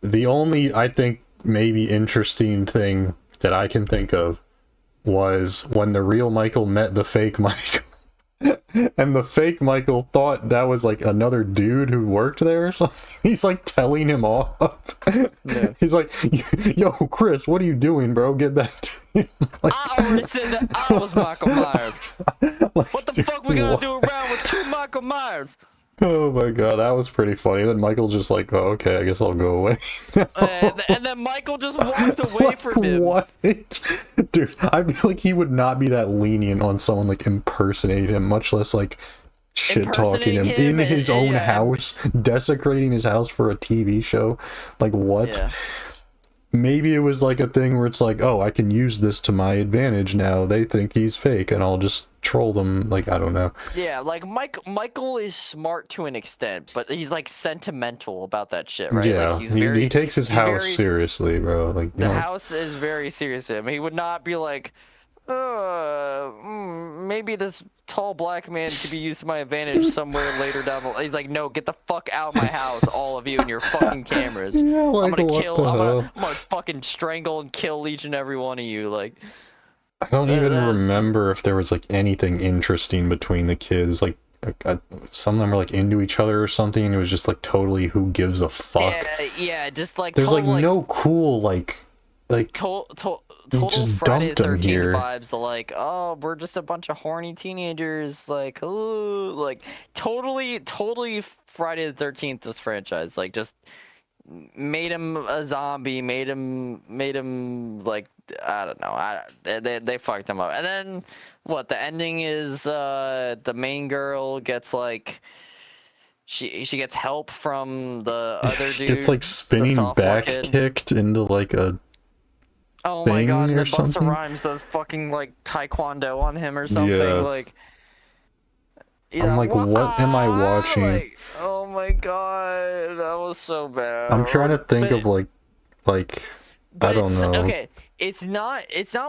the only, I think, maybe interesting thing that I can think of was when the real Michael met the fake Michael. And the fake Michael thought that was like another dude who worked there or something. He's like telling him off. Yeah. He's like, yo, Chris, what are you doing, bro? Get back to him. Like, I already said that I was Michael Myers. Like, what the fuck we gonna do around with 2 Michael Myers? Oh my god, that was pretty funny. Then Michael just like, oh, okay, I guess I'll go away. And then Michael just walked away from him. What? Dude, I feel like he would not be that lenient on someone like impersonating him, much less like shit talking him in his own house, desecrating his house for a TV show. Like, what? Yeah. Maybe it was like a thing where it's like, oh, I can use this to my advantage now. They think he's fake, and I'll just troll them. Like, I don't know. Yeah, like Michael is smart to an extent, but he's like sentimental about that shit, right? Yeah, like, he takes his house seriously, bro. Like, the house is very serious to him. He would not be like, maybe this tall black man could be used to my advantage somewhere later down the line. He's like, no, get the fuck out of my house, all of you and your fucking cameras. Yeah, like, I'm gonna fucking strangle and kill each and every one of you. Like, I don't even remember if there was like anything interesting between the kids. Like, some of them were like into each other or something. It was just like totally who gives a fuck. Yeah, just like there's like no cool like total just Friday dumped the 13th here. vibes. Like, oh, we're just a bunch of horny teenagers. Like, oh, like totally Friday the 13th. This franchise, like, just made him a zombie. Made him like, I don't know. They fucked him up. And then what? The ending is the main girl gets like. She gets help from the other dude. It's like spinning back kicked into like a. Oh my god! And then Busta Rhymes does fucking like taekwondo on him or something. Yeah. Like. Yeah, I'm like, what am I watching? Like, oh my god, that was so bad. I'm trying to think of like I don't know. Okay, it's not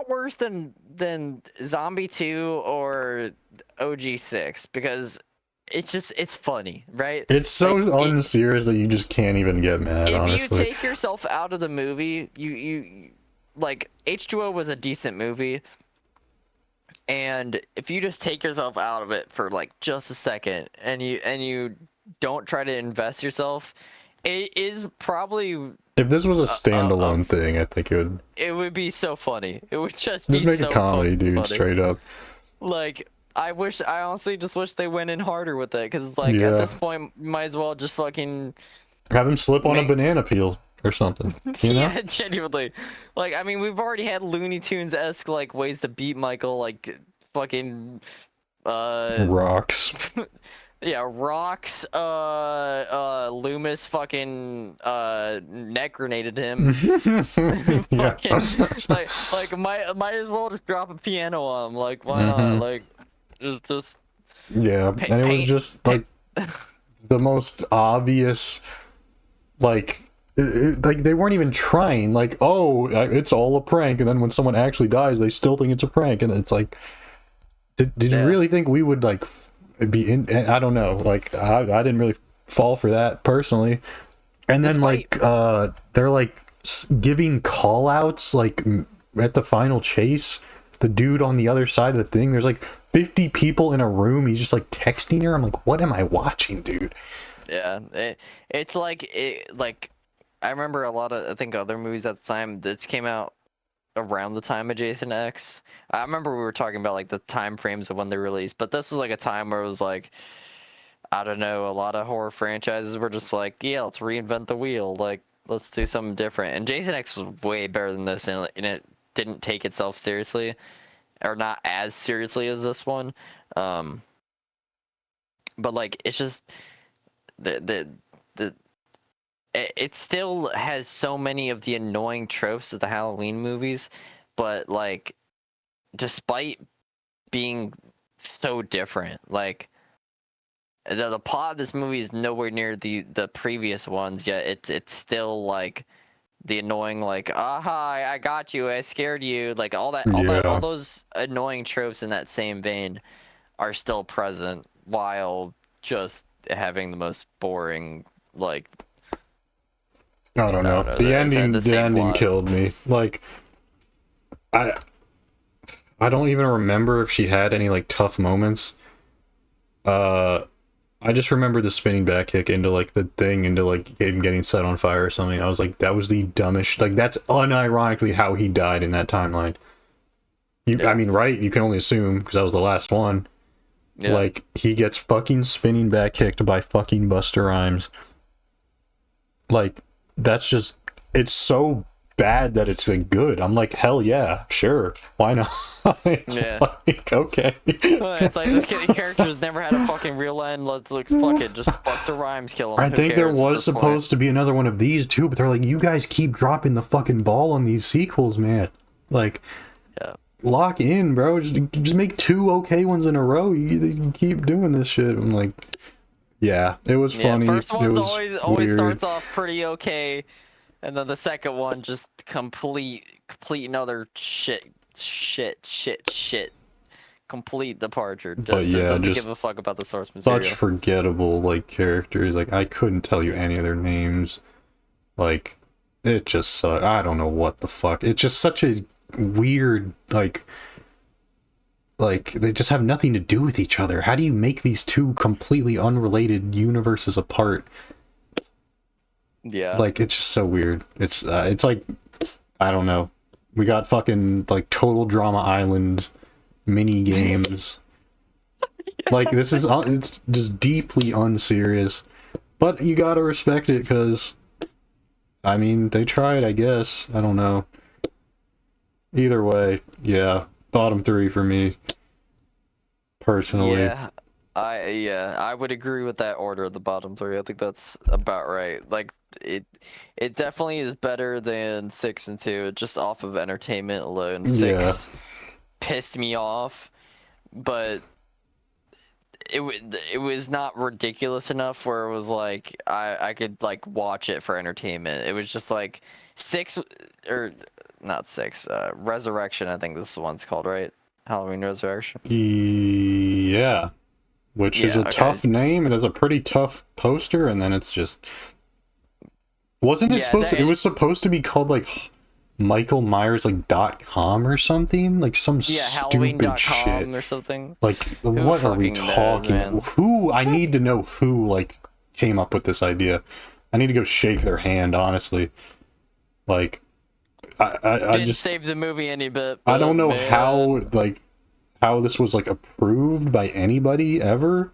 worse than Zombie 2 or OG6 because. It's funny, right? It's so unserious that you just can't even get mad, honestly. If you take yourself out of the movie, you like, H2O was a decent movie, and if you just take yourself out of it for like just a second, and you don't try to invest yourself, it is probably... If this was a standalone thing, I think it would be so funny. It would just be make so a comedy, dude, funny. straight up. Like... I honestly just wish they went in harder with it, because, like, at this point, you might as well just fucking... Have him slip on a banana peel or something, you know? Yeah, genuinely. Like, I mean, we've already had Looney Tunes-esque, like, ways to beat Michael, like, fucking... Rocks. Yeah, Rocks, Loomis fucking, neck grenaded him. Fucking, like, might as well just drop a piano on him, like, why not? Like... Just yeah, and it was just like the most obvious, like they weren't even trying. Like, oh, it's all a prank, and then when someone actually dies, they still think it's a prank, and it's like, did you really think we would like be in? I don't know. Like, I didn't really fall for that personally. And then they're like giving call outs like at the final chase. the dude on the other side of the thing. There's like 50 people in a room. He's just like texting her. I'm like, what am I watching, dude? Yeah, it's like I remember a lot of, I think, other movies at the time. This came out around the time of Jason X. I remember we were talking about like the time frames of when they released, but this was like a time where it was like, I don't know, a lot of horror franchises were just like, yeah, let's reinvent the wheel, like let's do something different. And Jason X was way better than this, and it didn't take itself seriously, or not as seriously as this one. But like, it's just it still has so many of the annoying tropes of the Halloween movies, but like, despite being so different, like the plot of this movie is nowhere near the previous ones, yet it's still like the annoying, like, hi, I got you, I scared you, like all those annoying tropes in that same vein are still present, while just having the most boring, like, I don't know. The ending killed me. Like, I don't even remember if she had any like tough moments. I just remember the spinning back kick into like the thing, into like him getting set on fire or something. I was like, that was the dumbest. Like, that's unironically how he died in that timeline. I mean, right? You can only assume because that was the last one. Yeah. Like, he gets fucking spinning back kicked by fucking Busta Rhymes. Like, that's just, it's so bad that it's like good. I'm like, hell yeah, sure, why not? It's like, okay. It's like, this character's never had a fucking real end. Let's look, fuck it, just Busta Rhymes kill him. I think there was supposed to be another one of these too, but they're like, you guys keep dropping the fucking ball on these sequels, man. Like, lock in, bro. Just make 2 okay ones in a row. You keep doing this shit. I'm like, yeah, it was funny. First one's always starts off pretty okay, and then the second one just complete another shit, complete departure. But yeah, doesn't give a fuck about the source material. Such forgettable like characters. Like, I couldn't tell you any of their names. Like, it just sucked. I don't know what the fuck. It's just such a weird, like they just have nothing to do with each other. How do you make these two completely unrelated universes apart? Yeah, like, it's just so weird. It's like, I don't know, we got fucking like Total Drama Island mini games. Like, this is it's just deeply unserious, but you gotta respect it because, I mean, they tried, I guess. I don't know. Either way, yeah, bottom 3 for me, personally. Yeah, I would agree with that order of the bottom 3. I think that's about right. Like, it definitely is better than 6 and 2, just off of entertainment alone. 6 pissed me off, but it was not ridiculous enough where it was like I could like watch it for entertainment. It was just like 6, or not 6, Resurrection, I think this one's called, right? Halloween Resurrection. Yeah, which is a tough name. It has a pretty tough poster, and then it's just, wasn't it supposed to, it was supposed to be called like Michael Myers like .com or something, like some stupid shit or something. Like, what are we talking? Who, I need to know who like came up with this idea. I need to go shake their hand, honestly. Like, I didn't just save the movie any bit. I don't know how this was like approved by anybody ever,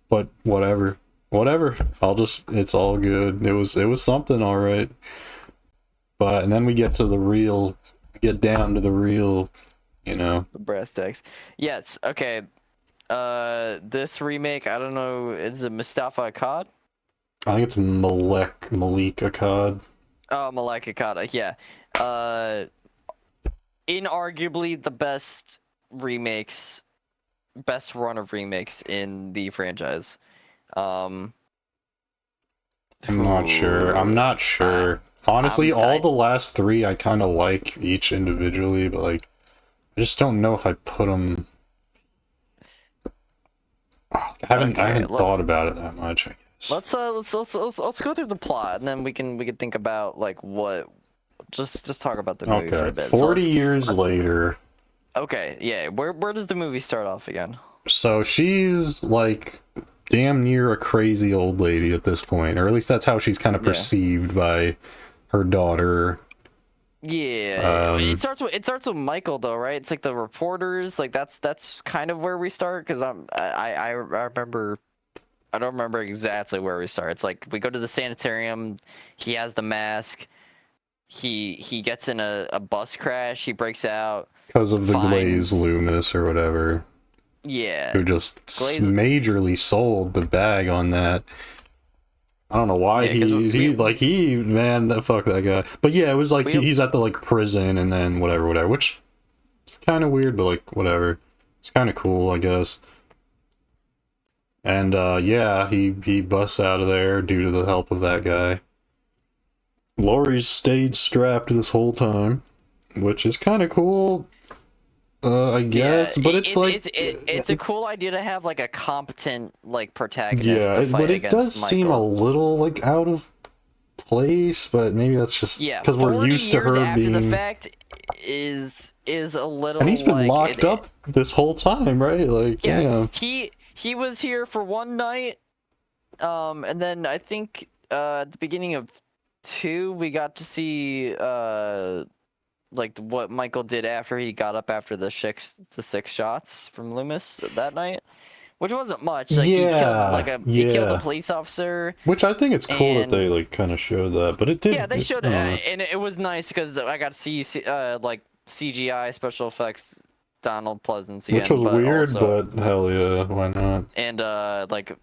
but whatever. I'll just, it's all good. It was something, all right. But, and then we get to the real, get down to the real, you know, the brass tacks. Yes. Okay. This remake, I don't know, is it Mustafa Akkad? I think it's Malik Akkad. Oh, Malik Akkad, yeah. Inarguably the best run of remakes in the franchise. I'm not sure. Honestly, all the last 3 I kind of like each individually, but like, I just don't know if I put them. I haven't thought about it that much, I guess. Let's go through the plot, and then we can think about like what. Just talk about the movie for a bit. 40 years later, Okay, yeah. Where does the movie start off again? So she's like damn near a crazy old lady at this point, or at least that's how she's kind of perceived by her daughter. Yeah, it starts with Michael though, right? It's like the reporters, like that's kind of where we start because I remember. I don't remember exactly where we start. It's like we go to the sanitarium. He has the mask. He gets in a bus crash. He breaks out because of the Glaze Loomis or whatever. Yeah. Who just majorly sold the bag on that. I don't know why man, fuck that guy. But yeah, it was like he's at the like prison and then whatever, which is kind of weird, but like whatever. It's kind of cool, I guess. And yeah, he busts out of there due to the help of that guy. Laurie's stayed strapped this whole time, which is kind of cool. I guess, but it's a cool idea to have like a competent like protagonist. Yeah, but it does seem a little like out of place. But maybe that's just because we're used to her being. The fact is a little. And he's been locked up this whole time, right? Like, yeah. He was here for one night, and then I think at the beginning of 2 we got to see like what Michael did after he got up after the 6 shots from Loomis that night, which wasn't much. Like he killed a police officer. Which I think it's cool that they like kind of showed that, but it did. Yeah, they showed it, and it was nice because I got to see like CGI special effects Donald Pleasance again, which was weird, but hell yeah, why not? And like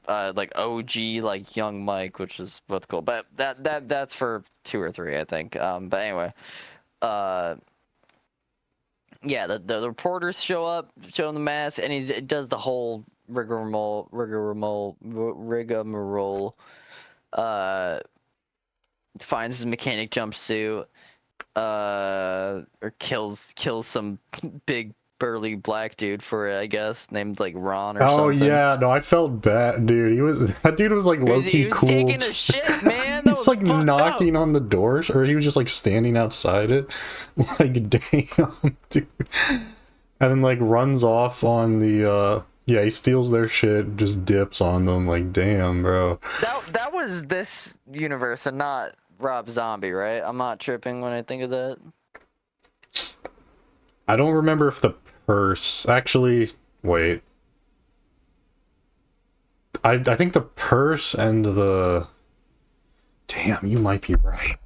OG like young Mike, which is both cool. But that's for 2 or 3, I think. But anyway. Yeah, the reporters show up, show him the mask, and he does the whole rigmarole. Finds his mechanic jumpsuit, or kills some big burly black dude for it, I guess, named like Ron or something. Oh yeah, no, I felt bad, dude. That dude was like low-key cool. He was taking a shit, man. He's like knocking on the doors, or he was just like standing outside it. Like, damn, dude. And then like runs off on the yeah, he steals their shit, just dips on them. Like, damn, bro. That was this universe and not Rob Zombie, right? I'm not tripping when I think of that. I don't remember if the purse actually. Wait. I think the purse and the. Damn, you might be right.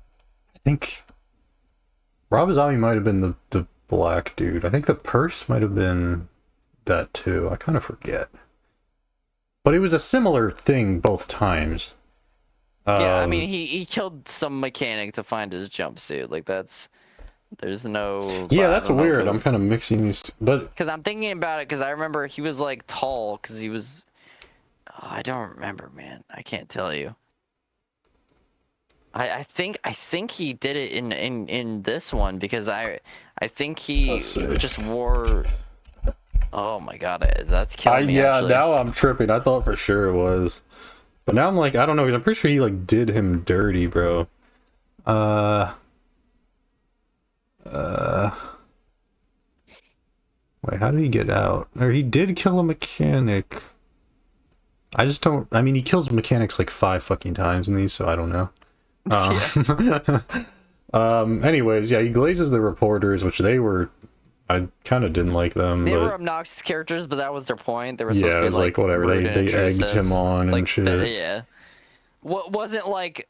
I think Rob Zombie might have been the black dude. I think the purse might have been that too. I kind of forget. But it was a similar thing both times. Yeah, I mean, he killed some mechanic to find his jumpsuit. Like, that's... There's no... Yeah, that's weird. I'm kind of mixing these two, but... Because I'm thinking about it, because I remember he was, like, tall, because he was... Oh, I don't remember, man. I can't tell you. I think he did it in this one, because I think he just wore... Oh my god, that's killing me, yeah, actually. Now I'm tripping. I thought for sure it was. But now I'm like, I don't know, because I'm pretty sure he, like, did him dirty, bro. Wait, how did he get out? Or he did kill a mechanic. I just don't... I mean, he kills mechanics, like, 5 fucking times in these, so I don't know. Anyways, yeah, he glazes the reporters, which they were... I kind of didn't like them. They were obnoxious characters, but that was their point. They were yeah, it was like whatever. They egged him on and shit. Yeah. What wasn't like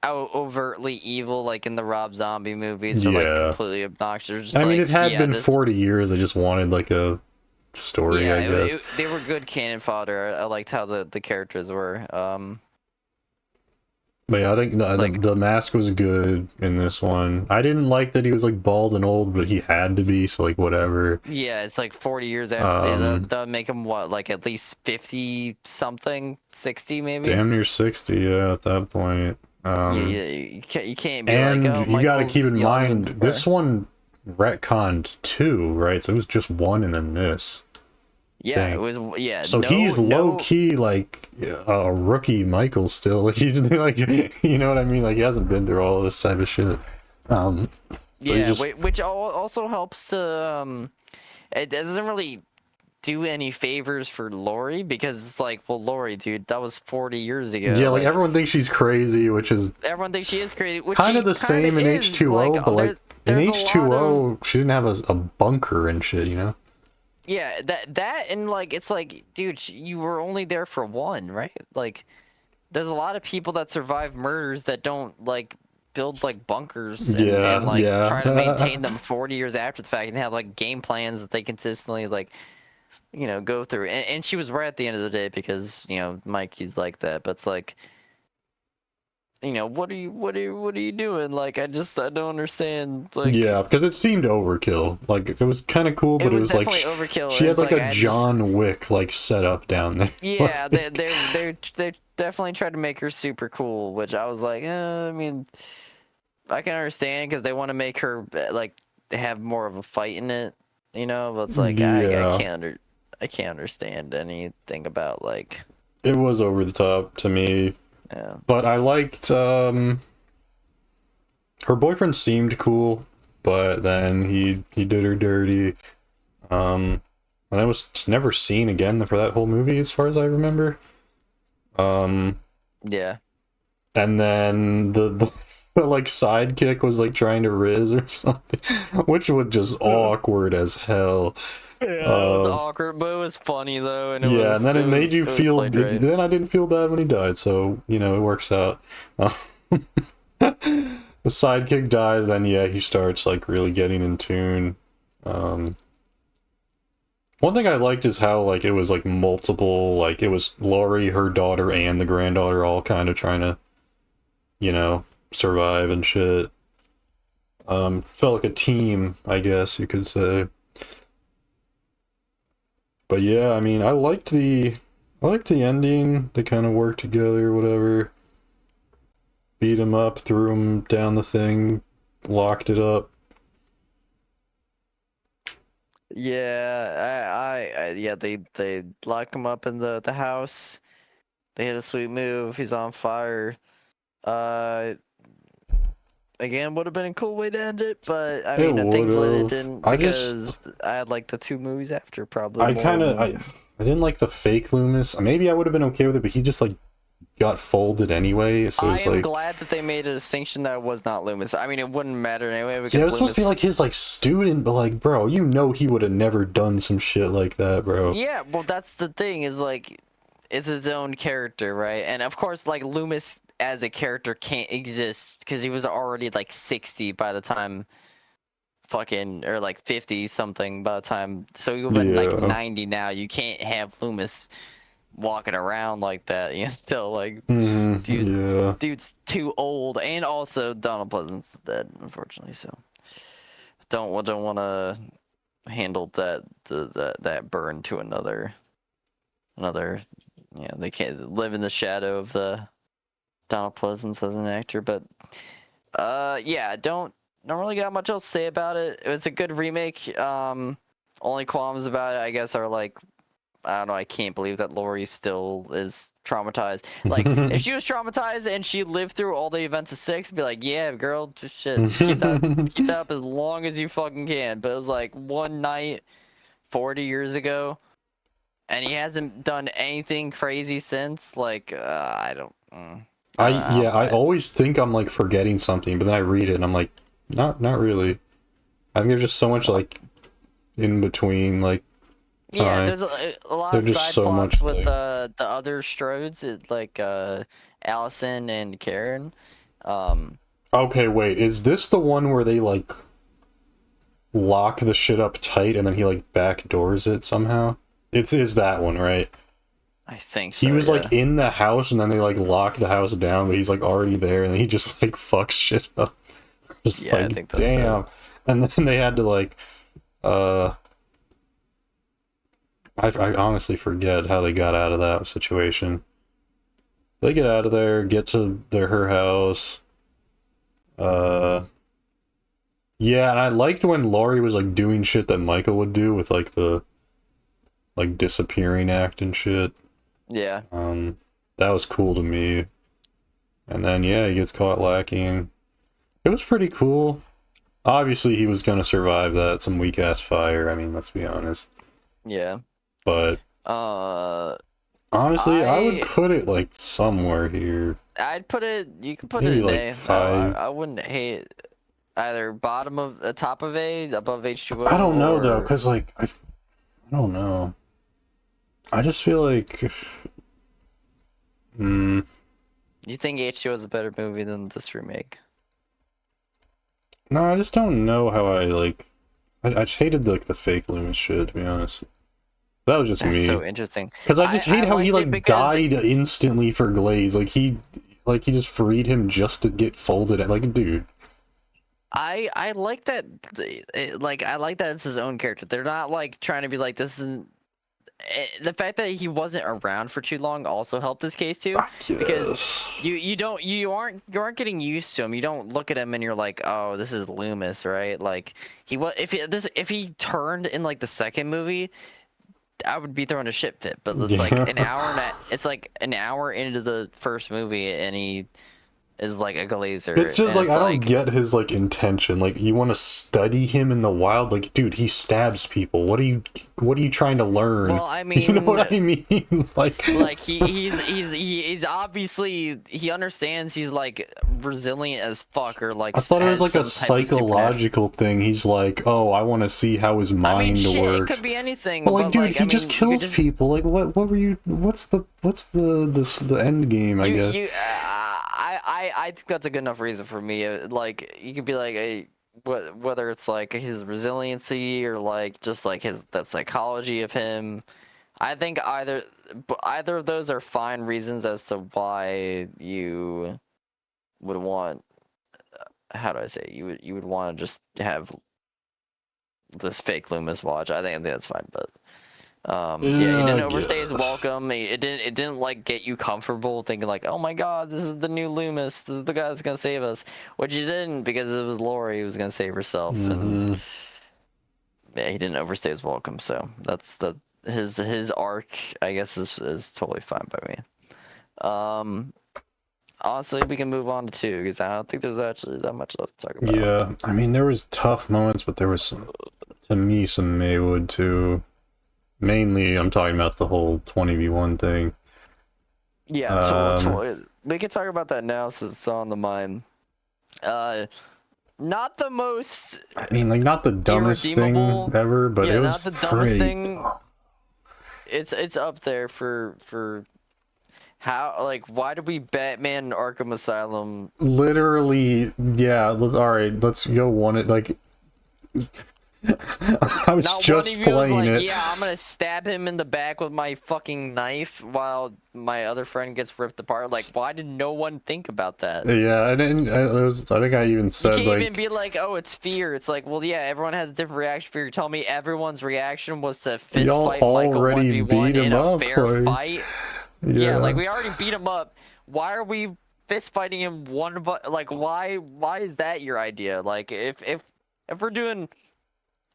overtly evil like in the Rob Zombie movies, or like completely obnoxious. Just I mean, it had been 40 years. I just wanted like a story. I guess they were good cannon fodder. I liked how the characters were. But yeah, I think the mask was good in this one. I didn't like that he was like bald and old, but he had to be, so like whatever. Yeah, it's like 40 years after they'll make him what, like at least 50 something, 60 maybe. Damn near 60, yeah, at that point. You can't be and like, oh, you got to keep in mind this one retconned 2, right? So it was just 1 and then this. Yeah, it was. Yeah. So he's low key like a rookie Michael still. Like he's like, you know what I mean? Like he hasn't been through all this type of shit. So yeah, which also helps to it doesn't really do any favors for Lori, because it's like, well, Lori, dude, that was 40 years ago. Yeah, like everyone thinks she's crazy, which is everyone thinks she is crazy, which kind of the kinda same in is. H2O, Like, but like in there's a H2O, lot of, she didn't have a bunker and shit, you know? yeah, that and like, it's like, dude, you were only there for one, right? Like, there's a lot of people that survive murders that don't like build like bunkers and like try to maintain them 40 years after the fact and have like game plans that they consistently like, you know, go through. And she was right at the end of the day, because, you know, Mikey's like that, but it's like, you know, what are you doing? Like, I don't understand. Like, Yeah, because it seemed overkill. Like it was kind of cool, but it was like definitely overkill. she had like a I John Wick like setup down there. yeah, Like, they definitely tried to make her super cool, which I was like, I mean, I can understand, because they want to make her like have more of a fight in it, you know. But it's like, yeah, I can't understand anything about like. it was over the top to me. Yeah. But I liked her boyfriend seemed cool, but then he did her dirty. And that was just never seen again for that whole movie, as far as I remember. Yeah. And then the like sidekick was like trying to riz or something, which was just awkward as hell. Yeah, it was awkward, but it was funny though, and yeah, and then it made you feel. Right. Then I didn't feel bad when he died, so you know it works out. The sidekick dies, then yeah, he starts like really getting in tune. One thing I liked is how like it was like multiple, like it was Laurie, her daughter, and the granddaughter all kind of trying to, you know, survive and shit. Felt like a team, I guess you could say. But yeah, I mean, I liked the ending. They kind of worked together, whatever. Beat him up, threw him down the thing, locked it up. Yeah, yeah, they lock him up in the house. They hit a sweet move. He's on fire. Again, would have been a cool way to end it, but I mean, thankfully it didn't, because I had like the 2 movies after probably. I didn't like the fake Loomis. Maybe I would have been okay with it, but he just like got folded anyway. So I am glad that they made a distinction that it was not Loomis. I mean, it wouldn't matter anyway, because yeah, it was supposed to be like his like student, but like, bro, you know, he would have never done some shit like that, bro. Yeah, well, that's the thing, is like, it's his own character, right? And of course, like, Loomis as a character can't exist because he was already like 60 by the time fucking, or like 50 something by the time, so he would have been like 90 now. You can't have Loomis walking around like that. You know, still like, dude's too old, and also Donald Pleasant's dead, unfortunately. So don't want to handle that burn to another. Yeah, they can't live in the shadow of the Donald Pleasance as an actor, but yeah, don't really got much else to say about it. It was a good remake. Only qualms about it, I guess, are like, I don't know, I can't believe that Laurie still is traumatized. Like, if she was traumatized and she lived through all the events of 6, be like, yeah, girl, just shit, keep that up as long as you fucking can. But it was like one night 40 years ago, and he hasn't done anything crazy since. Like, I don't. I always think I'm like forgetting something, but then I read it and I'm like, not really. I think there's just so much like in between, like. Yeah, there's a lot of side plots with the other Strodes, like Allison and Karen. Okay, wait, is this the one where they like lock the shit up tight and then he like backdoors it somehow? Is that one, right? I think so. He was like in the house and then they like lock the house down, but he's like already there and he just like fucks shit up. Just yeah, like, I think that's damn. And then they had to like I honestly forget how they got out of that situation. They get out of there, get to her house. Yeah, and I liked when Laurie was like doing shit that Michael would do with like the like disappearing act and shit. Yeah. That was cool to me. And then yeah, he gets caught lacking. It was pretty cool. Obviously, he was gonna survive that, some weak ass fire. I mean, let's be honest. Yeah. But honestly, I would put it like somewhere here. I'd put it. You can put Maybe it in like A. I wouldn't hate either bottom of the top of A, above H2O. I don't know though, cause like I don't know. I just feel like. You think H2O is a better movie than this remake? No, I just don't know how I like. I just hated like the fake Loomis shit, to be honest. That was just me. So interesting. Because I just hate how he like died instantly for Glaze. Like he just freed him just to get folded at. Like, dude. I like that. Like I like that it's his own character. They're not like trying to be like this isn't. The fact that he wasn't around for too long also helped this case too, because you aren't getting used to him. You don't look at him and you're like, oh, this is Loomis, right? Like if he turned in like the second movie, I would be throwing a shit fit. But it's like an hour into the first movie and he is like a Glazer. It's just like I don't get his like intention. Like you want to study him in the wild, like dude, he stabs people. What are you trying to learn? Well, I mean, you know what I mean? like he's obviously he understands he's like resilient as fuck, or like I thought it was like a psychological thing. He's like, oh, I want to see how his mind works. It could be anything. But like, dude, he just kills people. Like, what were you? What's the end game? I guess. I think that's a good enough reason for me. Like, you could be like, whether it's like his resiliency or like just like that psychology of him. I think either of those are fine reasons as to why you would want. How do I say? You would want to just have this fake Loomis watch. I think that's fine, but. Yeah, he didn't overstay his welcome. It didn't like get you comfortable thinking like, oh my god, this is the new Loomis. This is the guy that's gonna save us. Which he didn't, because it was Laurie who was gonna save herself. And yeah, he didn't overstay his welcome. So that's his arc. I guess is totally fine by me. Honestly, we can move on to 2 because I don't think there's actually that much left to talk about. Yeah, I mean there was tough moments, but there was some Maywood too. Mainly, I'm talking about the whole 20v1 thing. Yeah, we can talk about that now since it's on the mind. Not the most. I mean, like, not the dumbest thing ever, but it was not the dumbest thing. It's up there for how, like, why did we Batman Arkham Asylum? Literally, yeah. All right, let's go one. Like. I was just playing it. Yeah, I'm gonna stab him in the back with my fucking knife while my other friend gets ripped apart. Like, why did no one think about that? Yeah, I think I even said, you can't even be like, oh, it's fear. It's like, well, yeah, everyone has a different reaction. You're telling me everyone's reaction was to fist fight Michael 1v1 in a fair fight? Yeah, like we already beat him up. Why are we fist fighting him like, why is that your idea? Like, if we're doing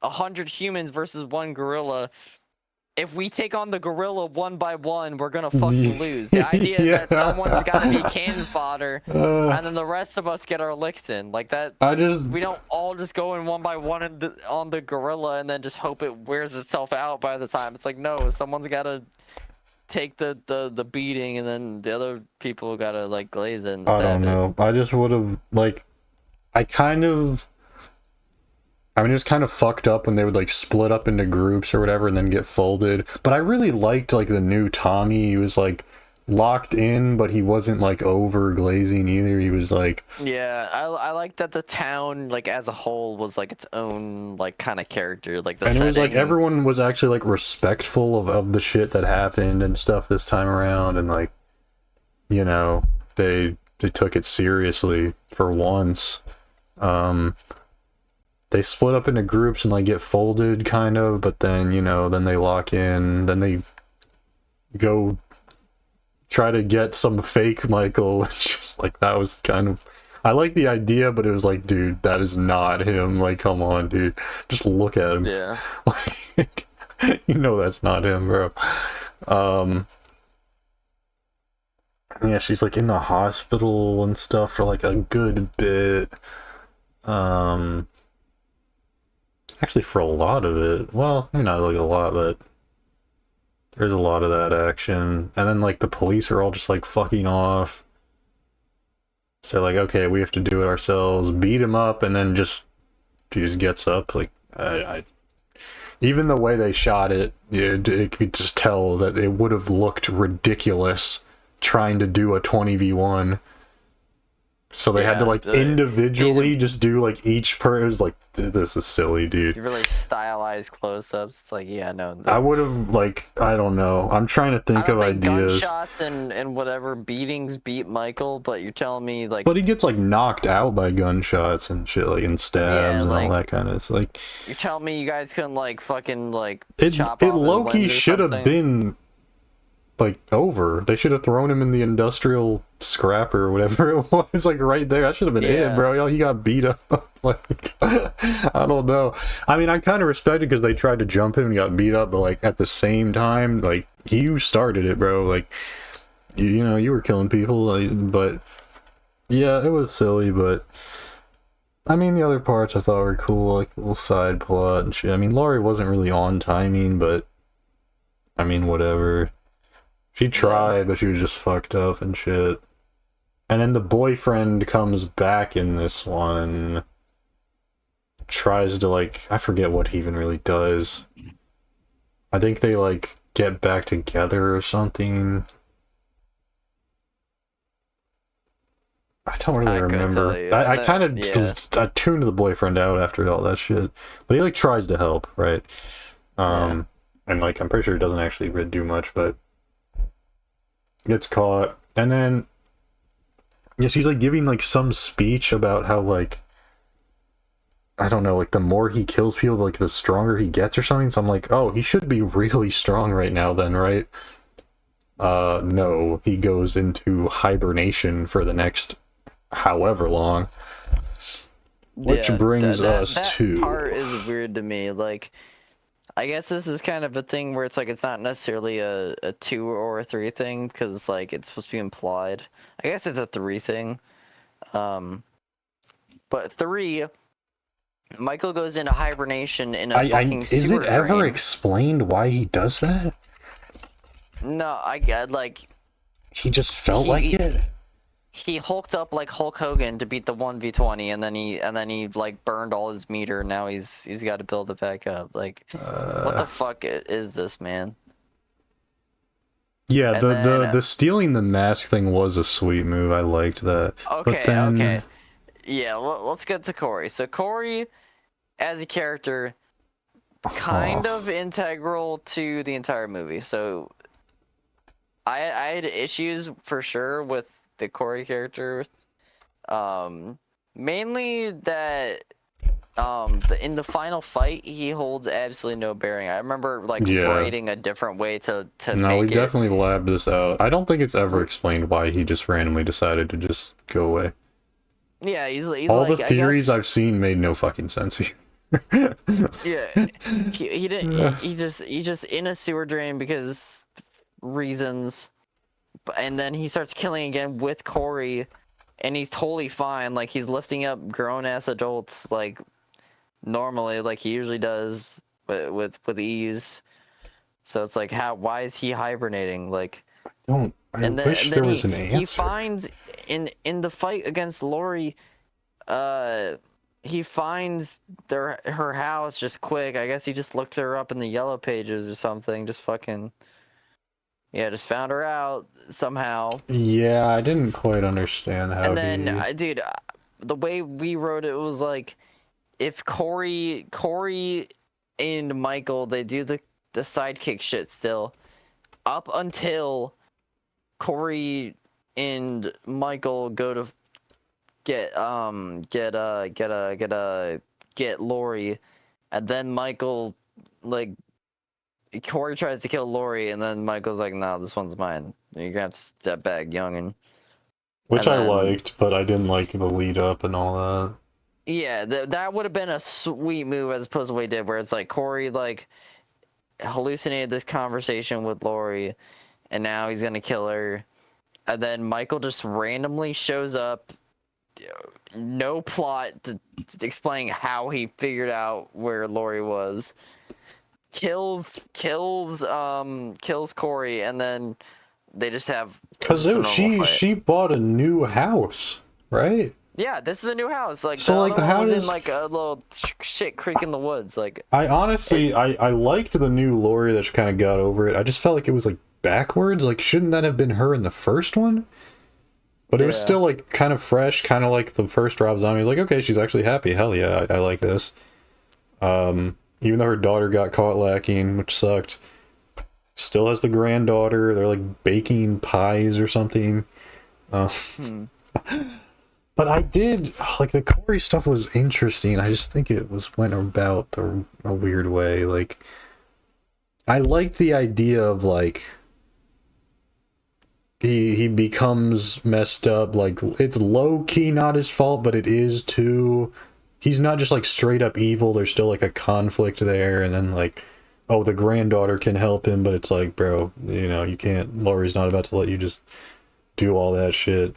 100 humans versus 1 gorilla, if we take on the gorilla 1 by 1, we're gonna fucking lose. The idea is that someone's gotta be cannon fodder, and then the rest of us get our licks in. Like that, we don't all just go in 1 by 1 on the gorilla and then just hope it wears itself out by the time. It's like, no, someone's gotta take the beating, and then the other people gotta like glaze it. I don't know. I just would have like, I mean, it was kind of fucked up when they would like split up into groups or whatever and then get folded. But I really liked like the new Tommy. He was like locked in, but he wasn't like over glazing either. He was like, yeah, I like that the town like as a whole was like its own like kind of character. Like the and setting. It was like everyone was actually like respectful of the shit that happened and stuff this time around, and like, you know, they took it seriously for once. They split up into groups and like get folded kind of, but then, you know, then they lock in, then they go try to get some fake Michael. It's just like, that was kind of, I like the idea, but it was like, dude, that is not him. Like, come on, dude, just look at him. Yeah. Like, you know that's not him, bro. Yeah, she's like in the hospital and stuff for like a good bit. Actually, for a lot of it, well, maybe not like a lot, but there's a lot of that action. And then, like, the police are all just, like, fucking off. So, like, okay, we have to do it ourselves. Beat him up, and then he just gets up. Like, even the way they shot it, it could just tell that it would have looked ridiculous trying to do a 20v1. So they had to, like, individually just do, like, each person. It was like, this is silly, dude. Really stylized close-ups. It's like, yeah, no. I would have, like, I don't know. I'm trying to think of ideas. Gunshots and whatever beatings beat Michael, but you're telling me, like... But he gets, like, knocked out by gunshots and shit, like, and stabs and all that kind of... It's like... You're telling me you guys couldn't, like, fucking, like, chop off low-key should have been... like, over. They should have thrown him in the industrial scrapper or whatever it was, like, right there. That should have been it, bro. He got beat up. Like, I don't know. I mean, I kind of respect it because they tried to jump him and got beat up, but, like, at the same time, like, you started it, bro. Like, you know, you were killing people, like, but, yeah, it was silly, but, I mean, the other parts I thought were cool, like, the little side plot and shit. I mean, Laurie wasn't really on timing, but, I mean, whatever. She tried, but she was just fucked up and shit. And then the boyfriend comes back in this one. Tries to, like... I forget what he even really does. I think they, like, get back together or something. I don't really remember. I kind of I tuned the boyfriend out after all that shit. But he, like, tries to help, right? And, like, I'm pretty sure he doesn't actually really do much, but... gets caught, and then she's like giving like some speech about how, like, I don't know, like the more he kills people, like the stronger he gets or something. So I'm like, oh, he should be really strong right now then, right? No, he goes into hibernation for the next however long, which brings us to... that part is weird to me. Like, I guess this is kind of a thing where it's like it's not necessarily a 2 or a 3 thing, because like it's supposed to be implied. I guess it's a 3 thing. But 3, Michael goes into hibernation in a fucking sewer Is it ever drain. explained why he does that? No, I get, like... He just felt like it? He hulked up like Hulk Hogan to beat the 1v20, and then he like burned all his meter, and now he's got to build it back up. Like, what the fuck is this, man? Yeah, the stealing the mask thing was a sweet move. I liked that. Okay, okay. Yeah, let's get to Corey. So Corey, as a character, kind of integral to the entire movie. So I had issues for sure with the Corey character, mainly that in the final fight he holds absolutely no bearing. I remember like writing a different way to no, we definitely labbed this out. I don't think it's ever explained why he just randomly decided to just go away. Yeah, he's all like, the theories I've seen made no fucking sense. Yeah, he didn't. He just in a sewer drain because reasons. And then he starts killing again with Corey, and he's totally fine. Like, he's lifting up grown-ass adults, like, normally, like he usually does, with ease. So it's like, why is he hibernating? Like, I wish there was an answer. He finds, in the fight against Laurie, he finds her house just quick. I guess he just looked her up in the yellow pages or something, just fucking... Yeah, just found her out somehow. Yeah, I didn't quite understand how. And then, dude, the way we wrote it was like, if Corey and Michael, they do the sidekick shit still, up until Corey and Michael go to get Laurie, and then Michael, like, Corey tries to kill Laurie, and then Michael's like, "No, this one's mine. You're gonna have to step back, youngin." Which I liked, but I didn't like the lead up and all that. Yeah, that would have been a sweet move as opposed to what he did, where it's like Corey like hallucinated this conversation with Laurie, and now he's gonna kill her, and then Michael just randomly shows up no plot to explain how he figured out where Lori was. Kills Corey, and then they just have because she bought a new house, right? Yeah, this is a new house. Like, so the like other one how was does in like a little shit creek in the woods. Like, I honestly I liked the new Lori that she kind of got over it. I just felt like it was like backwards. Like, shouldn't that have been her in the first one? But it was still like kind of fresh, kind of like the first Rob Zombie. Like, okay, she's actually happy. Hell yeah, I like this. Even though her daughter got caught lacking, which sucked. Still has the granddaughter. They're like baking pies or something. But I did like the Corey stuff was interesting. I just think it went about a weird way. Like, I liked the idea of like he becomes messed up. Like, it's low key not his fault, but it is too. He's not just like straight up evil. There's still like a conflict there, and then like, oh, the granddaughter can help him, but it's like, bro, you know, you can't. Laurie's not about to let you just do all that shit.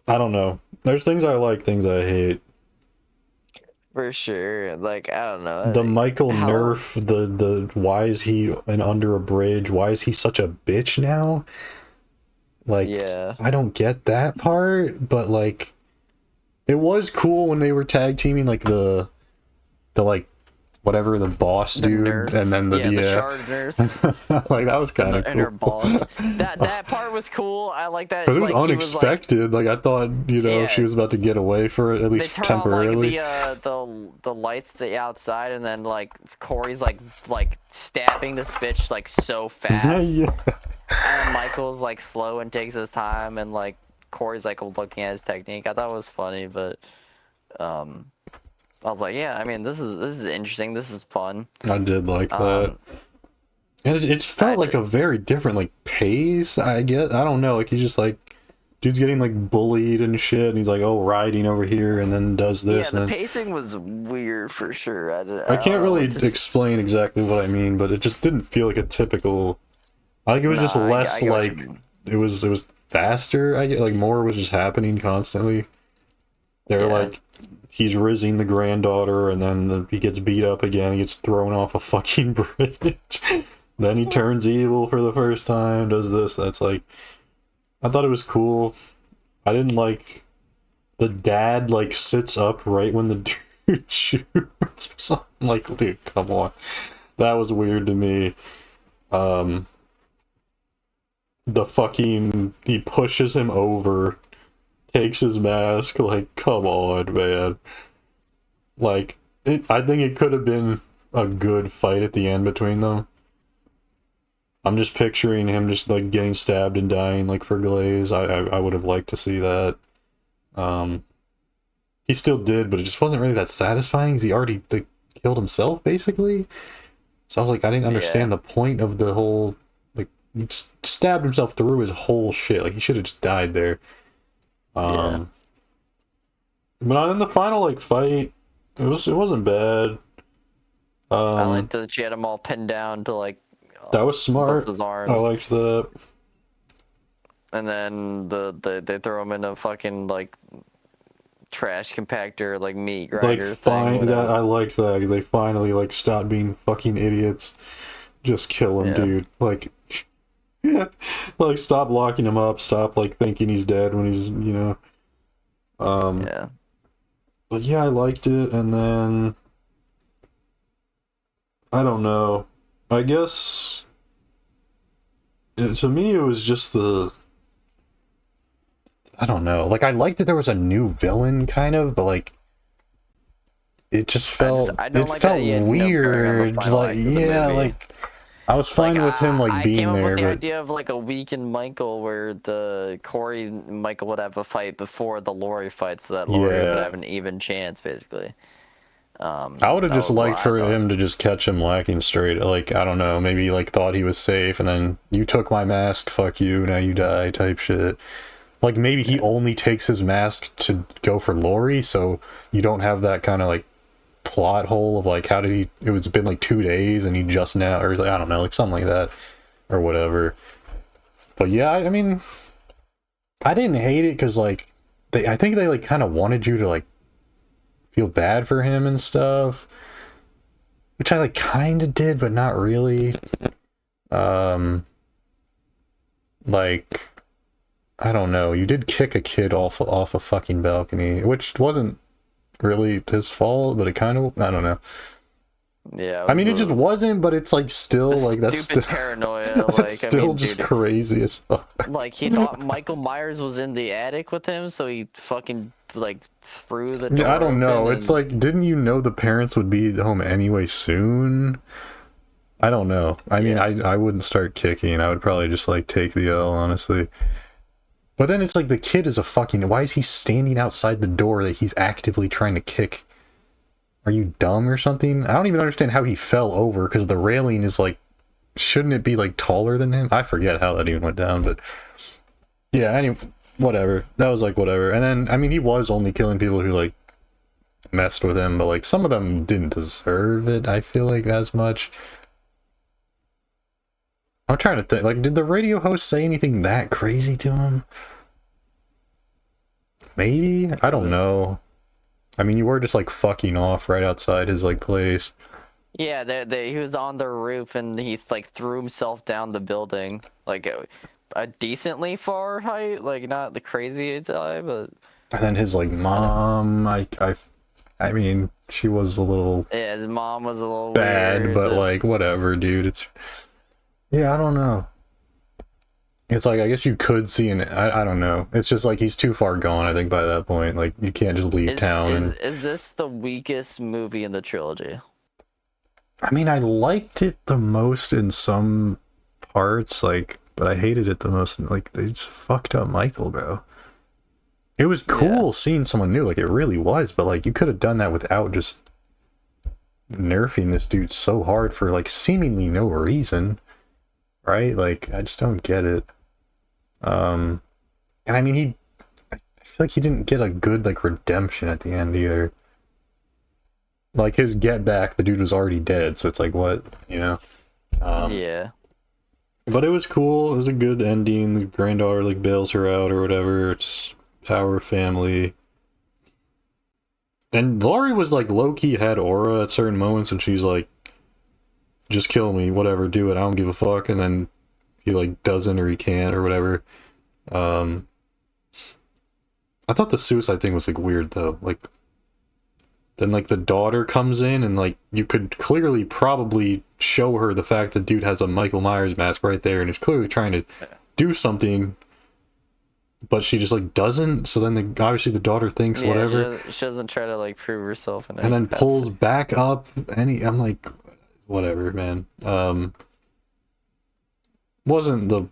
I don't know. There's things I like, things I hate. for sure. Like, I don't know. The Michael Nerf, the why is he under a bridge? Why is he such a bitch now? Like, yeah. I don't get that part, but like, it was cool when they were tag teaming, like the like whatever, the boss dude, nurse. And then the shard nurse. Like, that was kind of cool. And her boss. That part was cool. I like that. It was like, unexpected. Like, I thought, you know, she was about to get away for it, at least temporarily. On, like, the lights outside, and then like Corey's like stabbing this bitch like so fast. Yeah. And Michael's like slow and takes his time, and like Corey's like looking at his technique. I thought it was funny, but I was like, yeah, I mean, this is interesting. This is fun. I did like that. And it felt like a very different, like, pace, I guess. I don't know. Like, he's just like, dude's getting, like, bullied and shit. And he's like, oh, riding over here, and then does this. Yeah, the pacing was weird for sure. I can't really explain exactly what I mean, but it just didn't feel like a typical. I think it was just less like. It was faster. I get like more was just happening constantly. They're like. He's rizzing the granddaughter, and then he gets beat up again. He gets thrown off a fucking bridge. Then he turns evil for the first time, does this. That's like... I thought it was cool. I didn't like... The dad, like, sits up right when the dude shoots or something. Like, dude, come on. That was weird to me. The fucking... He pushes him over... Takes his mask, like, come on, man. Like, I think it could have been a good fight at the end between them. I'm just picturing him just, like, getting stabbed and dying, like, for Glaze. I would have liked to see that. He still did, but it just wasn't really that satisfying, because he already killed himself, basically. So I was like, I didn't understand the point of the whole, like, he stabbed himself through his whole shit. Like, he should have just died there. But in the final like fight, it wasn't bad. I liked that she had them all pinned down to like. That was smart. His arms. I liked that. And then they throw him in a fucking like trash compactor, like meat grinder like, thing. I liked that because they finally like stopped being fucking idiots. Just kill him, dude. Like. Like, stop locking him up, stop like thinking he's dead when he's, you know. But yeah, I liked it, and then I don't know. I guess to me it was just I don't know. Like, I liked that there was a new villain kind of, but like it just felt weird. Like, yeah, like I was fine with him like being there. I came up with the idea of like a weakened Michael, where the Corey Michael would have a fight before the Lori fight, so that Lori would have an even chance, basically. I would have just liked for him to just catch him lacking straight. Like, I don't know, maybe like thought he was safe, and then you took my mask, fuck you, now you die, type shit. Like, maybe he only takes his mask to go for Lori, so you don't have that kind of like plot hole of like, how did he, it's been like 2 days and he just now, or like, I don't know, like something like that or whatever. But yeah, I mean, I didn't hate it because like I think they like kind of wanted you to like feel bad for him and stuff, which I like kind of did, but not really. Like, I don't know. You did kick a kid off a fucking balcony, which wasn't really his fault, but it kind of, I don't know. Yeah, I mean, it just wasn't, but it's like still like that's still paranoia. That's like, still just dude, crazy as fuck. Like he thought Michael Myers was in the attic with him, so he fucking like threw the door. I don't know. And... It's like, didn't you know the parents would be home anyway soon? I don't know. I mean, I wouldn't start kicking. I would probably just like take the L, honestly. But then it's like the kid is a fucking. Why is he standing outside the door that he's actively trying to kick? Are you dumb or something? I don't even understand how he fell over, because the railing is like, shouldn't it be like taller than him? I forget how that even went down, but yeah, anyway, whatever. That was like whatever. And then, I mean, he was only killing people who like messed with him, but like some of them didn't deserve it, I feel like, as much. I'm trying to think, like, did the radio host say anything that crazy to him? Maybe? I don't know. I mean, you were just like fucking off right outside his like place. Yeah, he was on the roof and he like threw himself down the building, like a decently far height, like not the crazy high, but. And then his like mom, I mean, she was a little. Yeah, his mom was a little bad, weird, but like whatever, dude. It's. Yeah, I don't know. It's like, I guess you could see I don't know. It's just like he's too far gone, I think, by that point. Like, you can't just leave town. Is this the weakest movie in the trilogy? I mean, I liked it the most in some parts, like, but I hated it the most. Like, they just fucked up Michael, bro. It was cool seeing someone new, like, it really was, but like, you could have done that without just nerfing this dude so hard for like seemingly no reason. Right? Like, I just don't get it. And I mean, I feel like he didn't get a good, like, redemption at the end either. Like, his get back, the dude was already dead, so it's like, what? You know? Yeah. But it was cool. It was a good ending. The granddaughter, like, bails her out or whatever. It's power of family. And Laurie was, like, low-key had aura at certain moments, and she's like, just kill me, whatever, do it, I don't give a fuck. And then he like doesn't, or he can't, or whatever. I thought the suicide thing was like weird though. Like, then like the daughter comes in and like you could clearly probably show her the fact that dude has a Michael Myers mask right there and is clearly trying to do something, but she just like doesn't. So then obviously the daughter thinks whatever. She doesn't try to like prove herself, and then pulls back up. I'm like, whatever, man. Wasn't the.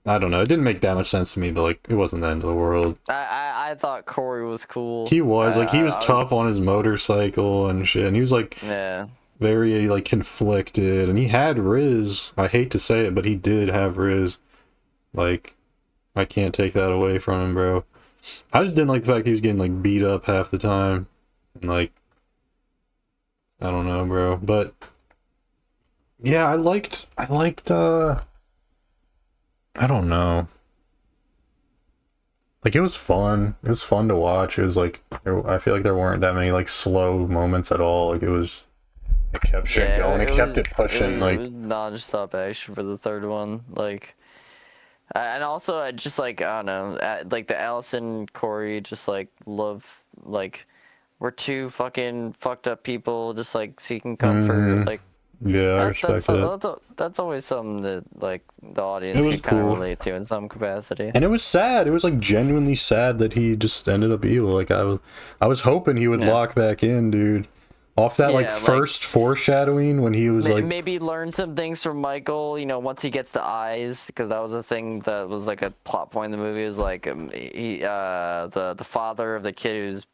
I don't know. It didn't make that much sense to me, but like, it wasn't the end of the world. I thought Corey was cool. He was like, he was tough on his motorcycle and shit, and he was like, very like conflicted, and he had Riz. I hate to say it, but he did have Riz. Like, I can't take that away from him, bro. I just didn't like the fact he was getting like beat up half the time, and like, I don't know, bro. But yeah, I liked I don't know. Like, it was fun. It was fun to watch. It was like, I feel like there weren't that many like slow moments at all. Like, it kept shit going. It kept it pushing. Like, it was non-stop action for the third one. Like, and also I just like, I don't know, like the Allison Corey just like love, like, we're two fucking fucked up people just like seeking comfort. Like, yeah, I respect it. That's always something that like the audience can kind of relate to in some capacity. And it was sad. It was like genuinely sad that he just ended up evil. Like, I was hoping he would lock back in, dude. Off that like first foreshadowing when he was like, maybe learn some things from Michael, you know, once he gets the eyes, because that was a thing that was like a plot point in the movie. Is like the father of the kid who's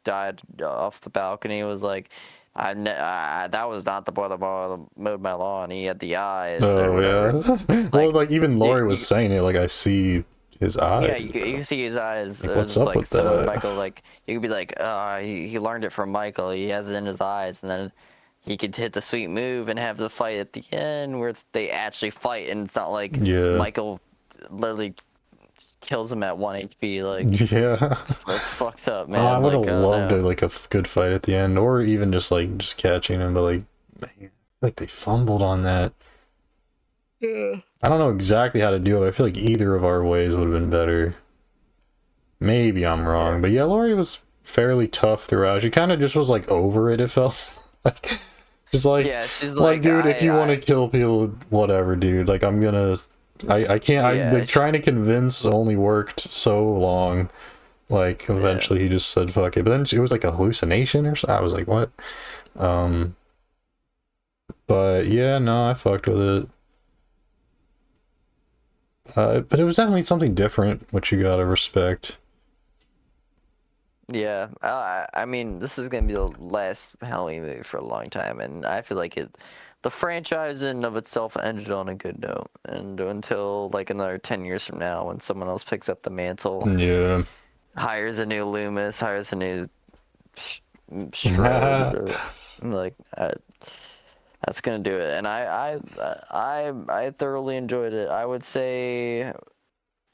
died off the balcony was like, that was not the boy that mowed my lawn. He had the eyes. Oh yeah. Well, like even Laurie was saying it. Like, I see his eyes. Yeah, you can see his eyes. Like, what's up with that? Michael, like, you could be like, he learned it from Michael. He has it in his eyes, and then he could hit the sweet move and have the fight at the end where they actually fight, and it's not like Michael literally kills him at 1 HP. Like, Yeah. it's fucked up, man. Oh, I would have like, loved like a good fight at the end, or even just like just catching him, but man, like they fumbled on that. Yeah. I don't know exactly how to do it. I feel like either of our ways would have been better. Maybe I'm wrong, Yeah. but yeah, Lori was fairly tough throughout. She kind of just was like over it. It felt like just like Yeah, she's like, like, dude, if you want to kill people, whatever, dude. Like I'm gonna, I can't. Yeah, like trying to convince only worked so long. Like eventually he just said fuck it, but then it was like a hallucination or something. I was like, what? But yeah, no, I fucked with it. But it was definitely something different, which you gotta respect. Yeah, I mean, this is gonna be the last Halloween movie for a long time, and I feel like the franchise in of itself ended on a good note, and until like another 10 years from now, when someone else picks up the mantle, Yeah. hires a new Loomis, hires a new Strode, like that's gonna do it. And I thoroughly enjoyed it. I would say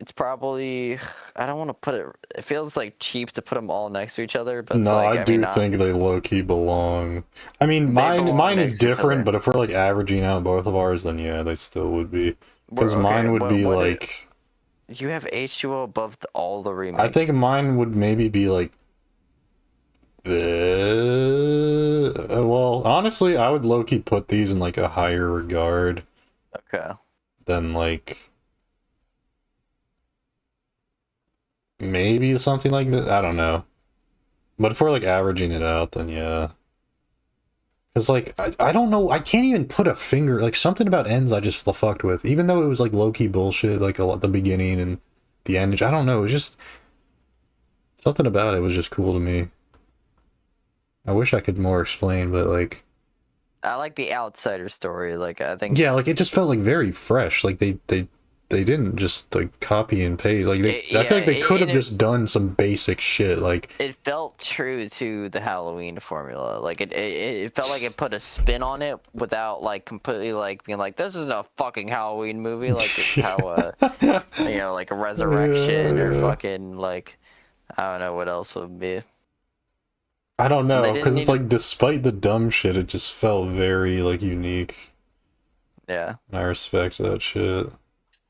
it's probably, I don't want to put it. It feels like cheap to put them all next to each other, but it's No, like, I do think they low-key belong. I mean, mine is different, but if we're like averaging out both of ours, then yeah, they still would be. Because mine would be like. You have H2O above all the remakes. I think mine would maybe be like. Well, honestly, I would low-key put these in like a higher regard. Okay. Than like. Maybe something like that. I don't know. But if we're like averaging it out, then yeah. Because like I don't know, I can't even put a finger, like something about ends I just fucked with, even though it was like low-key bullshit, like at the beginning and the end. I don't know, it was just something about it was just cool to me. I wish I could more explain, but like I like the outsider story. Like I think yeah, like it just felt like very fresh. Like they didn't just like copy and paste. Like I feel like they could have just done some basic shit. Like it felt true to the Halloween formula. Like it felt like it put a spin on it without like completely like being like, this is a fucking Halloween movie. Like it's how you know, like a Resurrection or fucking like, I don't know what else would be. I don't know, because it's like despite the dumb shit, it just felt very like unique. Yeah, I respect that shit.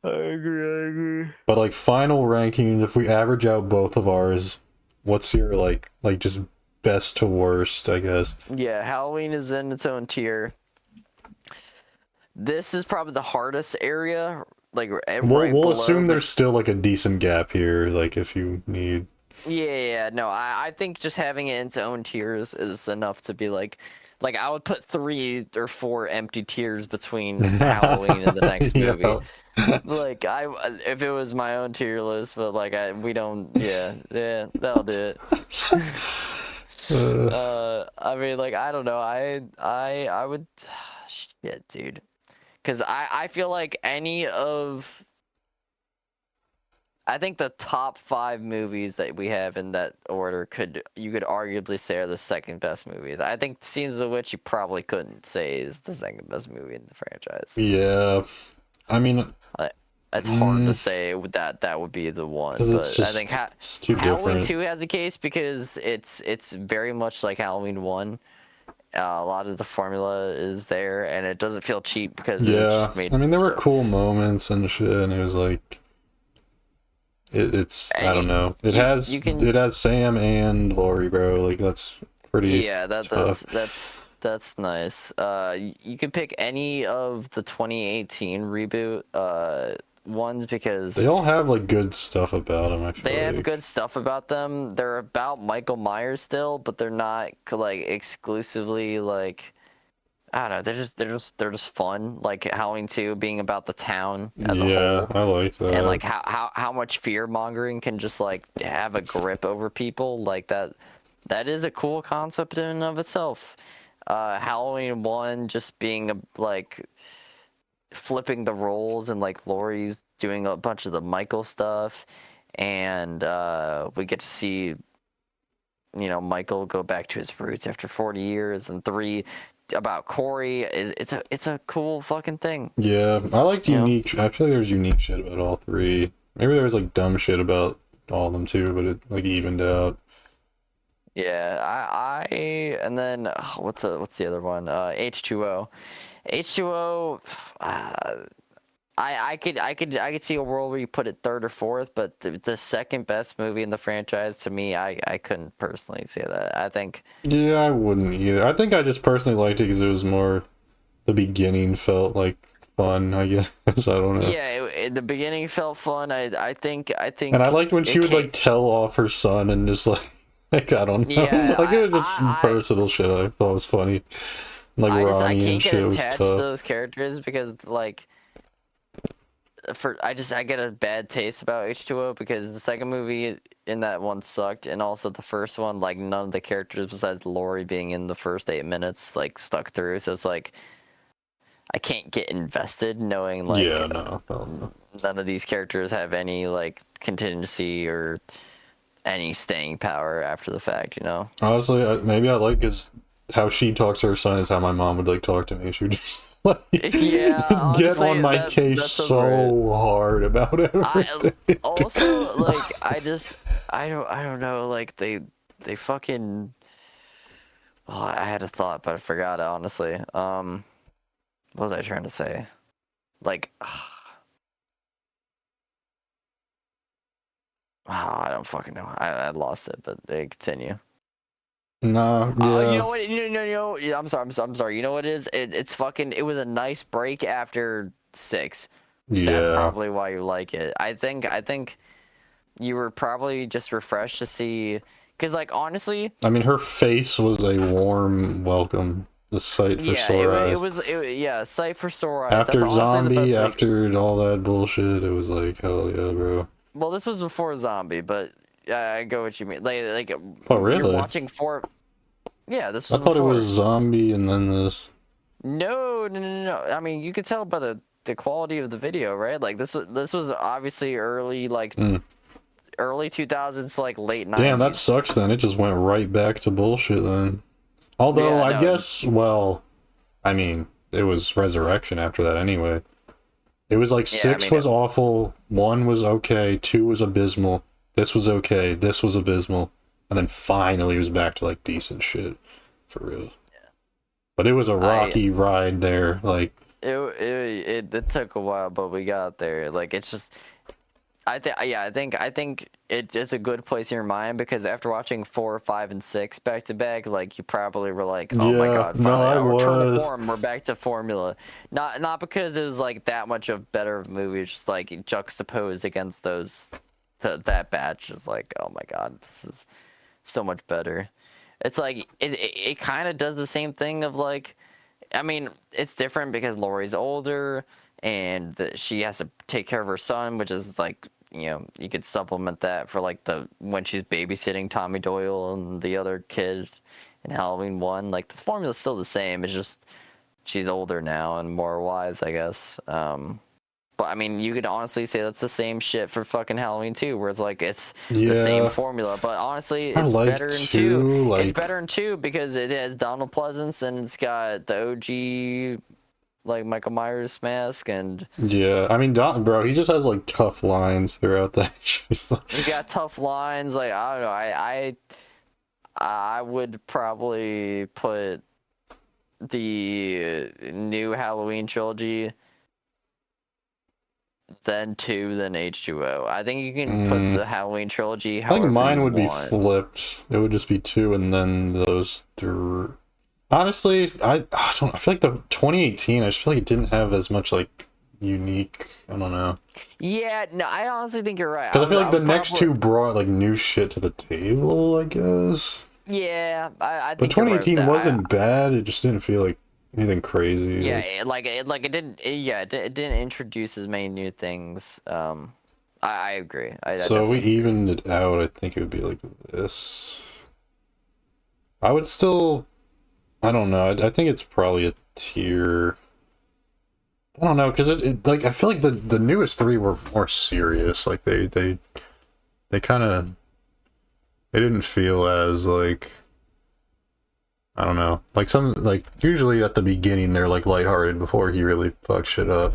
I agree. But like final rankings, if we average out both of ours, what's your like just best to worst, I guess? Yeah, Halloween is in its own tier. This is probably the hardest area. Like we'll assume there's still like a decent gap here, like if you need. Yeah, no, I think just having it in its own tiers is enough to be like I would put 3 or 4 empty tiers between Halloween and the next movie. Yeah. Like if it was my own tier list, but like we don't. Yeah, that'll do it. I mean, like I don't know. I would. Shit, dude. Because I feel like I think the top 5 movies that we have in that order you could arguably say are the second best movies. I think Seasons of the Witch you probably couldn't say is the second best movie in the franchise. Yeah, I mean, it's hard to say that would be the one. But I think Halloween 2 has a case because it's very much like Halloween 1. A lot of the formula is there, and it doesn't feel cheap because it just made. I mean, there were cool moments and shit, and it was like. It's I don't know. It has Sam and Laurie, bro. Like that's pretty. Yeah, that's nice. You can pick any of the 2018 reboot ones because they all have like good stuff about them. I feel they have good stuff about them. They're about Michael Myers still, but they're not like exclusively like. I don't know. They're just fun. Like Halloween 2 being about the town as a whole. Yeah, I like that. And like how much fear mongering can just like have a grip over people. Like that is a cool concept in and of itself. Halloween 1 just being like flipping the roles and like Laurie's doing a bunch of the Michael stuff, and we get to see Michael go back to his roots after 40 years, and 3 about Corey it's a cool fucking thing. Yeah, I liked unique. I feel like there's unique shit about all 3. Maybe there was like dumb shit about all of them too, but it like evened out. Yeah, and then what's the other one? H2O. H2O. I could see a world where you put it third or fourth, but the second best movie in the franchise to me, I couldn't personally say that. I think. Yeah, I wouldn't either. I think I just personally liked it because it was more. The beginning felt like fun, I guess. I don't know. Yeah, the beginning felt fun. I think. And I liked when she would like tell off her son and just like I don't know. Yeah, like it was just personal shit. I thought was funny. Like Ronnie and shit was tough. I can't get attached to those characters because like. I get a bad taste about H2O because the second movie in that one sucked, and also the first one, like none of the characters besides Lori being in the first 8 minutes like stuck through. So it's like I can't get invested knowing like none of these characters have any like contingency or any staying power after the fact. You know. Honestly, maybe I like is how she talks to her son is how my mom would like talk to me. She would just. Like, yeah, just honestly, get on my case so hard about everything. Also, like, I don't know, like they fucking. Oh, I had a thought, but I forgot it. Honestly, what was I trying to say? Like, I don't fucking know. I lost it, but continue. No, yeah. You know what? No. Yeah, I'm sorry. You know what it is? It's fucking. It was a nice break after 6. Yeah. That's probably why you like it. I think you were probably just refreshed to see, because like honestly. I mean, her face was a warm welcome. The sight for sore eyes. It was sight for sore eyes. After that's Zombie, after all that bullshit, it was like hell yeah, bro. Well, this was before Zombie, but I go what you mean. Like oh really? You're watching 4. Yeah, this was. I thought it was Zombie and then this. No. I mean, you could tell by the quality of the video, right? Like this was obviously early, like early 2000s, like late 90s. Damn, that sucks. Then it just went right back to bullshit. Then, although I guess, well, I mean, it was Resurrection after that anyway. It was like 6 was awful, 1 was okay, 2 was abysmal, this was okay, this was abysmal. And then finally it was back to like decent shit, for real. Yeah. But it was a rocky ride there, like. It took a while, but we got there. Like it's just, I think it is a good place in your mind because after watching 4, 5, and 6 back to back, like you probably were like, oh my god, finally, return to form, we're back to formula. Not because it was like that much of better movie, it's just like juxtaposed against that batch is like, oh my god, this is so much better. It's like it kind of does the same thing of like, I mean, it's different because Laurie's older and she has to take care of her son, which is like, you know, you could supplement that for like when she's babysitting Tommy Doyle and the other kid in Halloween 1. Like the formula's still the same. It's just she's older now and more wise, I guess. But I mean, you could honestly say that's the same shit for fucking Halloween 2, where it's like it's the same formula. But honestly, it's better in 2. It's better in 2 because it has Donald Pleasance and it's got the OG, like Michael Myers mask and. Yeah, I mean, bro, he just has like tough lines throughout that. He got tough lines. Like I don't know. I would probably put the new Halloween trilogy. Then 2, then H2O. I think you can put the Halloween trilogy. I think mine would be flipped. It would just be 2 and then those 3. Honestly, I feel like the 2018. I just feel like it didn't have as much like unique. I don't know. Yeah, no, I honestly think you're right. Because I feel like the next 2 brought like new shit to the table. I guess. Yeah, I think. But 2018 wasn't bad. It just didn't feel like anything crazy. Yeah, it didn't. It didn't introduce as many new things. I agree. So if we evened it out, I think it would be like this. I would still. I don't know. I think it's probably a tier. I don't know, because it like I feel like the newest 3 were more serious. Like they kind of. They didn't feel as like. I don't know. Like usually at the beginning they're like lighthearted before he really fucks shit up.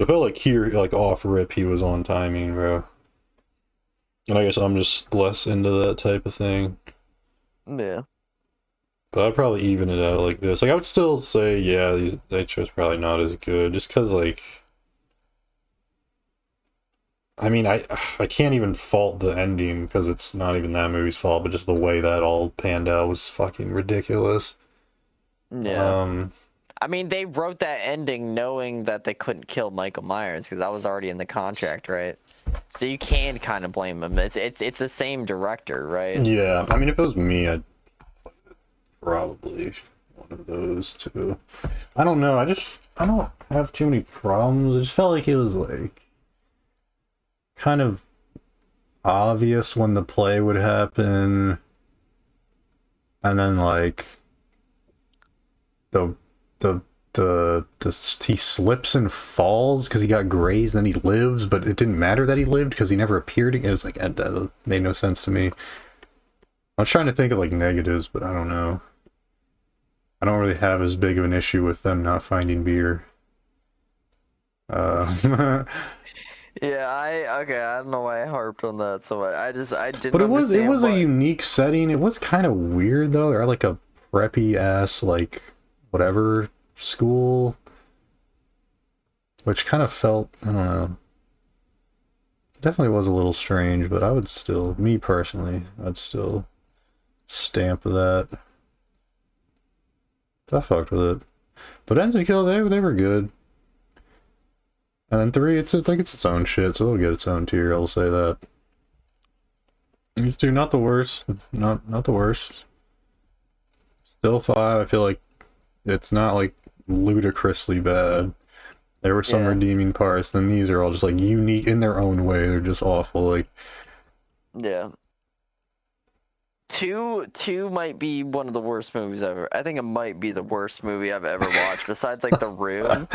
I felt like here, like off rip, he was on timing, bro. And I guess I'm just less into that type of thing. Yeah. But I'd probably even it out like this. Like, I would still say, yeah, that show's probably not as good. Just because, like... I mean, I can't even fault the ending, because it's not even that movie's fault, but just the way that all panned out was fucking ridiculous. Yeah. I mean, they wrote that ending knowing that they couldn't kill Michael Myers, because that was already in the contract, right? So you can kind of blame him. It's the same director, right? Yeah, I mean, if it was me, I'd probably one of those two. I don't know, I don't have too many problems. It just felt like it was, like, kind of obvious when the play would happen. And then, like, he slips and falls because he got grazed, then he lives, but it didn't matter that he lived because he never appeared. It was like, that made no sense to me. I was trying to think of like negatives, but I don't know. I don't really have as big of an issue with them not finding beer. Yeah, I don't know why I harped on that so much. I didn't. But it was understand a unique setting. It was kind of weird though. They're like a preppy ass like whatever school, which kind of felt, I don't know. It definitely was a little strange, but I would still, me personally, I'd still stamp that. I fucked with it. But Ends and Kills, they were good. And then 3, it's like it's its own shit, so it'll get its own tier, I'll say that. These two, not the worst. Not the worst. Still 5, I feel like it's not like ludicrously bad. There were some redeeming parts, then these are all just like unique in their own way. They're just awful, like. Yeah. 2 might be one of the worst movies ever. I think it might be the worst movie I've ever watched, besides like The Room.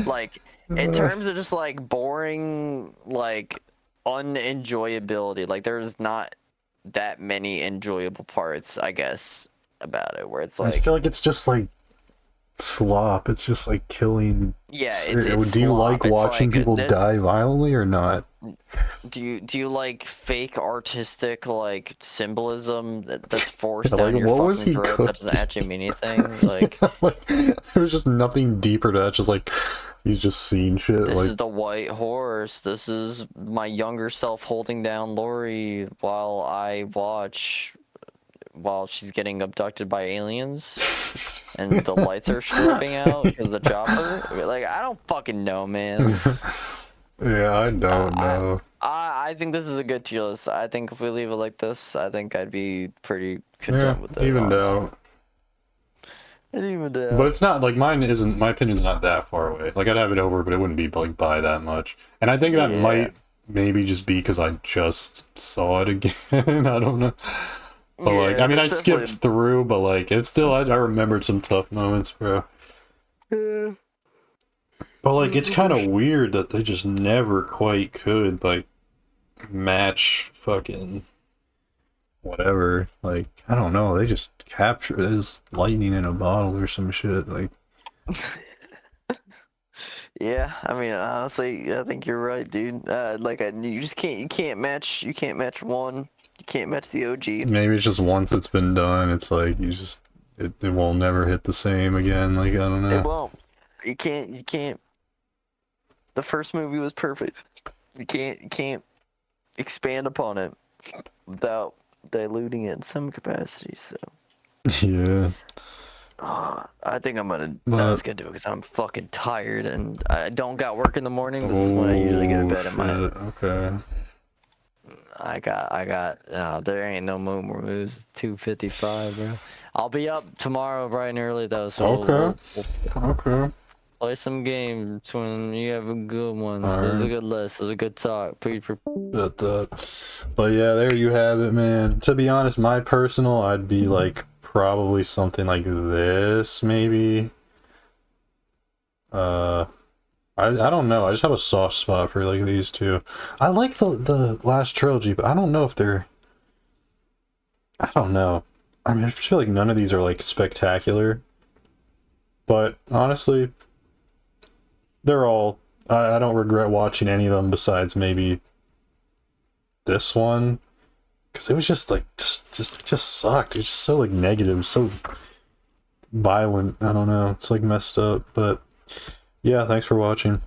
Like, in terms of just like boring, like unenjoyability, like there's not that many enjoyable parts, I guess, about it, where it's like, I feel like it's just like slop. It's just like killing. Yeah, it's do you slop. like watching people die violently or not? Do you like fake artistic like symbolism that's forced Yeah, down like, your what was fucking he throat cooking? that doesn't actually mean anything? Like, Like, there's just nothing deeper to that. Just like he's just seeing shit. this Like, is the white horse. This is my younger self holding down Lori while I watch while she's getting abducted by aliens. And the lights are stripping out because the chopper. Like, I don't fucking know, man. yeah, I don't know. I think this is a good tier list. I think if we leave it like this, I think I'd be pretty content with it. Evened honestly. out. It evened out. But it's not like mine isn't. My opinion's not that far away. Like I'd have it over, but it wouldn't be like by that much. And I think that might maybe just be because I just saw it again. I don't know. But like, I mean, I skipped through, but like, it's still. I remembered some tough moments, bro. Yeah. But like, it's kind of weird that they just never quite could like match fucking whatever. Like, I don't know. They just capture this lightning in a bottle or some shit. Like, yeah. I mean, honestly, I think you're right, dude. Like, you just can't. You can't match one. You can't match the OG. maybe it's just once it's been done, it's like you just it will never hit the same again. Like, I don't know. It won't. You can't. The first movie was perfect. You can't expand upon it without diluting it in some capacity. So. Yeah. I think I'm gonna. That's gonna do it because I'm fucking tired and I don't got work in the morning. But this is when I usually get to bed at my. Okay. I got. There ain't no more moves. 2:55, bro. I'll be up tomorrow bright and early though. So Okay. we'll play some games when you have a good one. This is a good list. This is a good talk. But yeah, there you have it, man. To be honest, my personal, I'd be like probably something like this, maybe. I don't know. I just have a soft spot for like these two. I like the last trilogy, but I don't know if they're. I don't know. I mean, I feel like none of these are like spectacular. But honestly, they're all I don't regret watching any of them besides maybe this one, because it was just like just sucked. It's just so like negative, so violent. I don't know. It's like messed up, but yeah. Thanks for watching.